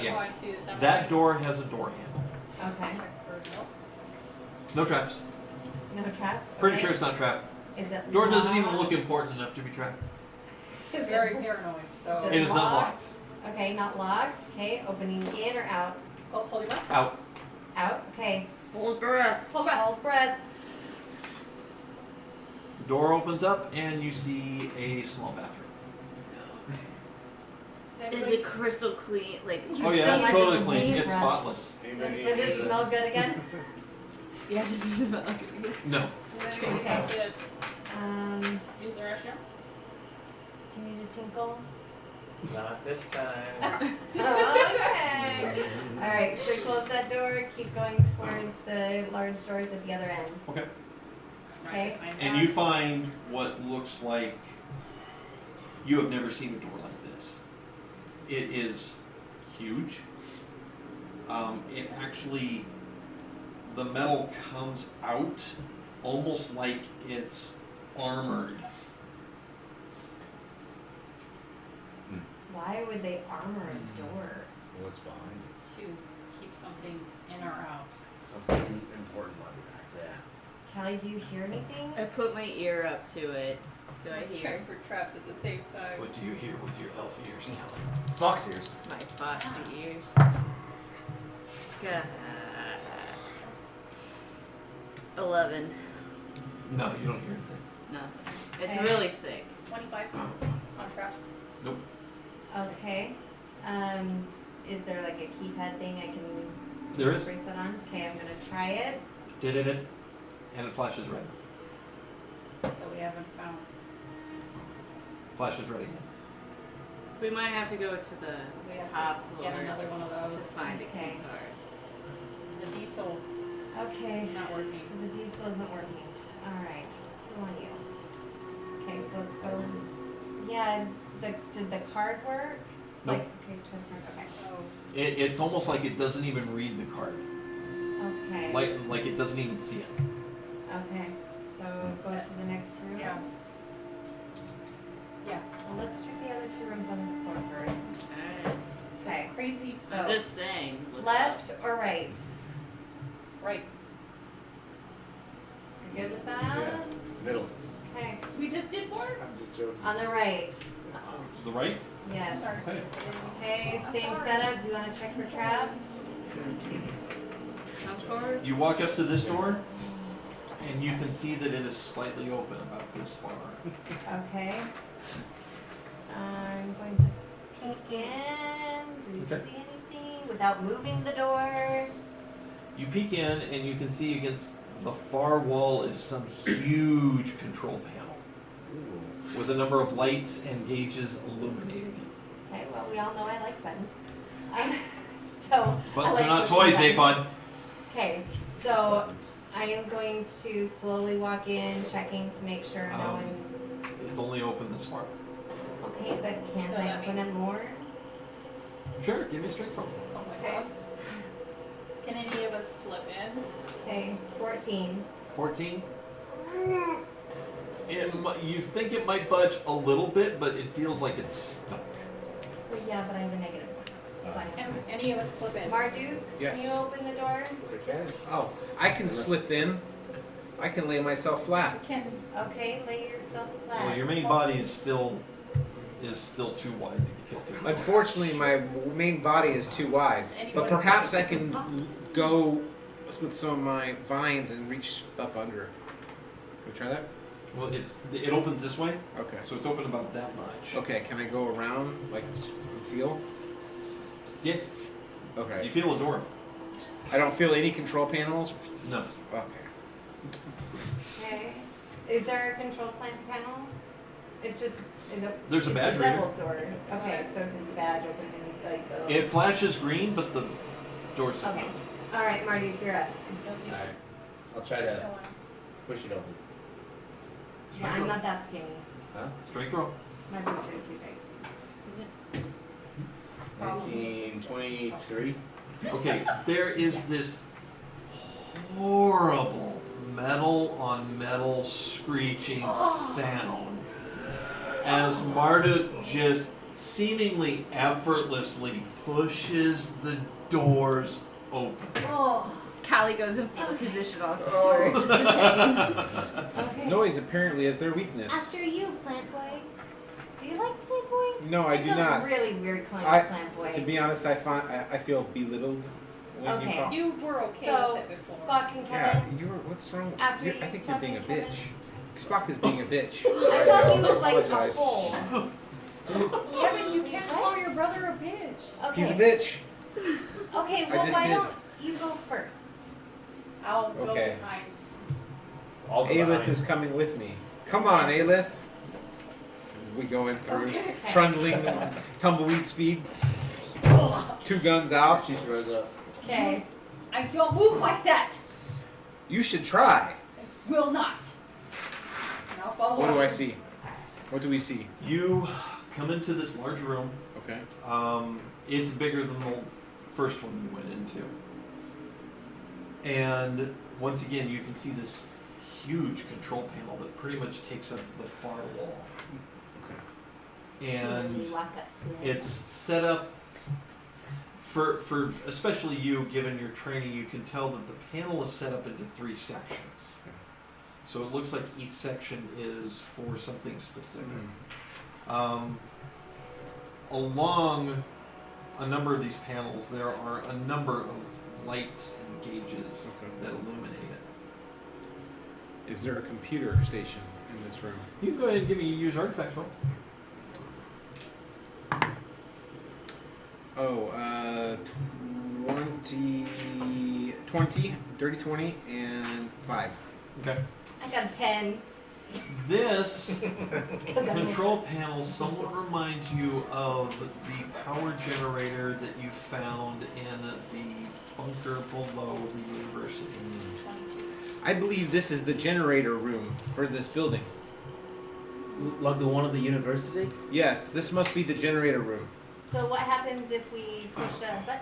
Yeah. Going to some That door has a door handle. Okay. check for milk. No traps. No traps. Pretty okay. sure it's not trapped. Is it Door doesn't even locked? look important enough to be trapped. Is Very it- paranoid, so. It is not locked. Okay, not locked. Okay, opening in or out? Oh, hold your breath. Out. Out. Okay. Hold breath. Hold breath. Hold breath. The door opens up and you see a small bathroom. Is it crystal clean? Like, Oh yeah, still it's like totally the clean. same It's breath. spotless. Does it smell good again? yeah, this is about No. Okay. Use the restroom. Do you need to tinkle? Not this time. Okay. All right. So close that door. Keep going towards the large doors at the other end. Okay. Okay. And you find what looks like you have never seen a door like this. It is huge. It actually, the metal comes out almost like it's armored. Why would they armor a door? What's behind it? To keep something in or out. Something important might be back there. Callie, do you hear anything? I put my ear up to it. Do I hear Check for traps at the same time. What do you hear with your elf ears, Kelly? Fox ears. my foxy ears? God. 11. No, you don't hear anything. Nothing. It's Okay. really thick. 25 on traps. Nope. Okay. Is there like a keypad thing I can There is. brace that on? Okay, I'm gonna try it. Did it? And it flashes red. So we haven't found. Flashes red again. We might have to go to the We have top to floor get another one of those. to find a Okay. key card. The diesel. Okay. It's not working. So the diesel isn't working. Alright. Who on you? Okay, so let's go. Yeah, did the card work? Nope. Like, okay, try the card. Okay. So It's almost like it doesn't even read the card. Okay. Like it doesn't even see it. Okay. So go to the next room. yeah. Yeah. Well, let's check the other two rooms on this floor first. Alright. Okay. Crazy. So I'm just saying. Looks left or right? Right. You're good with that? Yeah. Middle. Okay. We just did more. I'm just joking. On the right. To the right? I'm Yes. sorry. Okay. Okay, I'm same sorry. setup. Do you want to check for traps? Of course. You walk up to this door, and you can see that it is slightly open about this far. Okay. I'm going to peek in. Do you Okay. see anything without moving the door? You peek in, and you can see against the far wall is some huge control panel with a number of lights and gauges illuminating it. Okay, well, we all know I like buttons. So I Buttons like are not pushing toys, buttons. Aphon. Okay, so I am going to slowly walk in, checking to make sure no Um, one's. It's only open this far. Okay, but can't So I that open it means- more? Sure, give me a strength roll. Oh my Okay. god. Can any of us slip in? Okay, 14. 14. You think it might budge a little bit, but it feels like it's stuck. Well, yeah, but I have a negative sign. And any of us slip in? Marduk, Yes. can you open the door? I can. Oh, I can slip in. I can lay myself flat. Can Okay, lay yourself flat. Well, your main body is still too wide to get through. Unfortunately, my main body is too wide. But perhaps I can go with some of my vines and reach up under. Can we try that? Well, it opens this way, Okay. so it's open about that much. Okay, can I go around, like, feel? Yeah, Okay. you feel a door. I don't feel any control panels? No. Okay. Okay. Is there a control panel? Is it? There's a it's badge a reader. double door. Okay, so does the badge open in like the? It flashes green, but the door's still Okay. closed. All right, Marduk, you're up. Alright. I'll try to push it open. Yeah, I'm not that skinny. Huh? Strength roll. My boobs are too big. 1923. Okay, there is this horrible metal on metal screeching sound as Marduk just seemingly effortlessly pushes the doors open. Oh. Callie goes in fetal position on the floor. Just in pain. Okay. Noise apparently is their weakness. After you, Plant Boy. Do you like Plant Boy? No, I It do feels not. really weird calling I- you Plant Boy. To be honest, I feel belittled when you Okay. call. You were okay So, with it before. Spock and Yeah, Kevin. what's wrong? After I you, think you're Spock being a and Kevin. bitch. Spock is being a bitch. I thought he was like a Apologize. hole. Kevin, you can't call your brother a bitch. Okay. He's a bitch. Okay, I well, just why did. don't you go first? I'll go Okay. behind. I'll go Aelith behind. is coming with me. Come on, Aelith. We go in through, Okay. trundling tumbleweed speed. 2 guns out. She throws up. Okay. I don't move like that. You should try. Will not. And I'll follow What do I after. see? What do we see? You come into this large room. Okay. It's bigger than the first one you went into. And once again, you can see this huge control panel that pretty much takes up the far wall. Okay. And You walk up to it. it's set up for especially you, given your training, you can tell that the panel is set up into 3 sections. So it looks like each section is for something specific. Along a number of these panels, there are a number of lights and gauges Okay. that illuminate it. Is there a computer station in this room? You can go ahead and give me a use artifacts roll. Oh, 20, dirty 20, and 5. Okay. I got a 10. This control panel somewhat reminds you of the power generator that you found in the bunker below the university. 22. I believe this is the generator room for this building. Like the one at the university? Yes, this must be the generator room. So what happens if we push a button?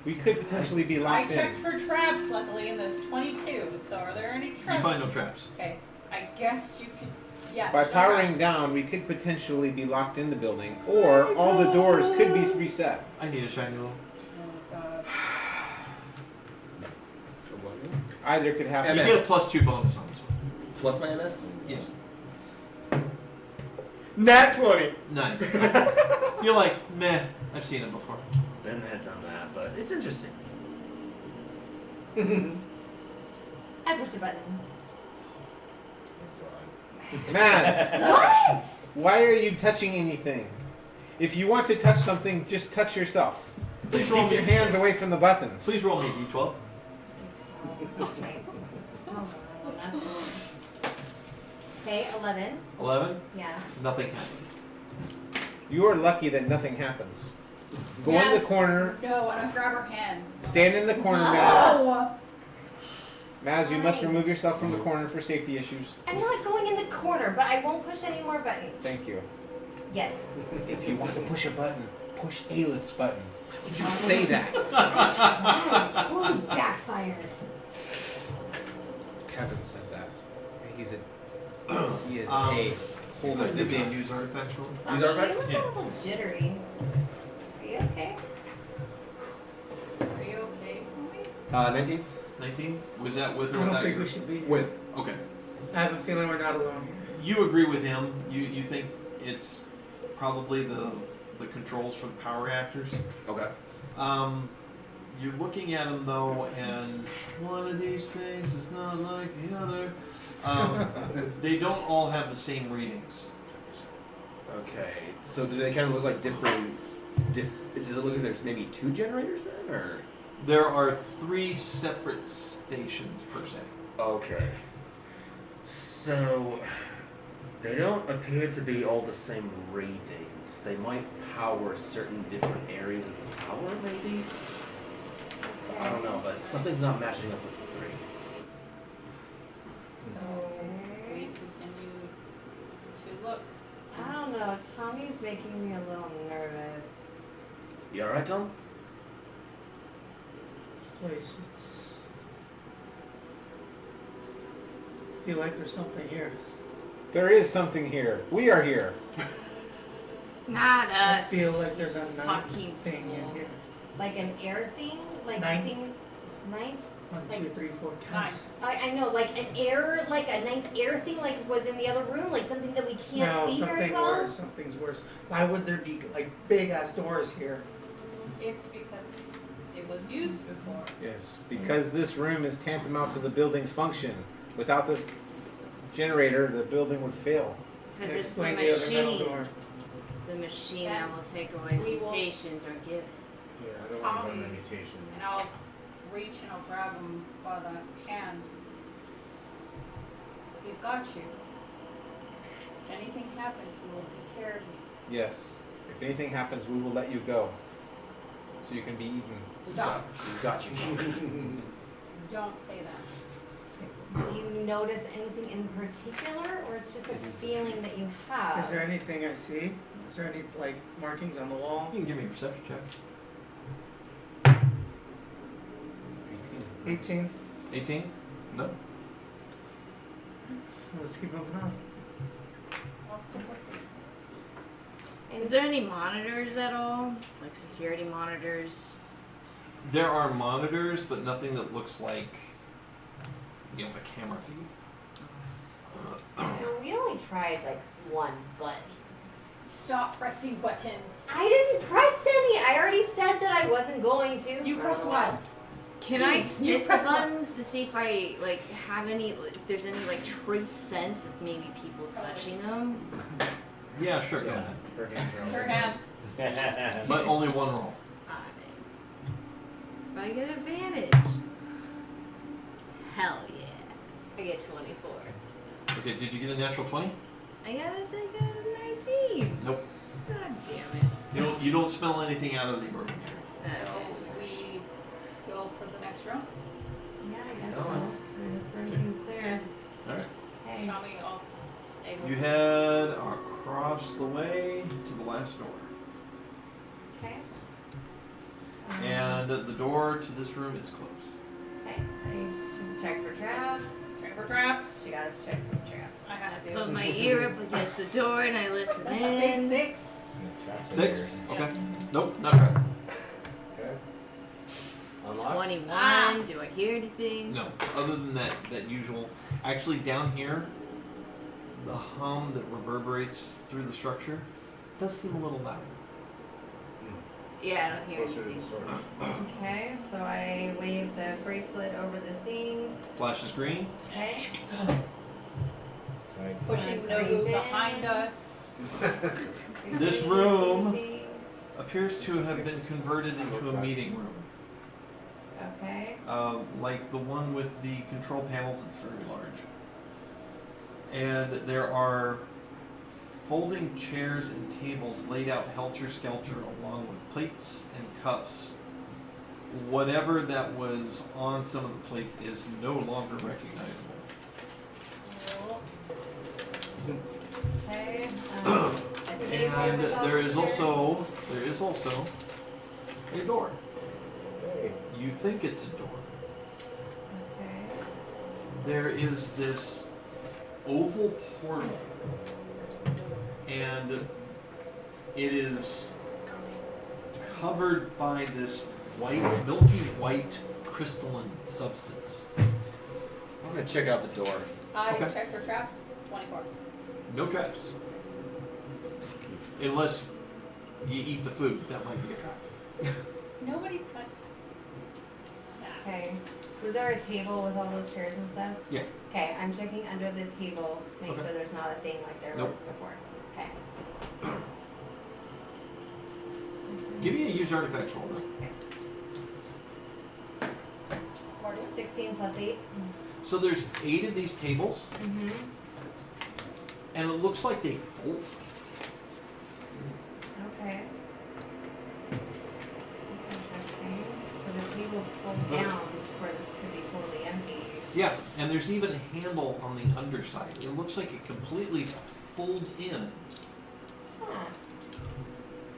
We could potentially be I locked checked in. for traps, luckily, and there's 22. So are there any You traps? find no traps. Okay, I guess you could. Yeah. By there's no powering traps. down, we could potentially be locked in the building, or all the doors could be reset. I need a shiny little. Oh god. So what? Either could happen. You MS. get a +2 bonus on this one. Plus my MS? Yes. Nat 20! Nice. You're like, meh, I've seen it before. Been there, done that, but it's interesting. I push a button. Maz, What? why are you touching anything? If you want to touch something, just touch yourself. Please roll Keep your me. hands away from the buttons. Please roll me a d12. Okay. Okay, 11. 11. Yeah. Nothing happens. You are lucky that nothing happens. Go in Yes. the corner. No, and I grab her hand. Stand in the corner, Maz. Oh! Maz, you must remove yourself from the corner for safety issues. I'm not going in the corner, but I won't push any more buttons. Thank you. Yet. If you want to push a button, push Aelith's button. Why would you say that? Wow, totally backfired. Kevin said that. He is a hold Give of the me a big. use artifact roll. Use artifacts? You look Yeah. a little jittery. Are you okay? Are you okay, Tommy? 19? 19. Was that with I or don't without think your? we should be here. With. Okay. I have a feeling we're not alone here. You agree with him. You think it's probably the controls for the power reactors. Okay. You're looking at them though, and one of these things is not like the other. They don't all have the same readings. Okay. So do they kind of look like different... does it look like there's maybe 2 generators then, or...? There are 3 separate stations per se. Okay. So... They don't appear to be all the same ratings. They might power certain different areas of the tower, maybe? I don't know, but something's not matching up with the 3. So we continue to look. I don't know. Tommy's making me a little nervous. You alright, Tom? This place, it's. I feel like there's something here. There is something here. We are here. Not I us. feel like there's a ninth Fucking thing in here. Like an air thing? Like Ninth. thing? Ninth? 1, 2, 3, 4 counts. I know, like an air, like a ninth air thing, like was in the other room, like something that we can't No, see very something well. worse. Something's worse. Why would there be like big ass doors here? It's because it was used before. Yes, because this room is tantamount to the building's function. Without this generator, the building would fail. Because it's the Explain the other metal machine. door. The machine That that will take away we will- mutations or give. Yeah, I don't Tommy. want to run a mutation. And I'll reach and I'll grab him by the hand. We've got you. If anything happens, we will take care of you. Yes. If anything happens, we will let you go. So you can be eaten. Stop. We got you. Don't say that. Do you notice anything in particular, or it's just a feeling that you have? Is there anything I see? Is there any like markings on the wall? You can give me a perception check. 18. 18. No. Let's keep moving on. I'll stick with you. Is there any monitors at all? Like security monitors? There are monitors, but nothing that looks like, a camera feed. No, we only tried like one button. Stop pressing buttons. I didn't press any. I already said that I wasn't going to. You I pressed don't know one. Can I sniff the buttons to see if I like have any, if there's any like trace sense of maybe people touching them? Yeah, sure, go ahead. Her hands are Her over. hands. But only one roll. Ah, dang. But I get advantage. Hell yeah. I get 24. Okay, did you get a natural 20? I got a 19. Nope. God damn it. You don't smell anything out of the ordinary. So Okay. we go for the next room. Yeah, I guess Go so. on. This room seems clear. Alright. Hey. Shall we all stay with You head across the way to the last door. Okay. And the door to this room is closed. Okay. I check for traps. check for traps? She got us to check for traps. I have to. Put my ear up against the door and I listen That's a big in. 6. Traps in 6? yours. Okay. Nope, not right. Okay. Unlocked. 21. Do I hear anything? No. Other than that usual. Actually, down here, the hum that reverberates through the structure does seem a little louder. Yeah, I don't hear Closer to the anything. source. Okay, so I wave the bracelet over the thing. Flashes green. Okay. Sorry. Pushing Nice. Nobu behind us. This room appears to have been converted into a meeting room. Okay. Like the one with the control panels, it's very large. And there are folding chairs and tables laid out helter-skelter along with plates and cups. Whatever that was on some of the plates is no longer recognizable. Okay. And there is also a door. Hey. You think it's a door. Okay. There is this oval portal, and it is covered by this white, milky white crystalline substance. I'm gonna check out the door. I Okay. check for traps. 24. No traps. Unless you eat the food, that might be a trap. Nobody touched. Okay. Was there a table with all those chairs and stuff? Yeah. Okay, I'm checking under the table to make Okay. sure there's not a thing like there Nope. was before. Okay. Give me a use artifacts roll. Okay. Marty? 16 plus 8. So there's 8 of these tables, Mm-hmm. and it looks like they fold. Okay. That's interesting. So the tables fold down to where this could be totally empty. Yeah, and there's even a handle on the underside. It looks like it completely folds in. Huh.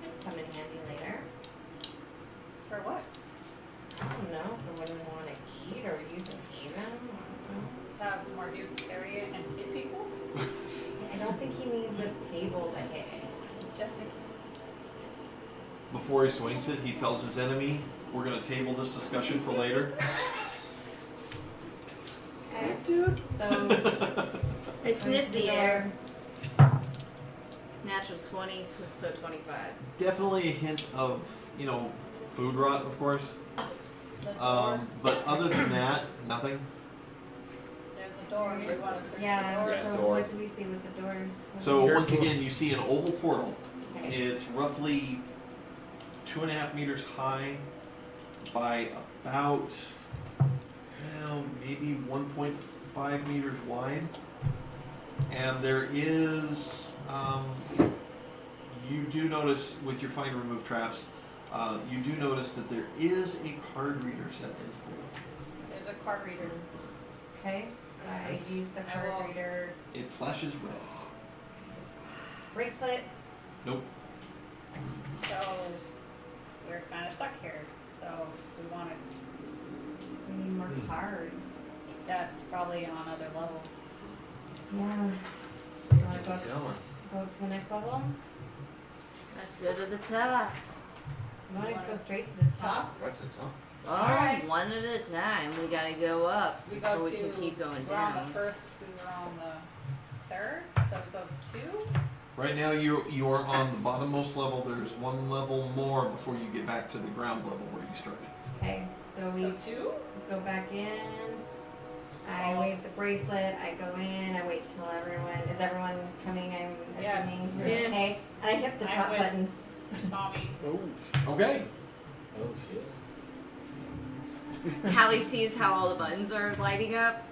Could come in handy later. For what? I don't know, for when we want to eat or use an even. I don't know. Have Marty carry it and hit people? I don't think he needs a table to hit anyone. Just in case. Before he swings it, he tells his enemy, "We're going to table this discussion for later." Okay. Dude. So, I sniff the air. Natural 20, so 25. Definitely a hint of, food rot, of course. The door. But other than that, nothing. There's a door. We want to search yeah, the door. Yeah, so door. what do we see with the door? So once Careful. again, you see an oval portal. Okay. It's roughly 2.5 meters high by about maybe 1.5 meters wide, and there is you do notice with your find and remove traps, you do notice that there is a card reader set into the There's a card reader. Okay, so I Nice. use the I card will- reader It flashes red. bracelet. Nope. So we're kind of stuck here. So we want to. We need more cards. That's probably on other levels. Yeah. So You wanna keep go, going. go to the next level? Let's go to the top. You want to Wanna- go straight to the top? Top. What's it on? Oh, Alright. one at a time. We gotta go up We before go we to. can keep going we're on down. the first. We were on the third. So we go 2. Right now you are on the bottommost level. There's one level more before you get back to the ground level where you started. Okay, so we So 2? go back in. I wave the bracelet. I go in. I wait till everyone. Is everyone coming? I'm Yes. assuming. Yes. Okay. And I hit the I'm top with- button. Tommy. Okay. Oh shit. Callie sees how all the buttons are lighting up,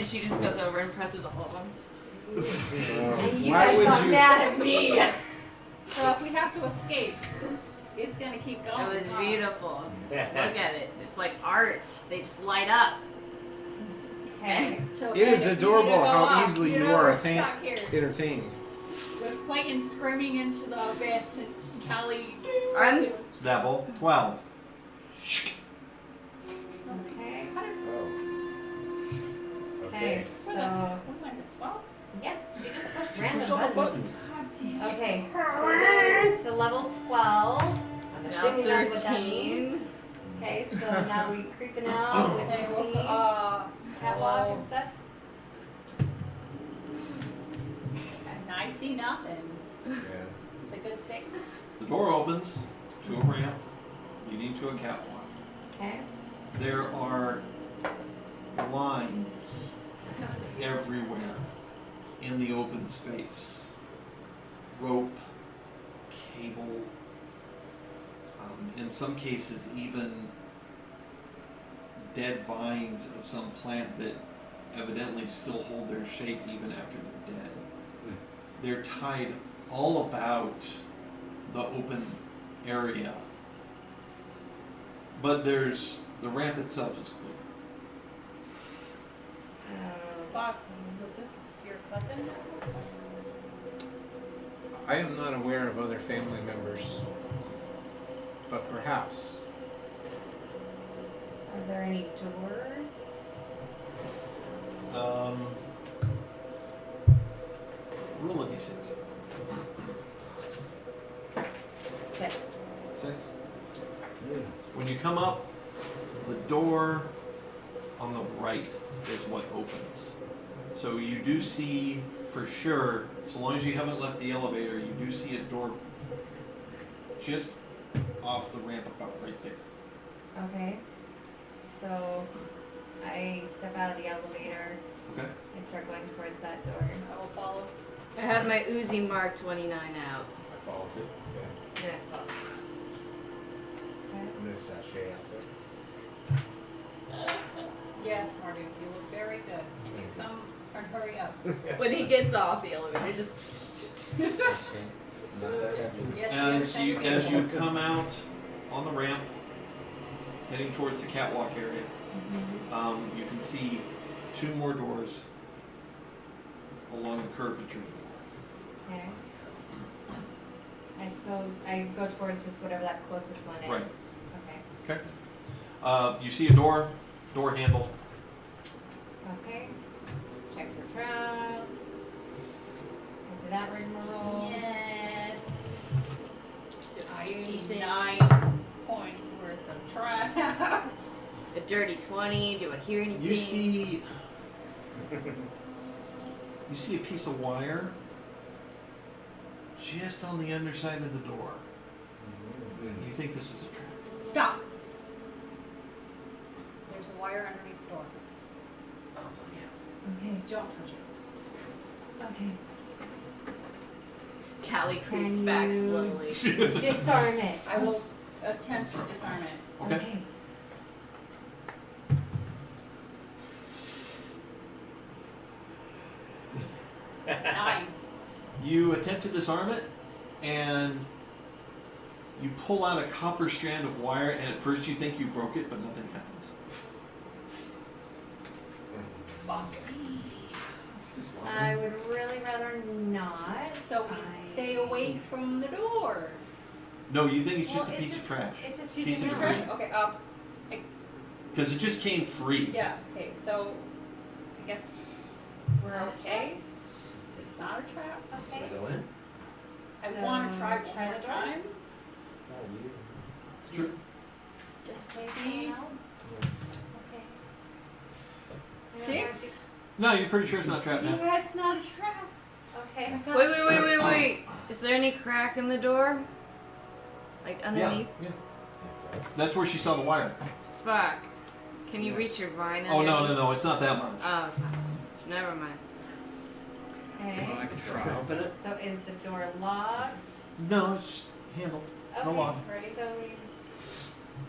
and she just goes over and presses all of them. And you Why guys would got you? mad at me. So if we have to escape, it's gonna keep going. It was huh? beautiful. Look at it. It's like art. They just light up. Okay. So It is then adorable you need to go how up. easily You you know, are we're stuck here entertained. with Clayton screaming into the abyss and Callie. I'm Level 12. Okay. Oh. Okay. What So went to 12? yeah, she just pushed Push random all the buttons. buttons. God damn. Okay. So then to level 12. I'm now assuming that's what that means. 13. Okay. So now we creeping out with Okay, the well, catwalk and stuff. and I see nothing. Yeah. It's a good 6. The door opens to a ramp leading to a catwalk. Okay. There are lines everywhere in the open space. Rope, cable, in some cases even dead vines of some plant that evidently still hold their shape even after they're dead. They're tied all about the open area. But the ramp itself is clear. Spock, was this your cousin? I am not aware of other family members, but perhaps. Are there any doors? Roll a d6. 6. 6. When you come up, the door on the right is what opens. So you do see for sure, so long as you haven't left the elevator, you do see a door just off the ramp about right there. Okay. So I step out of the elevator. Okay. I start going towards that door. I will follow. I have my Uzi Mark 29 out. I follow too. Okay. Yeah. Okay. I'm gonna sashay out there. Yes, Marty, you look very good. Can you come and hurry up? When he gets off the elevator, just. Not that heavy. Yes, As you come out on the ramp, heading towards the catwalk area, you can see 2 more doors along the curvature. Okay. I go towards just whatever that closest one is. Right. Okay. Okay. You see a door handle. Okay. Check for traps. Do that rigmarole. Yes. I see Anything? 9 points worth of traps. A dirty 20. Do I hear anything? You see a piece of wire just on the underside of the door. You think this is a trap. Stop. There's a wire underneath the door. Okay. Don't touch it. Okay. Callie creeps Can back you- slowly. Disarm it. I will attempt to disarm it. Okay. 9. You attempt to disarm it, and you pull out a copper strand of wire, and at first you think you broke it, but nothing happens. Fuck. I would really rather not. So we stay away from the door. No, you think it's just Well, a piece of trash. It just She's Piece in of the debris. trash. Okay, Because it just came free. yeah, okay, so I guess we're okay. It's not a trap. Okay. Should I go in? I want to try So, one more the door? time. It's true. Just to Okay, see. someone else? Okay. 6? No, you're pretty sure it's not trapped now. Yeah, it's not a trap. Okay. I got Wait. Is there any crack in the door? Like underneath? Yeah. That's where she saw the wire. Spock, can you reach your vine? Oh, no, underneath? no, it's not that much. Oh, it's not. Never mind. Okay. Well, I can try. Open it. So is the door locked? No, it's just handled. No lock. Ready? So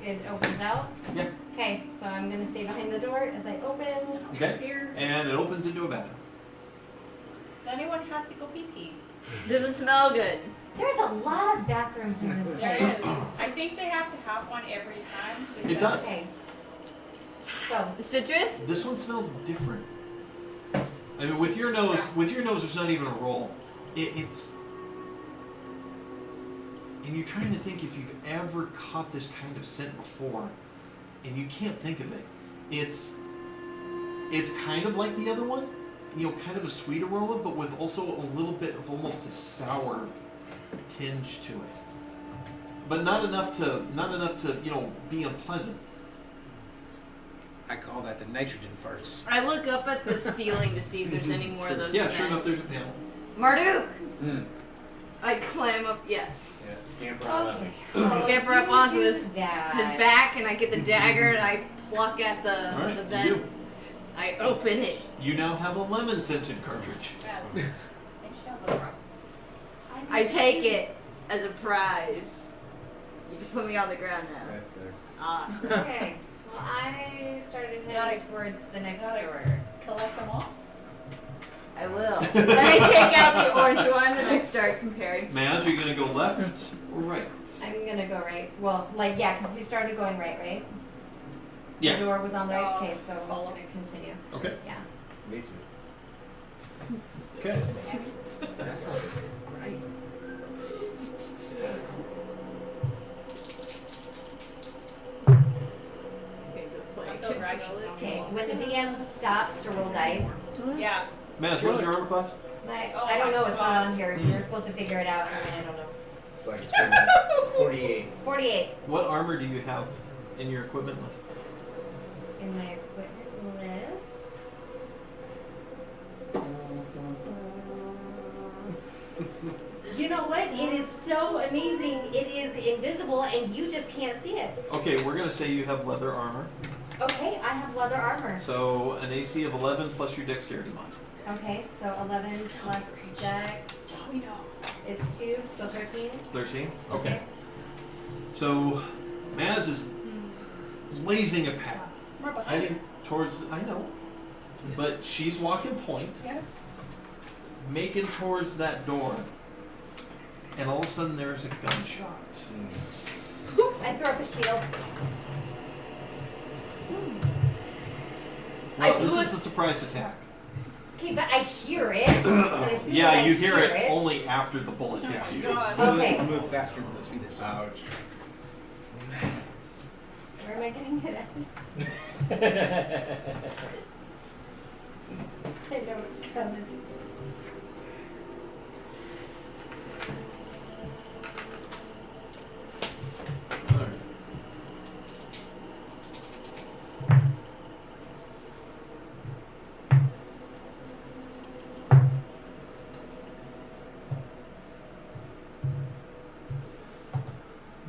it opens out? Yeah. Okay, so I'm gonna stay behind the door as I open. Okay. Here. And it opens into a bathroom. Has anyone had to go pee pee? Does it smell good? There's a lot of bathrooms in this There place. is. I think they have to have one every time. It does. Okay. So, Citrus? This one smells different. I mean, with your nose, there's not even a roll. It's. And you're trying to think if you've ever caught this kind of scent before, and you can't think of it. It's kind of like the other one, kind of a sweet aroma, but with also a little bit of almost a sour tinge to it. But not enough to be unpleasant. I call that the nitrogen farts. I look up at the ceiling to see if there's any more of those Yeah, sure enough, vents. there's a panel. Marduk! Mm. I climb up, yes. Yeah, scamper on okay. up. Scamper up onto You do his that. back, and I get the dagger, and I pluck at the Alright, the you vent. do. I open it. You now have a lemon scented cartridge. Yes. They should have the I take it as a prize. You can put me on the ground now. Yes, sir. Awesome. Okay. Well, I started heading Gotta- towards the next gotta- door. collect them all. I will. Then I take out the orange one and I start comparing. Maz, are you going to go left or right? I'm gonna go right. Well, because we started going right? The Yeah. door was on the right. So, Okay, so we'll follow. continue. Okay. Yeah. Me too. Okay. That smells great. I'm so dragging. Okay. When the DM stops to roll dice, Yeah. Maz, what is your armor class? I don't know. It's not on here. You're supposed to figure it out, and I don't know. It's like 48. 48 What armor do you have in your equipment list? in my equipment list. You know what? It is so amazing. It is invisible, and you just can't see it. Okay, we're going to say you have leather armor. Okay, I have leather armor. So an AC of 11 plus your dexterity mod. Okay, so 11 plus dex is 2, so 13. 13? Okay. So Maz is blazing a path. We're I behind think towards, I know, but she's walking point, Yes. making towards that door. And all of a sudden there's a gunshot. I throw up a shield. Well, this is a surprise attack. Okay, but I hear it. But as soon Yeah, as I you hear it only after the bullet hits you. God. Okay. Let's move faster than the speed of sound. Ouch. Where am I getting hit at? I know it's coming. Alright.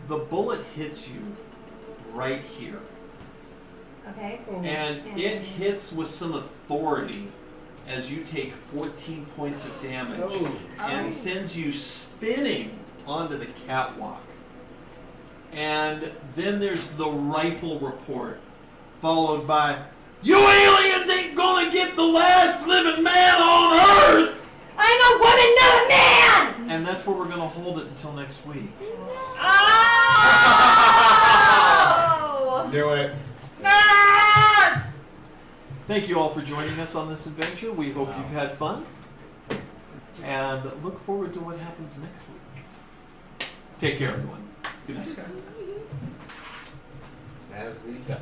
The bullet hits you right here. Okay. And it hits with some authority as you take 14 points of damage and sends you spinning onto the catwalk. And then there's the rifle report, followed by, "You aliens ain't gonna get the last living man on Earth!" I'm a woman, not a man! And that's where we're gonna hold it until next week. Oh! Do it. Thank you all for joining us on this adventure. We hope you've had fun. And look forward to what happens next week. Take care, everyone. Good night. As we go.